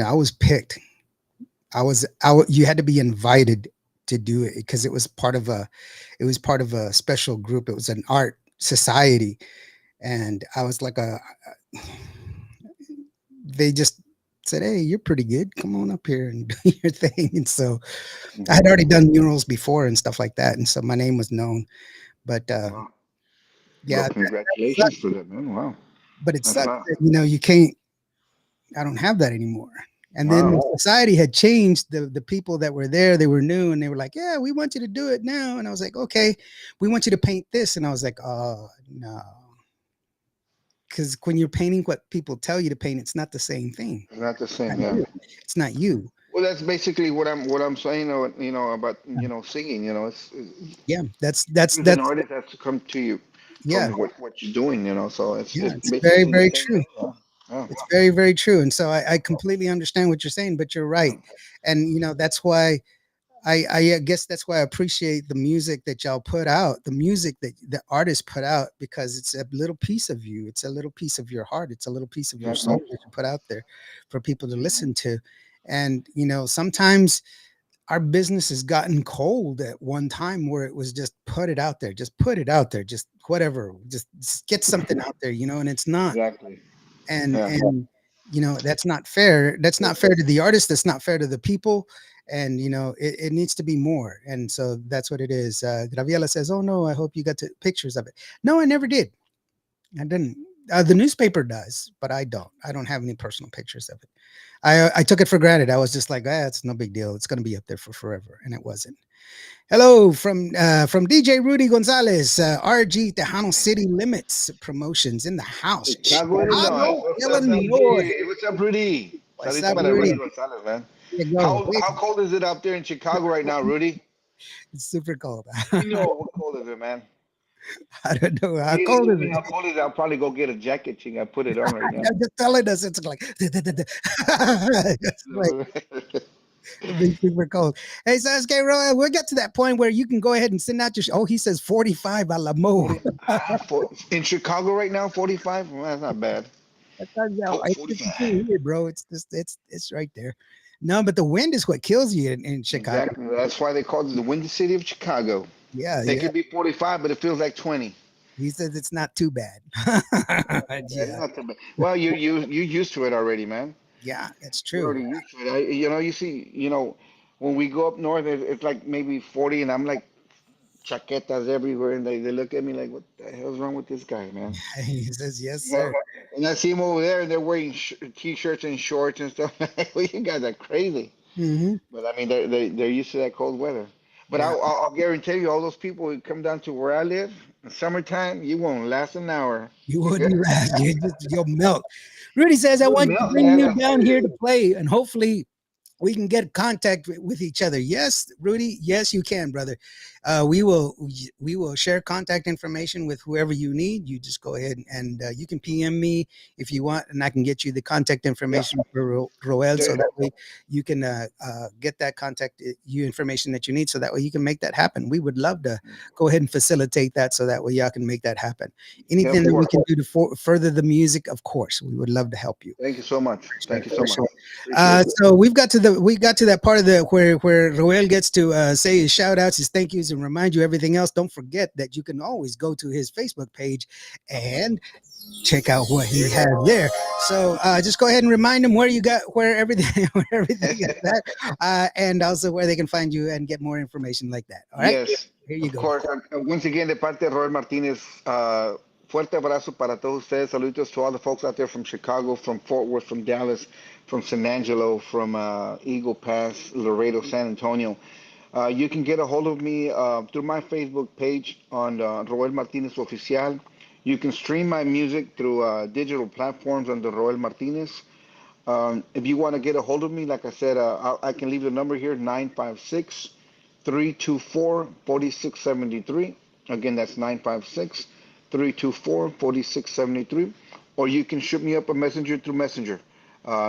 Speaker 2: I was picked. You had to be invited to do it because it was part of a special group. It was an art society. And I was like they just said, "Hey, you're pretty good. Come on up here and do your thing." And so I had
Speaker 3: Mhm.
Speaker 2: already done murals before and stuff like that, and so my name was known. But
Speaker 3: Wow. Well,
Speaker 2: yeah, that
Speaker 3: congratulations
Speaker 2: sucked.
Speaker 3: for that, man. Wow.
Speaker 2: But it
Speaker 3: That's
Speaker 2: sucks
Speaker 3: not.
Speaker 2: that you can't. I don't have that anymore. And then the
Speaker 3: Wow.
Speaker 2: society had changed. The people that were there, they were new, and they were like, "Yeah, we want you to do it now." And I was like, "Okay, we want you to paint this." And I was like, "Oh no." Because when you're painting what people tell you to paint, it's not the same thing.
Speaker 3: It's not the
Speaker 2: Not
Speaker 3: same, yeah.
Speaker 2: you. It's not you.
Speaker 3: Well, that's basically what I'm saying. About singing.
Speaker 2: Yeah,
Speaker 3: As an artist has to come to you
Speaker 2: yeah,
Speaker 3: from what you're doing. So it's
Speaker 2: it's very,
Speaker 3: basically the
Speaker 2: very
Speaker 3: same
Speaker 2: true.
Speaker 3: thing. Yeah.
Speaker 2: It's very, very true. And so I completely understand what you're saying, but you're right. And that's why I guess that's why I appreciate the music that y'all put out, the music that the artists put out, because it's a little piece of you. It's a little piece of your heart. It's a little piece of your
Speaker 3: Exactly.
Speaker 2: soul that you put out there for people to listen to. And, sometimes our business has gotten cold at one time where it was just put it out there, just put it out there, just whatever, just get something out there, and it's not.
Speaker 3: Exactly.
Speaker 2: And
Speaker 3: Yeah.
Speaker 2: that's not fair. That's not fair to the artist. That's not fair to the people. And it needs to be more. And so that's what it is. Graviela says, oh no, I hope you got pictures of it. No, I never did. I didn't. The newspaper does, but I don't have any personal pictures of it. I took it for granted. I was just like, it's no big deal. It's going to be up there for forever. And it wasn't. Hello from DJ Rudy Gonzalez, RG Tejano City Limits Promotions in the house.
Speaker 3: Chicago, Illinois.
Speaker 2: Chicago,
Speaker 3: What's up,
Speaker 2: Illinois.
Speaker 3: DJ? What's up, Rudy?
Speaker 2: What's
Speaker 3: Saludito
Speaker 2: up,
Speaker 3: para
Speaker 2: Rudy?
Speaker 3: Rudy Gonzalez, man.
Speaker 2: There you go.
Speaker 3: How cold is it out there in Chicago right now, Rudy?
Speaker 2: It's super cold.
Speaker 3: Let me know what cold is it, man.
Speaker 2: I don't know. How
Speaker 3: You
Speaker 2: cold
Speaker 3: tell
Speaker 2: is
Speaker 3: me
Speaker 2: it?
Speaker 3: how cold is it? I'll probably go get a jacket. I put it on right now.
Speaker 2: I'm just telling us it's like, it's like it'll be super cold. Hey, so okay, Roel, we'll get to that point where you can go ahead and send out your. He says 45 a la mo.
Speaker 3: In Chicago right now, 45. Well, that's not bad.
Speaker 2: It's
Speaker 3: 45.
Speaker 2: 52 here, bro. It's just it's right there. No, but the wind is what kills you in Chicago.
Speaker 3: Exactly. That's why they call it the Windy City of Chicago.
Speaker 2: Yeah,
Speaker 3: They
Speaker 2: yeah.
Speaker 3: could be 45, but it feels like 20.
Speaker 2: He says it's not too bad.
Speaker 3: It's
Speaker 2: Yeah,
Speaker 3: not too bad. Well, you used to it already, man.
Speaker 2: yeah, it's
Speaker 3: You're
Speaker 2: true.
Speaker 3: already used to it. You see, when we go up north, it's like maybe 40, and I'm like chaquetas everywhere, and they look at me like, what the hell's wrong with this guy, man?
Speaker 2: He says yes,
Speaker 3: You know,
Speaker 2: sir.
Speaker 3: and I see them over there, and they're wearing t-shirts and shorts and stuff. Well, you guys are crazy.
Speaker 2: Hmm.
Speaker 3: But I mean, they're used to that cold weather. But
Speaker 2: Yeah,
Speaker 3: I'll guarantee you, all those people who come down to where I live in summertime, you won't last an hour.
Speaker 2: you wouldn't last. You'll melt. Rudy says, I
Speaker 3: You'll
Speaker 2: want to
Speaker 3: melt,
Speaker 2: bring
Speaker 3: man.
Speaker 2: you
Speaker 3: I'm
Speaker 2: down here to
Speaker 3: serious.
Speaker 2: play, and hopefully we can get contact with each other. Yes, Rudy. Yes, you can, brother. We will share contact information with whoever you need. You just go ahead and you can PM me if you want, and I can get you the contact
Speaker 3: Yeah.
Speaker 2: information for Roel, so
Speaker 3: There-
Speaker 2: that way you can get that contact you information that you need, so that way you can make that happen. We would love to go ahead and facilitate that, so that way y'all can make that happen.
Speaker 3: Yeah,
Speaker 2: Anything
Speaker 3: of
Speaker 2: that we
Speaker 3: course.
Speaker 2: can do to further the music, of course, we would love to help you.
Speaker 3: Thank you so much. Thank you so
Speaker 2: For
Speaker 3: much.
Speaker 2: sure.
Speaker 3: Appreciate it.
Speaker 2: So we got to that part of where Roel gets to say his shout outs, his thank yous, and remind you everything else. Don't forget that you can always go to his Facebook page and check out what he has there. So just go ahead and remind them where everything is at, and also where they can find you and get more information like that. All right,
Speaker 3: Yes,
Speaker 2: here you
Speaker 3: of
Speaker 2: go.
Speaker 3: course. Once again, de parte de Roel Martinez, fuerte abrazo para todos ustedes. Saludos to all the folks out there from Chicago, from Fort Worth, from Dallas, from San Angelo, from Eagle Pass, Laredo, San Antonio. You can get a hold of me through my Facebook page on Roel Martinez Oficial. You can stream my music through digital platforms under Roel Martinez. If you want to get a hold of me, like I said, I can leave the number here, 956 324 4673. Again, that's 956 324 4673. Or you can shoot me up a messenger through Messenger.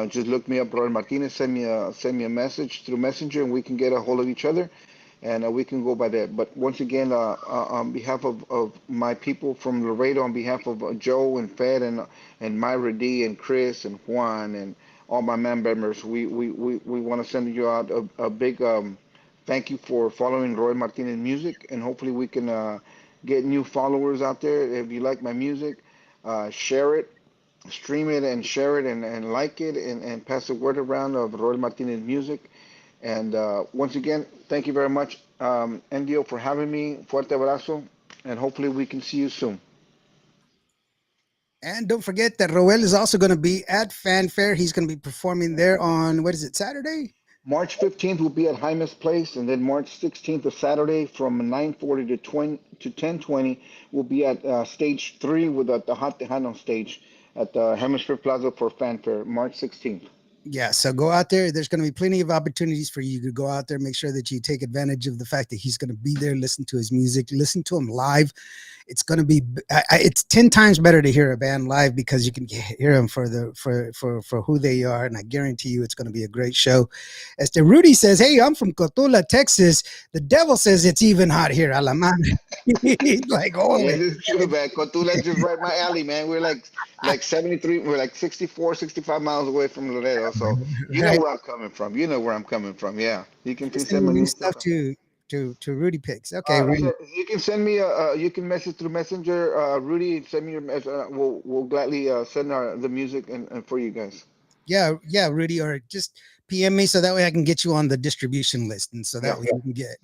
Speaker 3: Just look me up, Roel Martinez. Send me a message through Messenger, and we can get a hold of each other, and we can go by that. But once again, on behalf of my people from Laredo, on behalf of Joe and Fed and Myra D and Chris and Juan and all my members, we want to send you out a big thank you for following Roy Martinez music, and hopefully we can get new followers out there. If you like my music, share it, stream it, and share it, and like it, and pass the word around of Roy Martinez music. And once again, thank you very much, Endio, for having me. Fuerte abrazo, and hopefully we can see you soon.
Speaker 2: And don't forget that Roel is also going to be at Fanfare. He's going to be performing there on, what is it, Saturday?
Speaker 3: March 15th will be at Jaime's Place, and then March 16th, a Saturday, from 9:40 to 10:20, will be at Stage 3 with the Hot Tejano stage at the Hemisphere Plaza for Fanfare, March 16th.
Speaker 2: Yeah, so go out there. There's going to be plenty of opportunities for you to go out there. Make sure that you take advantage of the fact that he's going to be there. Listen to his music. Listen to him live. It's going to be. It's 10 times better to hear a band live because you can hear them for who they are, and I guarantee you, it's going to be a great show. As to Rudy says, "Hey, I'm from Cotula, Texas. The devil says it's even hot here, a la madre." He's like, "Oh,
Speaker 3: yeah, this is true, man. Cotula's just right my alley, man. We're like 73. We're like 64, 65 miles away from Laredo. So you know where I'm coming from. You know where I'm coming from. Yeah, you can send me
Speaker 2: stuff to Rudy Picks. Okay, Rudy.
Speaker 3: You can send me you can message through Messenger. Rudy, send me your message. We'll gladly send the music and for you guys.
Speaker 2: Yeah, Rudy, or just PM me so that way I can get you on the distribution list, and so that way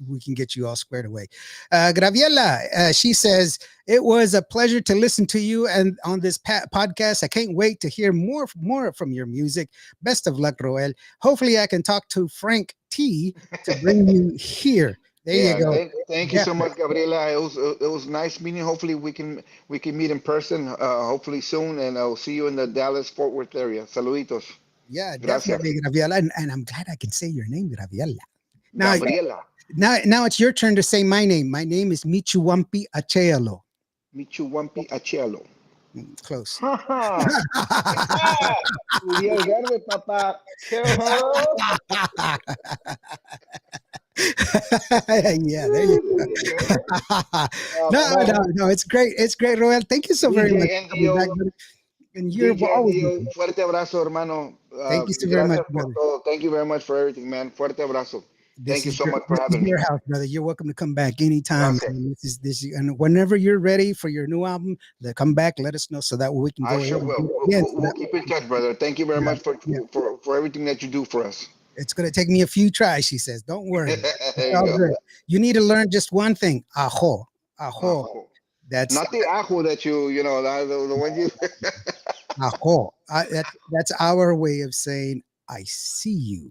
Speaker 2: we can get you all squared away. Graviela, she says it was a pleasure to listen to you and on this podcast. I can't wait to hear more from your music. Best of luck, Roel. Hopefully, I can talk to Frank T to bring you here. There you go.
Speaker 3: Thank you so much, Gabriela. It was nice meeting. Hopefully, we can meet in person. Hopefully soon, and I'll see you in the Dallas-Fort Worth area. Saluditos.
Speaker 2: Yeah,
Speaker 3: Gracias.
Speaker 2: definitely, Graviela, and I'm glad I can say your name, Graviela.
Speaker 3: Gabriela.
Speaker 2: Now it's your turn to say my name. My name is Michuwampi Achealo.
Speaker 3: Michuwampi Achealo.
Speaker 2: Close. Yeah, there you go. No, it's great. It's great, Roel. Thank you so very much. And you're always
Speaker 3: fuerte abrazo, hermano.
Speaker 2: Thank you so very much, brother.
Speaker 3: Thank you very much for everything, man. Fuerte abrazo. Thank you so much for having me.
Speaker 2: Your house, brother. You're welcome to come back anytime. And whenever you're ready for your new album, come back. Let us know so that we can go.
Speaker 3: I sure will. We'll keep in touch, brother. Thank you very much for everything that you do for us.
Speaker 2: It's going to take me a few tries, she says. Don't worry. You need to learn just one thing. Ajo. That's
Speaker 3: not the ajo that the one you.
Speaker 2: Ajo. That's our way of saying I see you.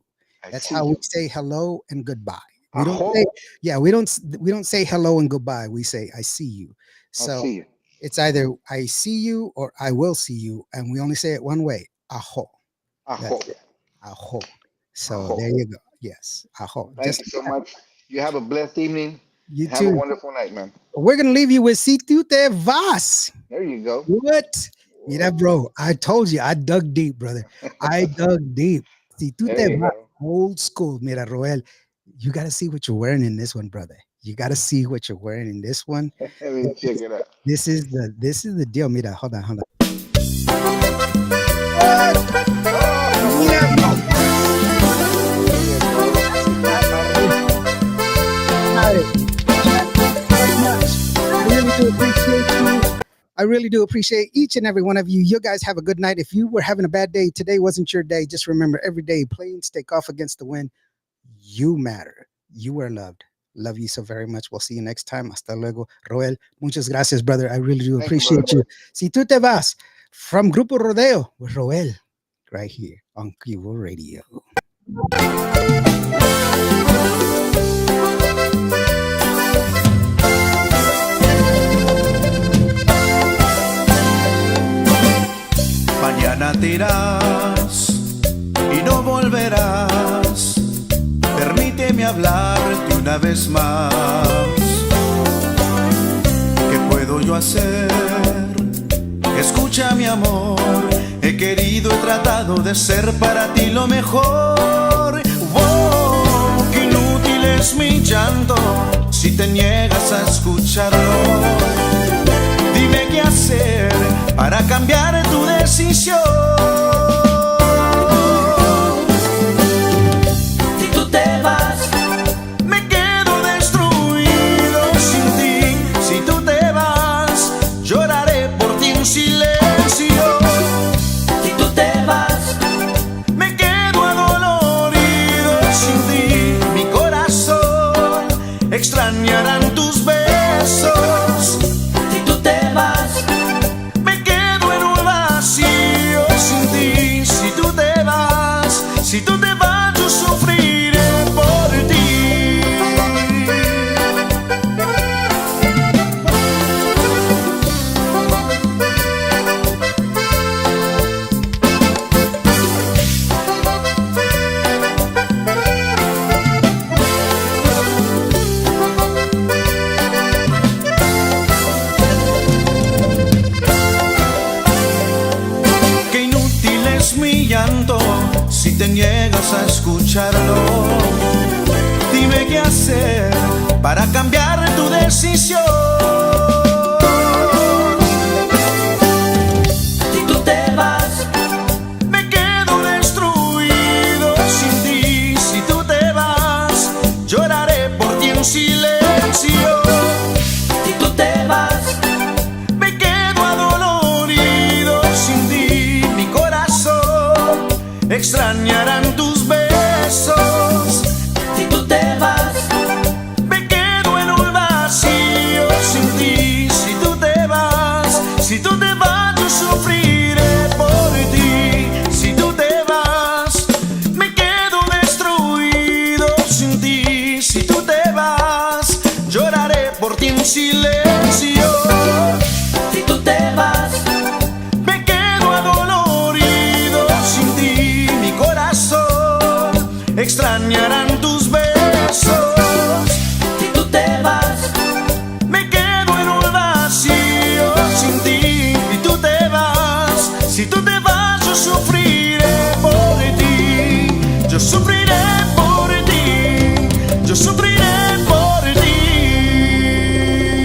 Speaker 2: That's how we say hello and goodbye. We don't say hello and goodbye. We say I see you. So see you. It's either I see you or I will see you, and we only say it one way. Ajo. Ajo. So there you go. Yes. Ajo.
Speaker 3: Thank you so much. You have a blessed evening.
Speaker 2: You
Speaker 3: have
Speaker 2: too.
Speaker 3: A wonderful night, man.
Speaker 2: We're gonna leave you with Si Tu Te Vas.
Speaker 3: There you go.
Speaker 2: What? Yeah, bro. I told you I dug deep, brother. I dug deep. Si Tu Te Vas. Old school. Mira, Roel, you got to see what you're wearing in this one, brother. You got to see what you're wearing in this one.
Speaker 3: Let me check it out.
Speaker 2: This is the deal. Mira, hold on. I really do appreciate each and every one of you. You guys have a good night. If you were having a bad day, today wasn't your day. Just remember, every day, planes take off against the wind. You matter. You are loved. Love you so very much. We'll see you next time. Hasta luego. Roel, muchas gracias, brother. I really do appreciate you. Si Tu Te Vas, from Grupo Rodeo with Roel, right here on Qvo Radio.
Speaker 1: Mañana te irás y no volverás. Permíteme hablarte una vez más. ¿Qué puedo yo hacer? Escucha, mi amor. He querido, he tratado de ser para ti lo mejor. Oh, qué inútil es mi llanto si te niegas a escucharlo. Dime qué hacer para cambiar tu decisión. Si tú te vas, me quedo destruido sin ti. Si tú te vas, lloraré por ti en silencio. Si tú te vas, me quedo adolorido sin ti. Mi corazón extrañarán tus besos. Me quedo en un vacío sin ti. te niegas a escucharlo, dime qué hacer para cambiar tu decisión. Si tú te vas, me quedo destruido sin ti. Si tú te vas, lloraré por ti en silencio. Si tú te vas, me quedo adolorido sin ti. Mi corazón extrañarán tus besos. Si tú te vas, me quedo en un vacío sin ti. Si tú te vas, si tú te vas, yo sufriré por ti. Si tú te vas, me quedo destruido sin ti. Si tú te vas, lloraré por ti en silencio. Si tú te vas, me quedo adolorido sin ti. Mi corazón extrañarán tu